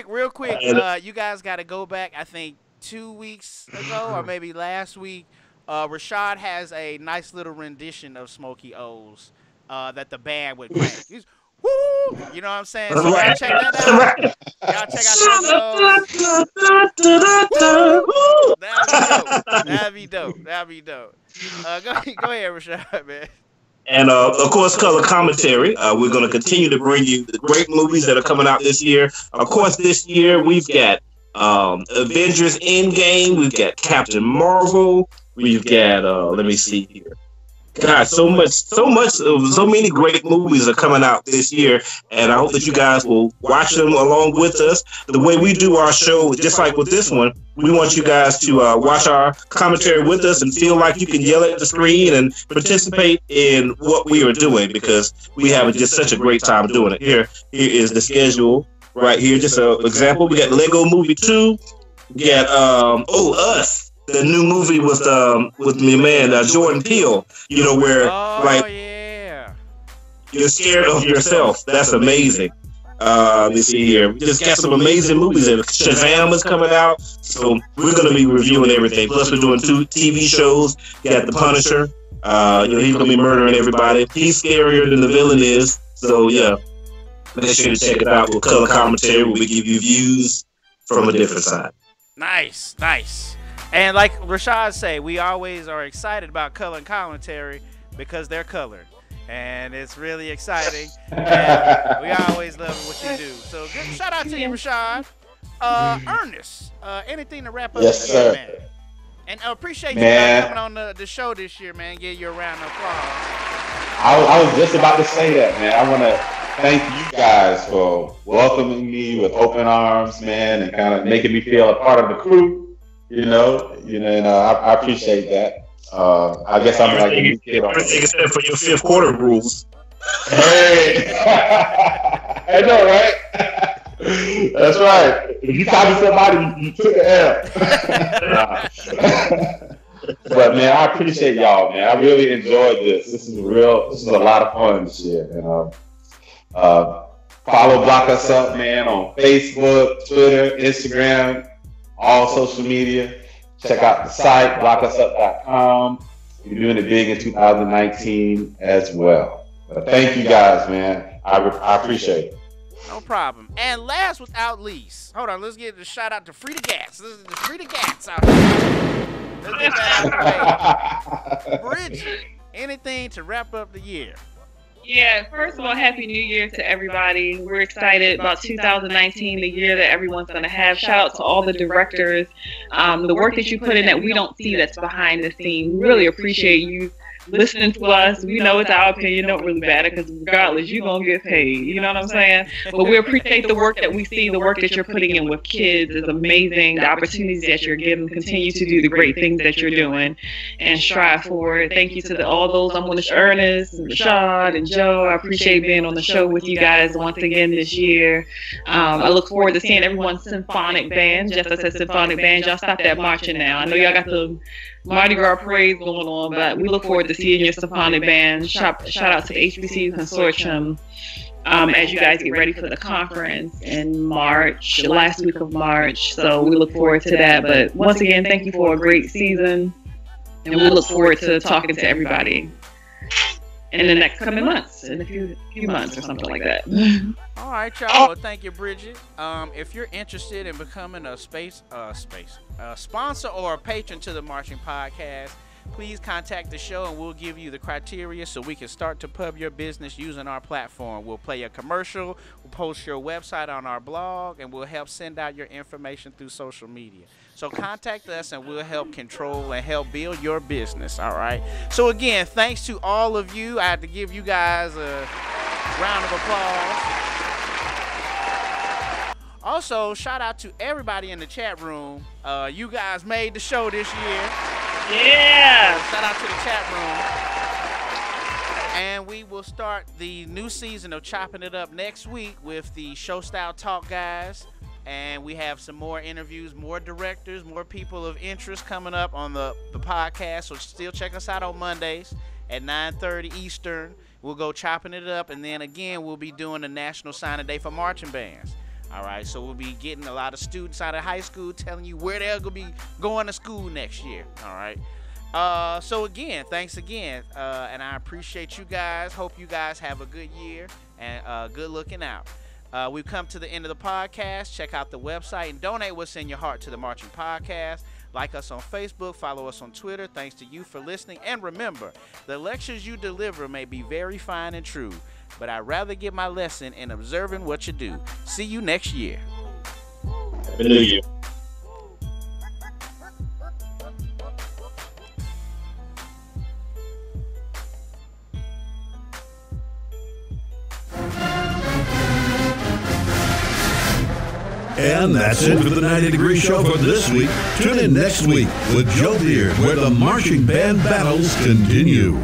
real quick, you guys got to go back. I think 2 weeks ago or maybe last week, Rashad has a nice little rendition of Smokee O's that the band would crank. He's, woo! You know what I'm saying? So y'all check that out. Y'all check out That'd be dope. Go ahead, Rashad, man. And of course, color commentary. We're going to continue to bring you the great movies that are coming out this year. Of course, this year we've got Avengers Endgame. We've got Captain Marvel. We've got let me see here. God, so many great movies are coming out this year, and I hope that you guys will watch them along with us. The way we do our show, just like with this one, we want you guys to watch our commentary with us and feel like you can yell at the screen and participate in what we are doing, because we have just such a great time doing it. Here is the schedule right here. Just an example. We got Lego Movie 2. We got Us. The new movie with my man Jordan Peele, you know, where you're scared of yourself. That's amazing. Let me see here. We just got some amazing movies. Shazam is coming out, so we're going to be reviewing everything. Plus, we're doing 2 TV shows. You got The Punisher. He's going to be murdering everybody. He's scarier than the villain is. So yeah, make sure to check it out with color commentary, where we give you views from a different side. Nice. And like Rashad say, we always are excited about color and commentary because they're colored. And it's really exciting. And we always love what you do. So good shout out to you, Rashad. Ernest, anything to wrap up yes, year, sir. Man? And appreciate you coming on the show this year, man. Give you a round of applause. I was just about to say that, man. I want to thank you guys for welcoming me with open arms, man, and kind of making me feel a part of the crew. And I appreciate that. I guess I'm like a new kid on everything except for your 5th quarter rules. Hey, I know, right? That's right. If you copy somebody, you took an L. But man, I appreciate y'all, man. I really enjoyed this. This is a lot of fun this year. And block us up, man, on Facebook, Twitter, Instagram. All social media. Check out the site, blockusup.com. We're doing it big in 2019 as well. But thank you guys, man. I appreciate it. No problem. And last without least, hold on, let's get a shout out to Free the Gats. This is the Free the Gats out here. Let's get that out the way. Bridgette, anything to wrap up the year? Yeah, first of all, Happy New Year to everybody. We're excited about 2019, the year that everyone's going to have. Shout out to all the directors. The work that you put in that we don't see that's behind the scenes. We really appreciate you listening to us. We know it's our opinion, don't really matter, because regardless, you're going to get paid. You know what I'm saying? But we appreciate the work that we see, the work that you're putting in with kids is amazing. The opportunities that you're giving, continue to do the great things that you're doing and strive for it. Thank you to all those. I'm with Ernest and Rashad and Joe. I appreciate being on the show with you guys once again this year. I look forward to seeing everyone's symphonic band. Just as I said, symphonic band, y'all stop that marching now. I know y'all got the Mardi Gras parades going on, but we look forward to seeing your symphonic band. Shout out to the HBCU Consortium as you guys get ready for the conference in March, the last week of March. So we look forward to that. But once again, thank you for a great season, and we look forward to talking to everybody in the next coming months, in a few months or something like that. All right, y'all. Well, thank you, Bridgette. If you're interested in becoming a sponsor or a patron to the Marching Podcast, please contact the show and we'll give you the criteria so we can start to pub your business using our platform. We'll play a commercial, we'll post your website on our blog, and we'll help send out your information through social media. So contact us and we'll help control and help build your business, all right? So again, thanks to all of you. I have to give you guys a round of applause. Also, shout out to everybody in the chat room. You guys made the show this year. Yeah. Shout out to the chat room. And we will start the new season of Chopping It Up next week with the Show Style Talk guys. And we have some more interviews, more directors, more people of interest coming up on the podcast. So still check us out on Mondays at 9:30 Eastern. We'll go chopping it up. And then again, we'll be doing the National Signing Day for marching bands. All right, so we'll be getting a lot of students out of high school telling you where they're going to be going to school next year. All right. So again, thanks again. And I appreciate you guys. Hope you guys have a good year and good looking out. We've come to the end of the podcast. Check out the website and donate what's in your heart to the Marching Podcast. Like us on Facebook, follow us on Twitter. Thanks to you for listening. And remember, the lectures you deliver may be very fine and true, but I'd rather get my lesson in observing what you do. See you next year. Happy New Year. And that's it for the 90 Degree Show for this week. Tune in next week with Joe Beard, where the marching band battles continue.